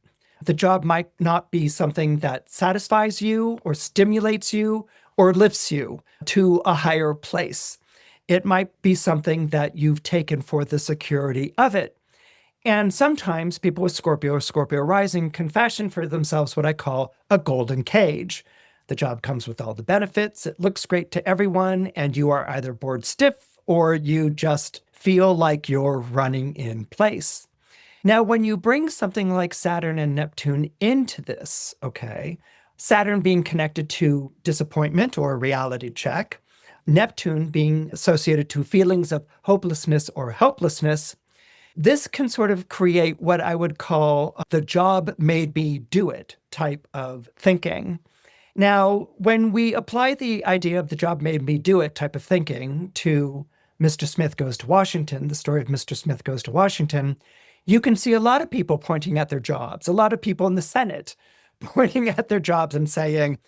S1: The job might not be something that satisfies you or stimulates you or lifts you to a higher place. It might be something that you've taken for the security of it. And sometimes people with Scorpio or Scorpio rising can fashion for themselves what I call a golden cage. The job comes with all the benefits, it looks great to everyone, and you are either bored stiff or you just feel like you're running in place. Now, when you bring something like Saturn and Neptune into this, okay, Saturn being connected to disappointment or reality check, Neptune being associated to feelings of hopelessness or helplessness, this can sort of create what I would call the job made me do it type of thinking. Now, when we apply the idea of the job made me do it type of thinking to Mr. Smith Goes to Washington, the story of Mr. Smith Goes to Washington, you can see a lot of people pointing at their jobs, a lot of people in the Senate pointing at their jobs and saying,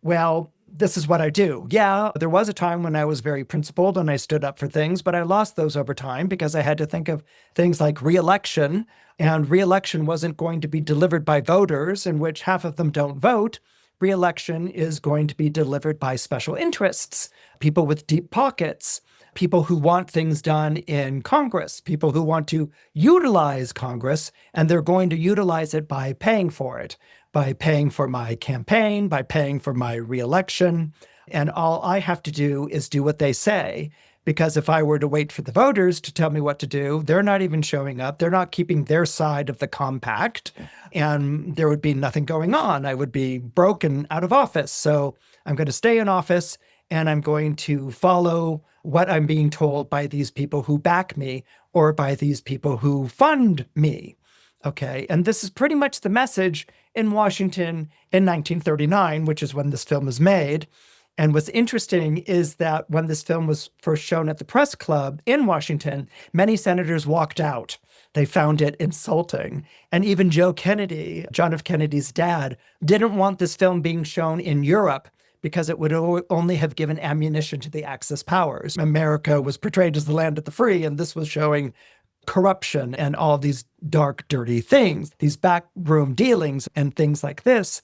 S1: well, this is what I do. Yeah, there was a time when I was very principled and I stood up for things, but I lost those over time because I had to think of things like re-election, and re-election wasn't going to be delivered by voters in which half of them don't vote. Re-election is going to be delivered by special interests, people with deep pockets, people who want things done in Congress, people who want to utilize Congress, and they're going to utilize it by paying for it, by paying for my campaign, by paying for my re-election. And all I have to do is do what they say. Because if I were to wait for the voters to tell me what to do, they're not even showing up. They're not keeping their side of the compact. And there would be nothing going on. I would be broke and out of office. So I'm going to stay in office and I'm going to follow what I'm being told by these people who back me or by these people who fund me. Okay, and this is pretty much the message in Washington in 1939, which is when this film was made. And what's interesting is that when this film was first shown at the press club in Washington, many senators walked out. They found it insulting. And even Joe Kennedy, John F. Kennedy's dad, didn't want this film being shown in Europe because it would only have given ammunition to the Axis powers. America was portrayed as the land of the free, and this was showing corruption and all these dark, dirty things, these backroom dealings and things like this.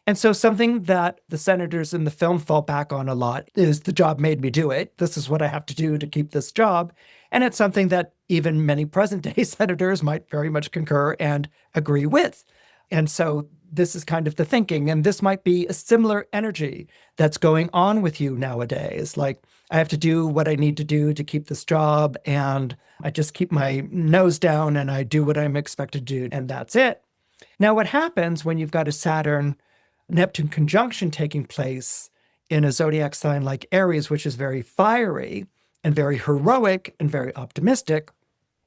S1: And so something that the senators in the film fall back on a lot is the job made me do it. This is what I have to do to keep this job. And it's something that even many present-day senators might very much concur and agree with. And so this is kind of the thinking. And this might be a similar energy that's going on with you nowadays. Like, I have to do what I need to do to keep this job, and I just keep my nose down and I do what I'm expected to do, and that's it. Now, what happens when you've got a Saturn Neptune conjunction taking place in a zodiac sign like Aries, which is very fiery and very heroic and very optimistic,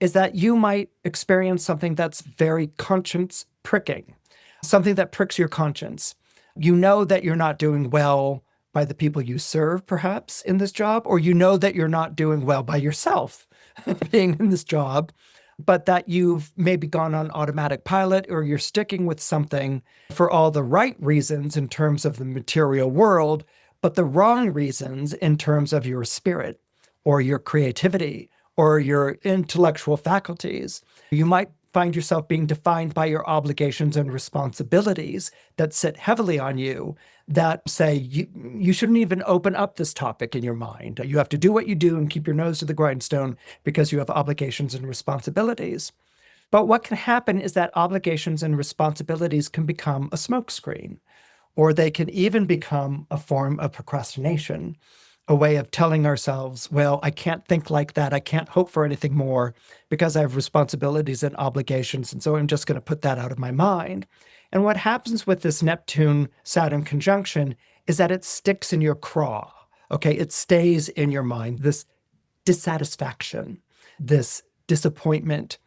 S1: is that you might experience something that's very conscience pricking, something that pricks your conscience. You know that you're not doing well by the people you serve, perhaps, in this job, or you know that you're not doing well by yourself being in this job, but that you've maybe gone on automatic pilot, or you're sticking with something for all the right reasons in terms of the material world, but the wrong reasons in terms of your spirit or your creativity or your intellectual faculties. You might find yourself being defined by your obligations and responsibilities that sit heavily on you, that say you shouldn't even open up this topic in your mind. You have to do what you do and keep your nose to the grindstone because you have obligations and responsibilities. But what can happen is that obligations and responsibilities can become a smokescreen, or they can even become a form of procrastination, a way of telling ourselves, well, I can't think like that. I can't hope for anything more because I have responsibilities and obligations. And so I'm just going to put that out of my mind. And what happens with this Neptune-Saturn conjunction is that it sticks in your craw. Okay, it stays in your mind, this dissatisfaction, this disappointment,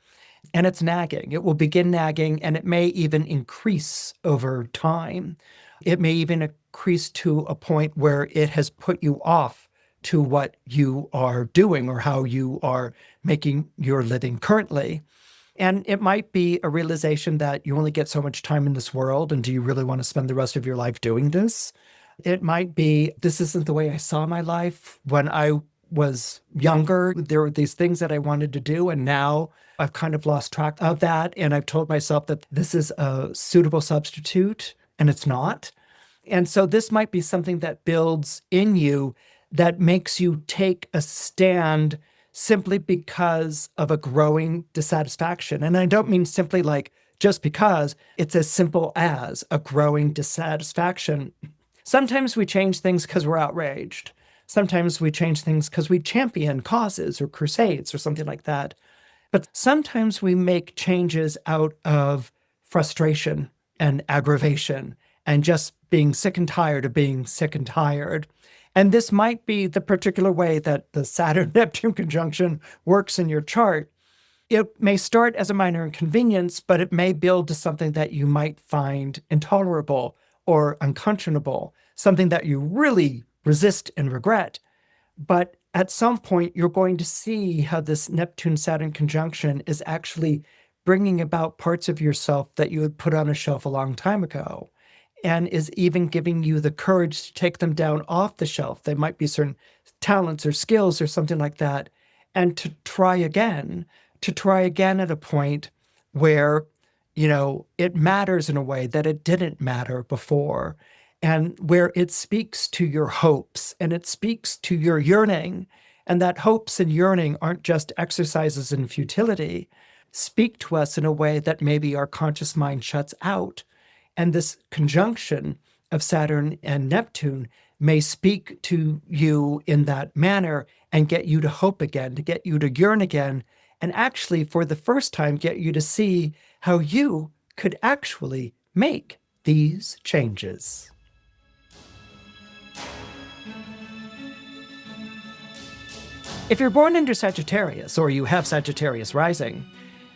S1: and it's nagging. It will begin nagging, and it may even increase over time. It may even increase to a point where it has put you off to what you are doing or how you are making your living currently. And it might be a realization that you only get so much time in this world, and do you really want to spend the rest of your life doing this? It might be, this isn't the way I saw my life when I was younger. There were these things that I wanted to do, and now I've kind of lost track of that. And I've told myself that this is a suitable substitute, and it's not. And so this might be something that builds in you that makes you take a stand simply because of a growing dissatisfaction. And I don't mean simply like just because, it's as simple as a growing dissatisfaction. Sometimes we change things because we're outraged. Sometimes we change things because we champion causes or crusades or something like that. But sometimes we make changes out of frustration and aggravation and just being sick and tired of being sick and tired. And this might be the particular way that the Saturn-Neptune conjunction works in your chart. It may start as a minor inconvenience, but it may build to something that you might find intolerable or unconscionable, something that you really resist and regret. But at some point, you're going to see how this Neptune-Saturn conjunction is actually bringing about parts of yourself that you had put on a shelf a long time ago, and is even giving you the courage to take them down off the shelf. They might be certain talents or skills or something like that, and to try again at a point where, it matters in a way that it didn't matter before, and where it speaks to your hopes and it speaks to your yearning, and that hopes and yearning aren't just exercises in futility, speak to us in a way that maybe our conscious mind shuts out. And this conjunction of Saturn and Neptune may speak to you in that manner and get you to hope again, to get you to yearn again, and actually, for the first time, get you to see how you could actually make these changes. If you're born under Sagittarius, or you have Sagittarius rising,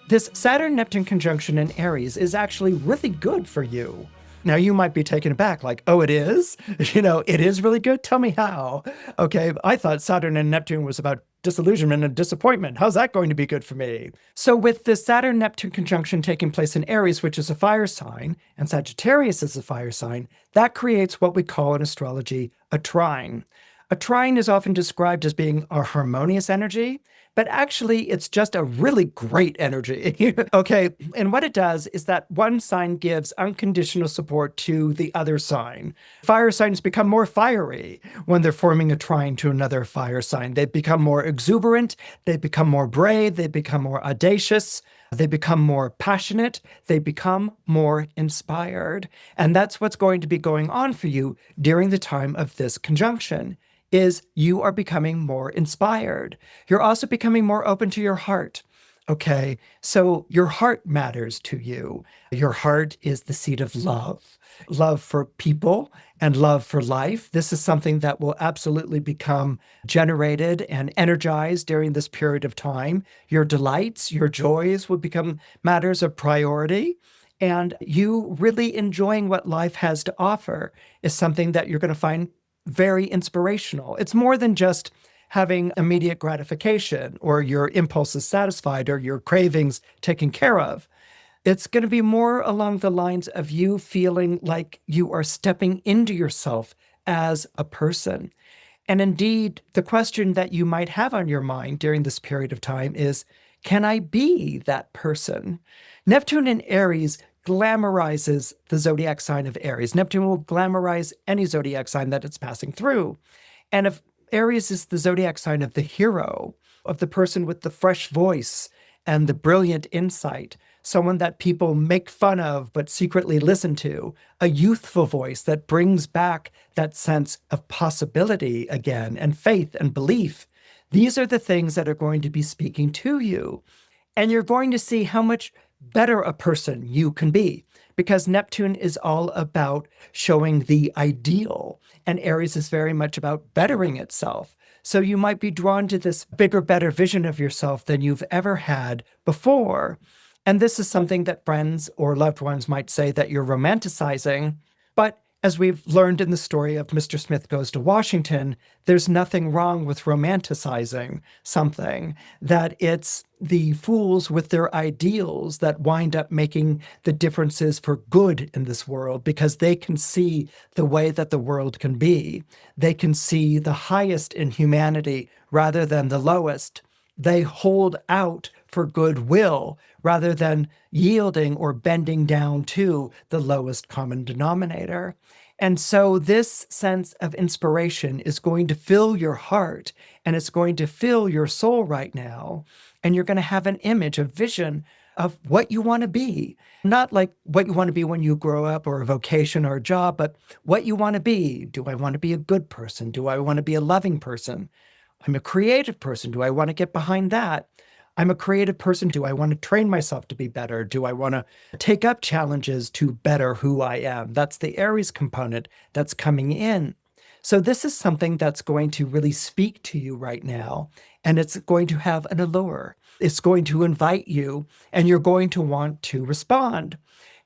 S1: This Saturn-Neptune conjunction in Aries is actually really good for you. Now, you might be taken aback, like, oh, it is? It is really good? Tell me how. Okay, I thought Saturn and Neptune was about disillusionment and disappointment. How's that going to be good for me? So with the Saturn-Neptune conjunction taking place in Aries, which is a fire sign, and Sagittarius is a fire sign, that creates what we call in astrology a trine. A trine is often described as being a harmonious energy, but actually it's just a really great energy. Okay, and what it does is that one sign gives unconditional support to the other sign. Fire signs become more fiery when they're forming a trine to another fire sign. They become more exuberant, they become more brave, they become more audacious, they become more passionate, they become more inspired. And that's what's going to be going on for you during the time of this conjunction. Is you are becoming more inspired. You're also becoming more open to your heart. Okay, so your heart matters to you. Your heart is the seat of love for people and love for life. This is something that will absolutely become generated and energized during this period of time. Your delights, your joys will become matters of priority. And you really enjoying what life has to offer is something that you're going to find very inspirational. It's more than just having immediate gratification or your impulses satisfied or your cravings taken care of. It's going to be more along the lines of you feeling like you are stepping into yourself as a person. And indeed, the question that you might have on your mind during this period of time is, can I be that person? Neptune in Aries glamorizes the zodiac sign of Aries. Neptune will glamorize any zodiac sign that it's passing through. And if Aries is the zodiac sign of the hero, of the person with the fresh voice and the brilliant insight, someone that people make fun of but secretly listen to, a youthful voice that brings back that sense of possibility again, and faith and belief. These are the things that are going to be speaking to you. And you're going to see how much better a person you can be, because Neptune is all about showing the ideal, and Aries is very much about bettering itself. So you might be drawn to this bigger, better vision of yourself than you've ever had before. And this is something that friends or loved ones might say that you're romanticizing. But as we've learned in the story of Mr. Smith Goes to Washington, there's nothing wrong with romanticizing something, that it's the fools with their ideals that wind up making the differences for good in this world, because they can see the way that the world can be. They can see the highest in humanity rather than the lowest. They hold out for goodwill rather than yielding or bending down to the lowest common denominator. And so this sense of inspiration is going to fill your heart, and it's going to fill your soul right now. And you're going to have an image, a vision of what you want to be. Not like what you want to be when you grow up, or a vocation or a job, but what you want to be. Do I want to be a good person? Do I want to be a loving person? I'm a creative person. Do I want to get behind that? I'm a creative person. Do I want to train myself to be better? Do I want to take up challenges to better who I am? That's the Aries component that's coming in. So this is something that's going to really speak to you right now, and it's going to have an allure. It's going to invite you, and you're going to want to respond.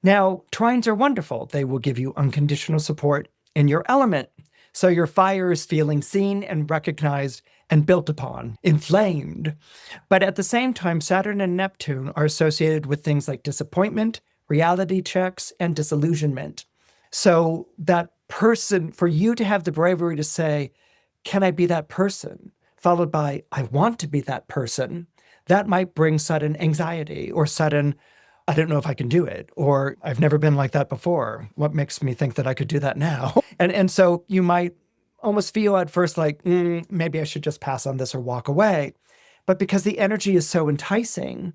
S1: Now, trines are wonderful. They will give you unconditional support in your element. So your fire is feeling seen and recognized and built upon, inflamed. But at the same time, Saturn and Neptune are associated with things like disappointment, reality checks, and disillusionment. So that person, for you to have the bravery to say, can I be that person? Followed by, I want to be that person, that might bring sudden anxiety or sudden, I don't know if I can do it, or I've never been like that before. What makes me think that I could do that now? And so you might almost feel at first like, maybe I should just pass on this or walk away. But because the energy is so enticing,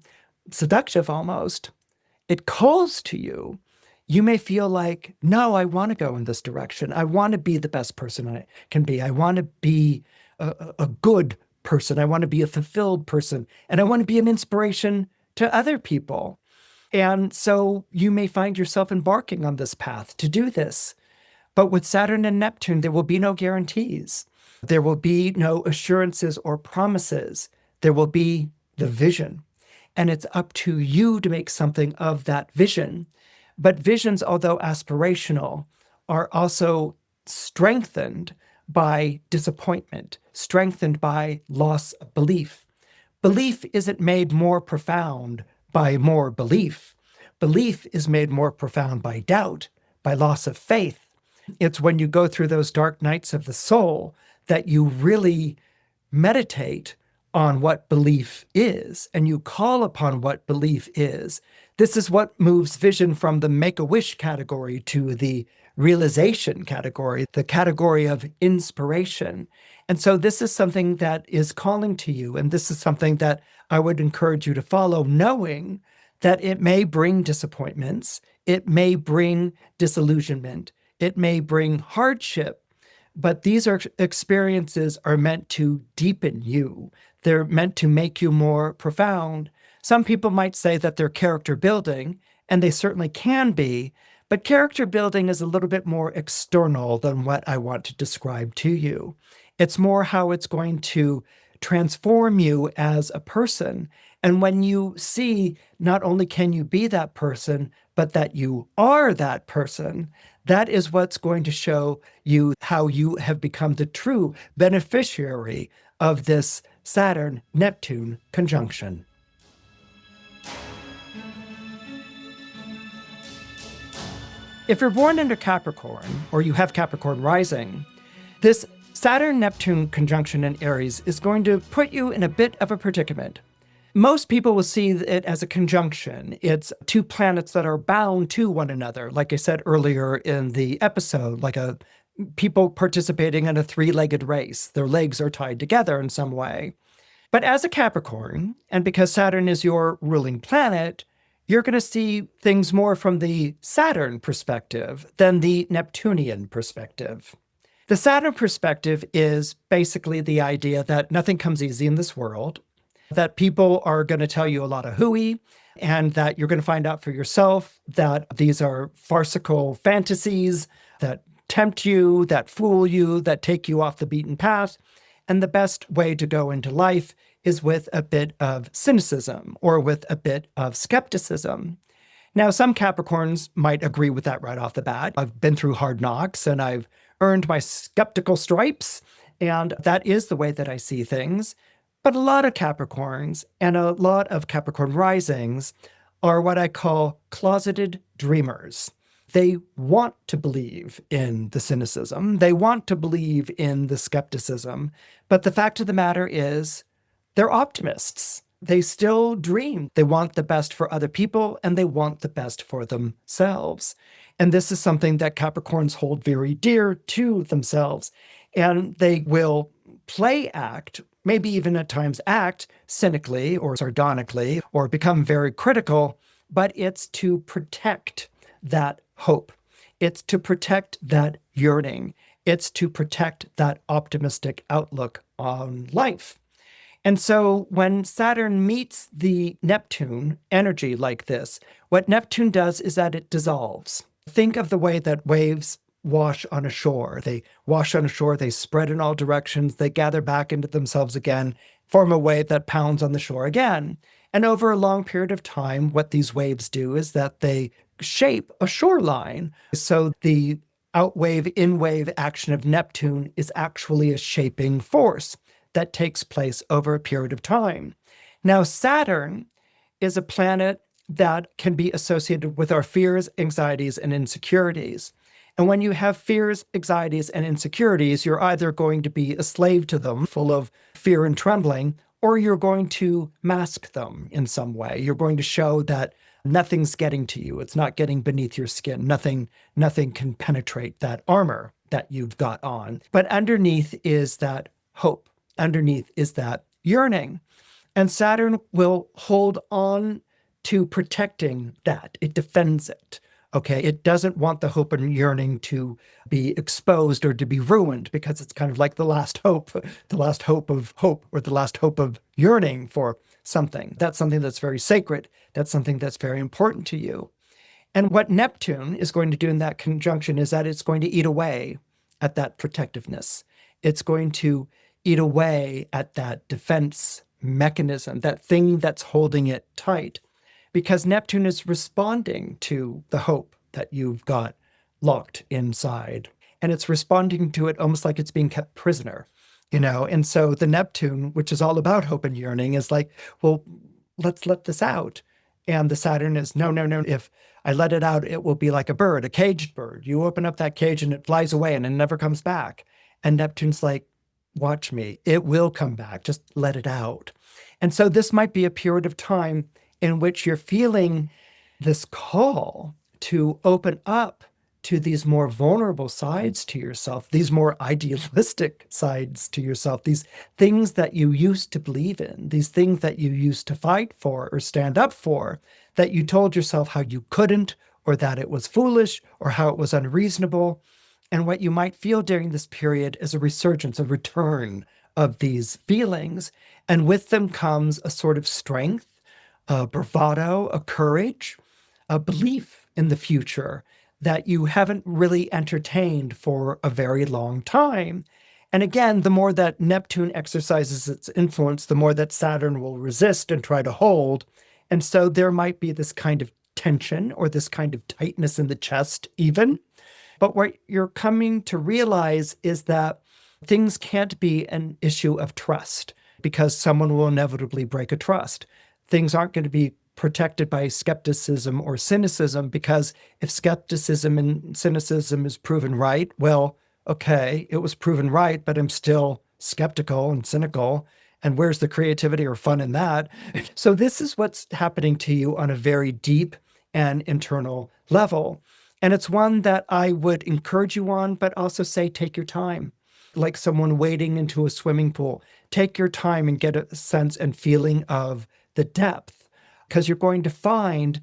S1: seductive almost, it calls to you. You may feel like, no, I want to go in this direction. I want to be the best person I can be. I want to be a good person. I want to be a fulfilled person. And I want to be an inspiration to other people. And so you may find yourself embarking on this path to do this. But with Saturn and Neptune, there will be no guarantees. There will be no assurances or promises. There will be the vision. and it's up to you to make something of that vision. But visions, although aspirational, are also strengthened by disappointment, strengthened by loss of belief. Belief isn't made more profound by more belief. Belief is made more profound by doubt, by loss of faith. It's when you go through those dark nights of the soul that you really meditate on what belief is, and you call upon what belief is. This is what moves vision from the make-a-wish category to the realization category, the category of inspiration. And so this is something that is calling to you, and this is something that I would encourage you to follow, knowing that it may bring disappointments, it may bring disillusionment, it may bring hardship, but these experiences are meant to deepen you. They're meant to make you more profound. Some people might say that they're character building, and they certainly can be, but character building is a little bit more external than what I want to describe to you. It's more how it's going to transform you as a person. And when you see not only can you be that person, but that you are that person, that is what's going to show you how you have become the true beneficiary of this Saturn-Neptune conjunction. If you're born under Capricorn, or you have Capricorn rising, this Saturn-Neptune conjunction in Aries is going to put you in a bit of a predicament. Most people will see it as a conjunction. It's two planets that are bound to one another, like I said earlier in the episode, like people participating in a three-legged race. Their legs are tied together in some way. But as a Capricorn, and because Saturn is your ruling planet, you're going to see things more from the Saturn perspective than the Neptunian perspective. The Saturn perspective is basically the idea that nothing comes easy in this world, that people are going to tell you a lot of hooey, and that you're going to find out for yourself that these are farcical fantasies that tempt you, that fool you, that take you off the beaten path. And the best way to go into life is with a bit of cynicism or with a bit of skepticism. Now, some Capricorns might agree with that right off the bat. I've been through hard knocks and I've earned my skeptical stripes, and that is the way that I see things. But a lot of Capricorns and a lot of Capricorn risings are what I call closeted dreamers. They want to believe in the cynicism. They want to believe in the skepticism. But the fact of the matter is, they're optimists. They still dream. They want the best for other people, and they want the best for themselves. And this is something that Capricorns hold very dear to themselves. And they will play act, maybe even at times act cynically or sardonically, or become very critical, but it's to protect that hope. It's to protect that yearning. It's to protect that optimistic outlook on life. And so when Saturn meets the Neptune energy like this, what Neptune does is that it dissolves. Think of the way that waves wash on a shore. They wash on a shore, they spread in all directions, they gather back into themselves again, form a wave that pounds on the shore again. And over a long period of time, what these waves do is that they shape a shoreline. So the outwave, in-wave action of Neptune is actually a shaping force that takes place over a period of time. Now, Saturn is a planet that can be associated with our fears, anxieties, and insecurities. And when you have fears, anxieties, and insecurities, you're either going to be a slave to them, full of fear and trembling, or you're going to mask them in some way. You're going to show that nothing's getting to you. It's not getting beneath your skin. Nothing can penetrate that armor that you've got on. But underneath is that hope. Underneath is that yearning. And Saturn will hold on to protecting that. It defends it. Okay, it doesn't want the hope and yearning to be exposed or to be ruined, because it's kind of like the last hope of hope, or the last hope of yearning for something. That's something that's very sacred. That's something that's very important to you. And what Neptune is going to do in that conjunction is that it's going to eat away at that protectiveness. It's going to eat away at that defense mechanism, that thing that's holding it tight, because Neptune is responding to the hope that you've got locked inside. And it's responding to it almost like it's being kept prisoner, And so the Neptune, which is all about hope and yearning, is like, well, let's let this out. And the Saturn is, no, no, no. If I let it out, it will be like a bird, a caged bird. You open up that cage and it flies away and it never comes back. And Neptune's like, watch me. It will come back. Just let it out. And so this might be a period of time in which you're feeling this call to open up to these more vulnerable sides to yourself, these more idealistic sides to yourself, these things that you used to believe in, these things that you used to fight for or stand up for, that you told yourself how you couldn't, or that it was foolish, or how it was unreasonable. And what you might feel during this period is a resurgence, a return of these feelings. And with them comes a sort of strength, a bravado, a courage, a belief in the future that you haven't really entertained for a very long time. And again, the more that Neptune exercises its influence, the more that Saturn will resist and try to hold. And so there might be this kind of tension or this kind of tightness in the chest even. But what you're coming to realize is that things can't be an issue of trust, because someone will inevitably break a trust. Things aren't going to be protected by skepticism or cynicism, because if skepticism and cynicism is proven right, well, okay, it was proven right, but I'm still skeptical and cynical. And where's the creativity or fun in that? So this is what's happening to you on a very deep and internal level. And it's one that I would encourage you on, but also say, take your time. Like someone wading into a swimming pool, take your time and get a sense and feeling of the depth. Because you're going to find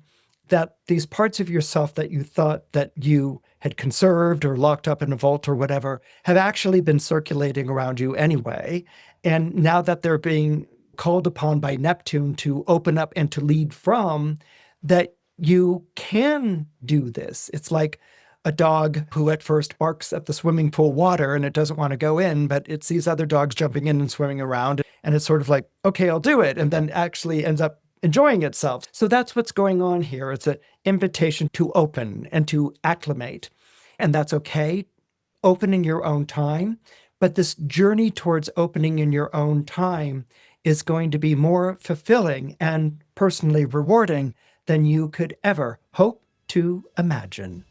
S1: that these parts of yourself that you thought that you had conserved or locked up in a vault or whatever have actually been circulating around you anyway. And now that they're being called upon by Neptune to open up and to lead from, that you can do this. It's like a dog who at first barks at the swimming pool water and it doesn't want to go in, but it sees other dogs jumping in and swimming around. And it's sort of like, okay, I'll do it. And then actually ends up enjoying itself. So that's what's going on here. It's an invitation to open and to acclimate. And that's okay. Open in your own time. But this journey towards opening in your own time is going to be more fulfilling and personally rewarding than you could ever hope to imagine.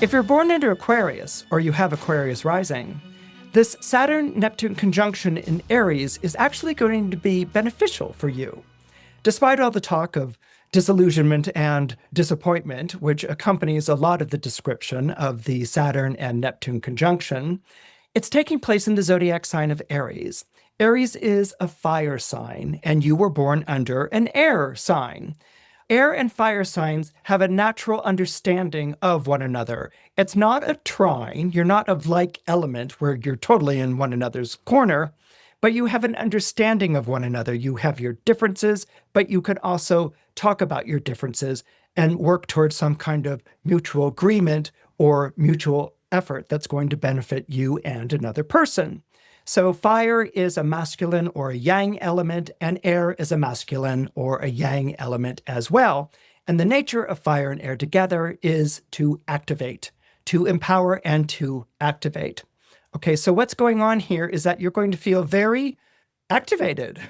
S1: If you're born into Aquarius, or you have Aquarius rising, this Saturn-Neptune conjunction in Aries is actually going to be beneficial for you. Despite all the talk of disillusionment and disappointment, which accompanies a lot of the description of the Saturn and Neptune conjunction, it's taking place in the zodiac sign of Aries. Aries is a fire sign, and you were born under an air sign. Air and fire signs have a natural understanding of one another. It's not a trine. You're not of like element where you're totally in one another's corner, but you have an understanding of one another. You have your differences, but you can also talk about your differences and work towards some kind of mutual agreement or mutual effort that's going to benefit you and another person. So fire is a masculine or a yang element, and air is a masculine or a yang element as well. And the nature of fire and air together is to activate, to empower and to activate. Okay, so what's going on here is that you're going to feel very activated,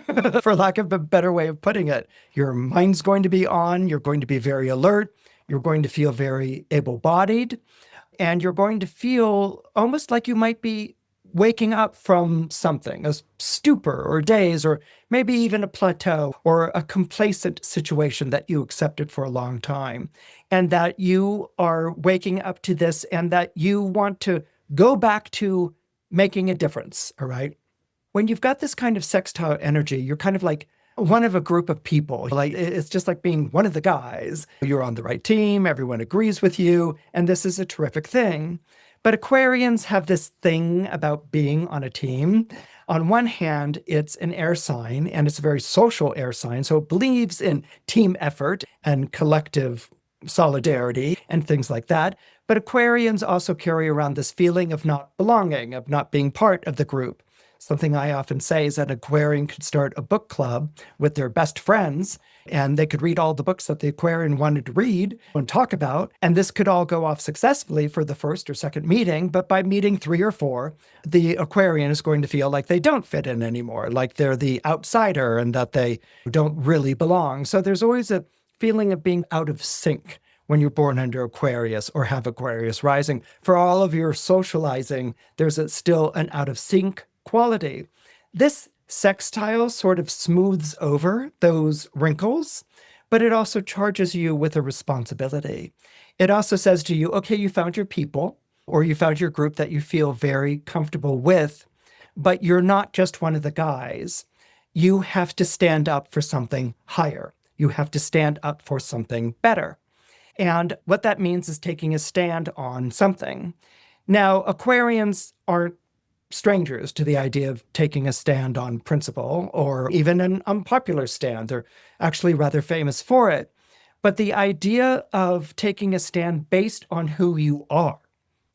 S1: for lack of a better way of putting it. Your mind's going to be on, you're going to be very alert, you're going to feel very able-bodied, and you're going to feel almost like you might be waking up from something, a stupor or daze, or maybe even a plateau or a complacent situation that you accepted for a long time, and that you are waking up to this and that you want to go back to making a difference, all right? When you've got this kind of sextile energy, you're kind of like one of a group of people. Like it's just like being one of the guys. You're on the right team, everyone agrees with you, and this is a terrific thing. But Aquarians have this thing about being on a team. On one hand, it's an air sign, and it's a very social air sign, so it believes in team effort and collective solidarity and things like that. But Aquarians also carry around this feeling of not belonging, of not being part of the group. Something I often say is that an Aquarian could start a book club with their best friends, and they could read all the books that the Aquarian wanted to read and talk about. And this could all go off successfully for the first or second meeting. But by meeting 3 or 4, the Aquarian is going to feel like they don't fit in anymore, like they're the outsider and that they don't really belong. So there's always a feeling of being out of sync when you're born under Aquarius or have Aquarius rising. For all of your socializing, there's still an out of sync quality. This sextile sort of smooths over those wrinkles, but it also charges you with a responsibility. It also says to you, okay, you found your people, or you found your group that you feel very comfortable with, but you're not just one of the guys. You have to stand up for something higher. You have to stand up for something better. And what that means is taking a stand on something. Now, Aquarians aren't strangers to the idea of taking a stand on principle or even an unpopular stand. They're actually rather famous for it. But the idea of taking a stand based on who you are,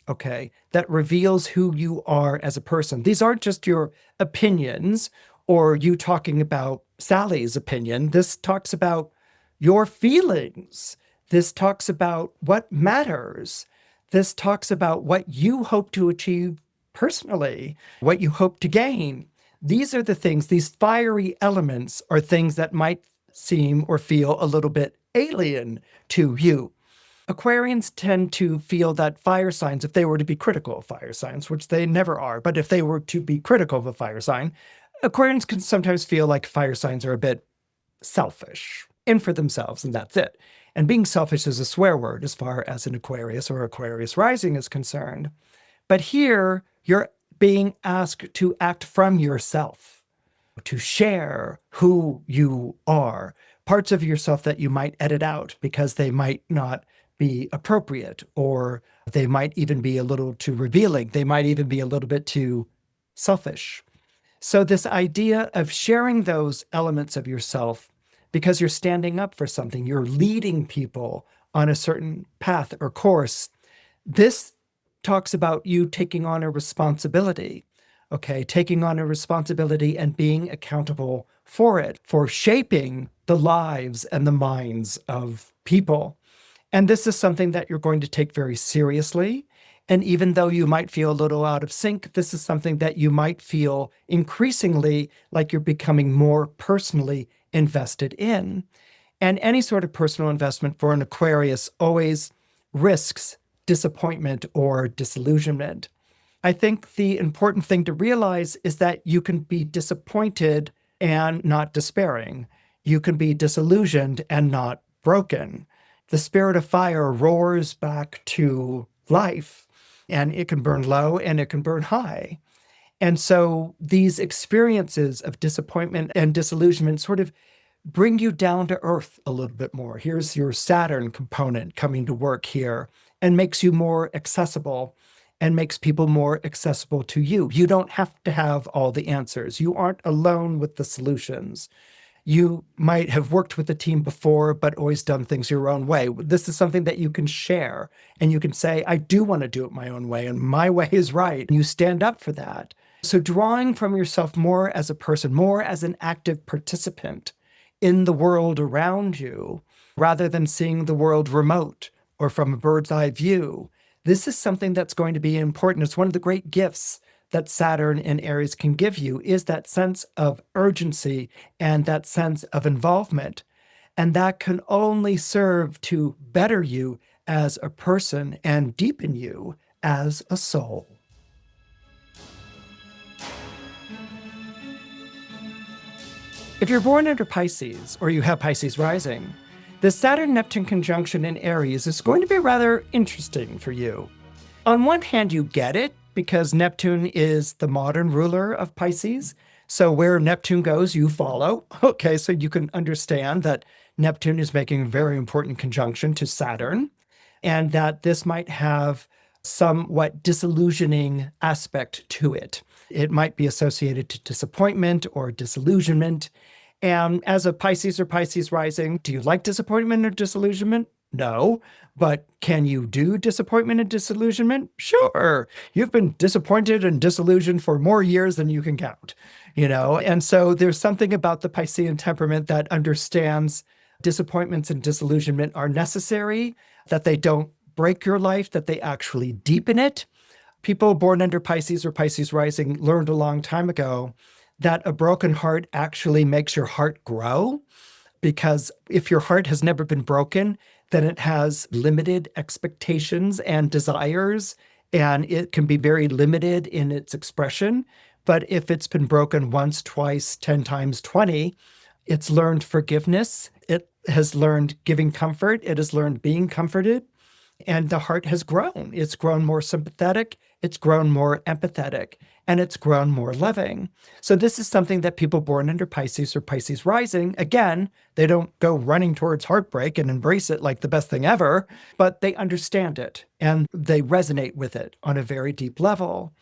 S1: okay, that reveals who you are as a person. These aren't just your opinions or you talking about Sally's opinion. This talks about your feelings. This talks about what matters. This talks about what you hope to achieve personally, what you hope to gain. These are the things, these fiery elements are things that might seem or feel a little bit alien to you. Aquarians tend to feel that fire signs, if they were to be critical of fire signs, which they never are, but if they were to be critical of a fire sign, Aquarians can sometimes feel like fire signs are a bit selfish, in for themselves, and that's it. And being selfish is a swear word as far as an Aquarius or Aquarius rising is concerned. But here, you're being asked to act from yourself, to share who you are, parts of yourself that you might edit out because they might not be appropriate, or they might even be a little too revealing. They might even be a little bit too selfish. So this idea of sharing those elements of yourself because you're standing up for something, you're leading people on a certain path or course, this talks about you taking on a responsibility, okay? Taking on a responsibility and being accountable for it, for shaping the lives and the minds of people. And this is something that you're going to take very seriously. And even though you might feel a little out of sync, this is something that you might feel increasingly like you're becoming more personally invested in. And any sort of personal investment for an Aquarius always risks disappointment or disillusionment. I think the important thing to realize is that you can be disappointed and not despairing. You can be disillusioned and not broken. The spirit of fire roars back to life, and it can burn low and it can burn high. And so these experiences of disappointment and disillusionment sort of bring you down to earth a little bit more. Here's your Saturn component coming to work here and makes you more accessible and makes people more accessible to you. You don't have to have all the answers. You aren't alone with the solutions. You might have worked with a team before, but always done things your own way. This is something that you can share and you can say, I do want to do it my own way and my way is right. And you stand up for that. So drawing from yourself more as a person, more as an active participant in the world around you, rather than seeing the world remote or from a bird's eye view. This is something that's going to be important. It's one of the great gifts that Saturn and Aries can give you, is that sense of urgency and that sense of involvement. And that can only serve to better you as a person and deepen you as a soul. If you're born under Pisces or you have Pisces rising, the Saturn-Neptune conjunction in Aries is going to be rather interesting for you. On one hand, you get it because Neptune is the modern ruler of Pisces. So where Neptune goes, you follow. Okay, so you can understand that Neptune is making a very important conjunction to Saturn, and that this might have somewhat disillusioning aspect to it. It might be associated to disappointment or disillusionment. And as a Pisces or Pisces rising, do you like disappointment or disillusionment? No. But can you do disappointment and disillusionment? Sure. You've been disappointed and disillusioned for more years than you can count, And so there's something about the Piscean temperament that understands disappointments and disillusionment are necessary, that they don't break your life, that they actually deepen it. People born under Pisces or Pisces rising learned a long time ago that a broken heart actually makes your heart grow, because if your heart has never been broken, then it has limited expectations and desires, and it can be very limited in its expression. But if it's been broken once, twice, 10 times, 20, it's learned forgiveness. It has learned giving comfort. It has learned being comforted. And the heart has grown. It's grown more sympathetic. It's grown more empathetic. And it's grown more loving. So this is something that people born under Pisces or Pisces rising, again, they don't go running towards heartbreak and embrace it like the best thing ever, but they understand it and they resonate with it on a very deep level.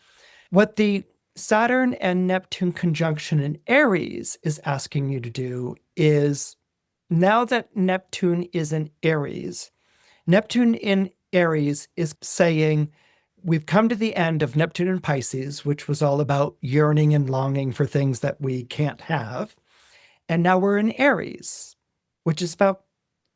S1: What the Saturn and Neptune conjunction in Aries is asking you to do is, now that Neptune is in Aries, Neptune in Aries is saying, we've come to the end of Neptune in Pisces, which was all about yearning and longing for things that we can't have. And now we're in Aries, which is about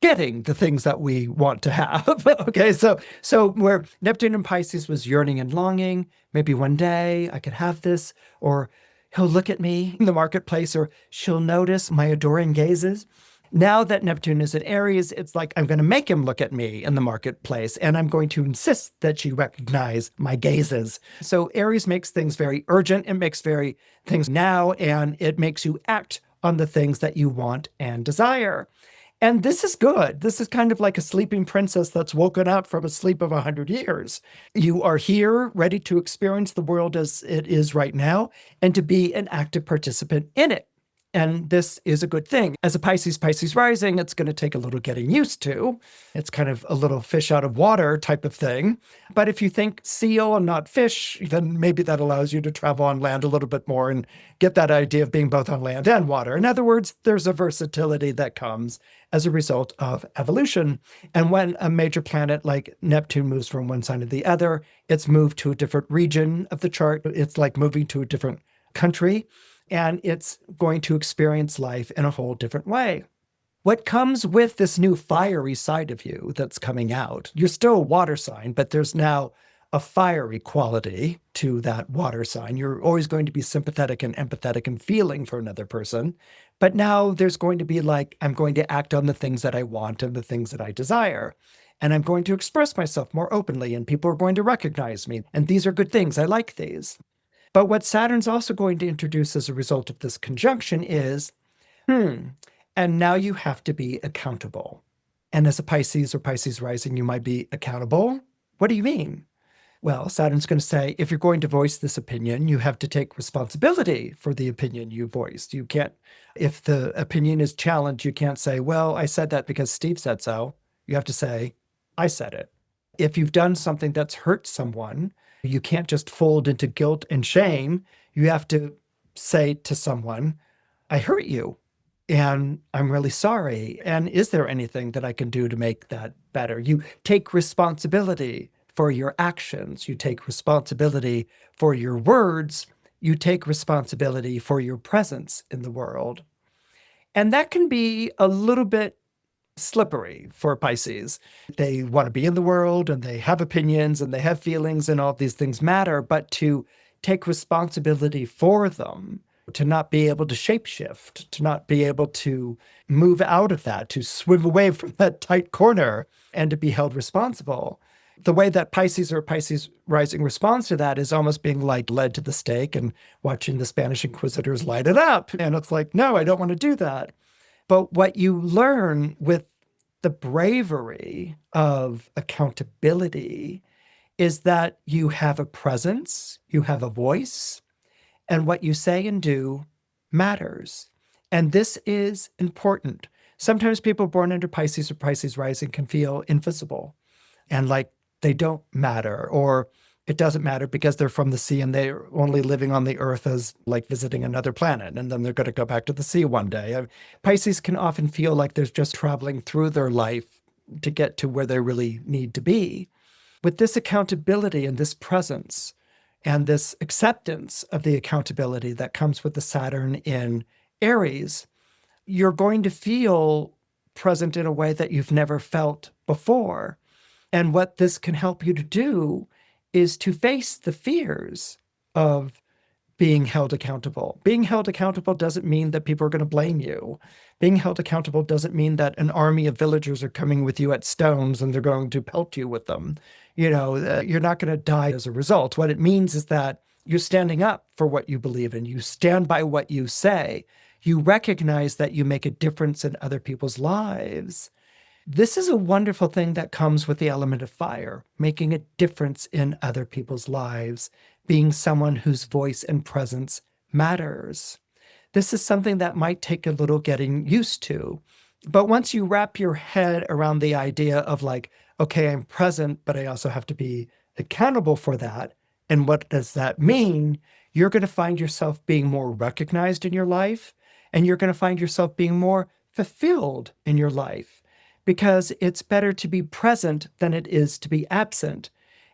S1: getting the things that we want to have. Okay, so where Neptune in Pisces was yearning and longing, maybe one day I could have this, or he'll look at me in the marketplace, or she'll notice my adoring gazes. Now that Neptune is in Aries, it's like I'm going to make him look at me in the marketplace, and I'm going to insist that she recognize my gazes. So Aries makes things very urgent. It makes things now, and it makes you act on the things that you want and desire. And this is good. This is kind of like a sleeping princess that's woken up from a sleep of 100 years. You are here, ready to experience the world as it is right now, and to be an active participant in it. And this is a good thing. As a Pisces rising, it's going to take a little getting used to. It's kind of a little fish out of water type of thing. But if you think seal and not fish, then maybe that allows you to travel on land a little bit more and get that idea of being both on land and water. In other words, there's a versatility that comes as a result of evolution. And when a major planet like Neptune moves from one side to the other, it's moved to a different region of the chart. It's like moving to a different country. And it's going to experience life in a whole different way. What comes with this new fiery side of you that's coming out, you're still a water sign, but there's now a fiery quality to that water sign. You're always going to be sympathetic and empathetic and feeling for another person. But now there's going to be like, I'm going to act on the things that I want and the things that I desire. And I'm going to express myself more openly, and people are going to recognize me. And these are good things. I like these. But what Saturn's also going to introduce as a result of this conjunction is, and now you have to be accountable. And as a Pisces or Pisces rising, you might be accountable. What do you mean? Well, Saturn's going to say, if you're going to voice this opinion, you have to take responsibility for the opinion you voiced. You can't, if the opinion is challenged, you can't say, well, I said that because Steve said so. You have to say, I said it. If you've done something that's hurt someone, you can't just fold into guilt and shame. You have to say to someone, I hurt you and I'm really sorry. And is there anything that I can do to make that better? You take responsibility for your actions. You take responsibility for your words. You take responsibility for your presence in the world. And that can be a little bit slippery for Pisces. They want to be in the world and they have opinions and they have feelings and all these things matter, but to take responsibility for them, to not be able to shapeshift, to not be able to move out of that, to swim away from that tight corner and to be held responsible. The way that Pisces or Pisces rising responds to that is almost being like led to the stake and watching the Spanish Inquisitors light it up. And it's like, no, I don't want to do that. But what you learn with the bravery of accountability is that you have a presence, you have a voice, and what you say and do matters. And this is important. Sometimes people born under Pisces or Pisces rising can feel invisible and like they don't matter, or it doesn't matter because they're from the sea and they're only living on the earth as like visiting another planet, and then they're going to go back to the sea one day. Pisces can often feel like they're just traveling through their life to get to where they really need to be. With this accountability and this presence and this acceptance of the accountability that comes with the Saturn in Aries, you're going to feel present in a way that you've never felt before. And what this can help you to do is to face the fears of being held accountable. Being held accountable doesn't mean that people are going to blame you. Being held accountable doesn't mean that an army of villagers are coming with you at stones and they're going to pelt you with them. You're not going to die as a result. What it means is that you're standing up for what you believe in. You stand by what you say. You recognize that you make a difference in other people's lives. This is a wonderful thing that comes with the element of fire, making a difference in other people's lives, being someone whose voice and presence matters. This is something that might take a little getting used to. But once you wrap your head around the idea of like, okay, I'm present, but I also have to be accountable for that. And what does that mean? You're going to find yourself being more recognized in your life, and you're going to find yourself being more fulfilled in your life. Because it's better to be present than it is to be absent.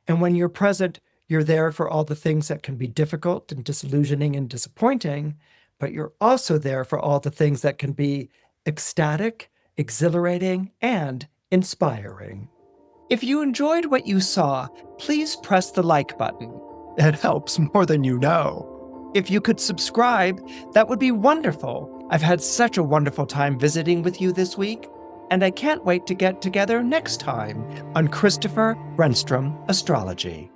S1: And when you're present, you're there for all the things that can be difficult and disillusioning and disappointing, but you're also there for all the things that can be ecstatic, exhilarating, and inspiring. If you enjoyed what you saw, please press the like button. It helps more than you know. If you could subscribe, that would be wonderful. I've had such a wonderful time visiting with you this week, and I can't wait to get together next time on Christopher Renstrom Astrology.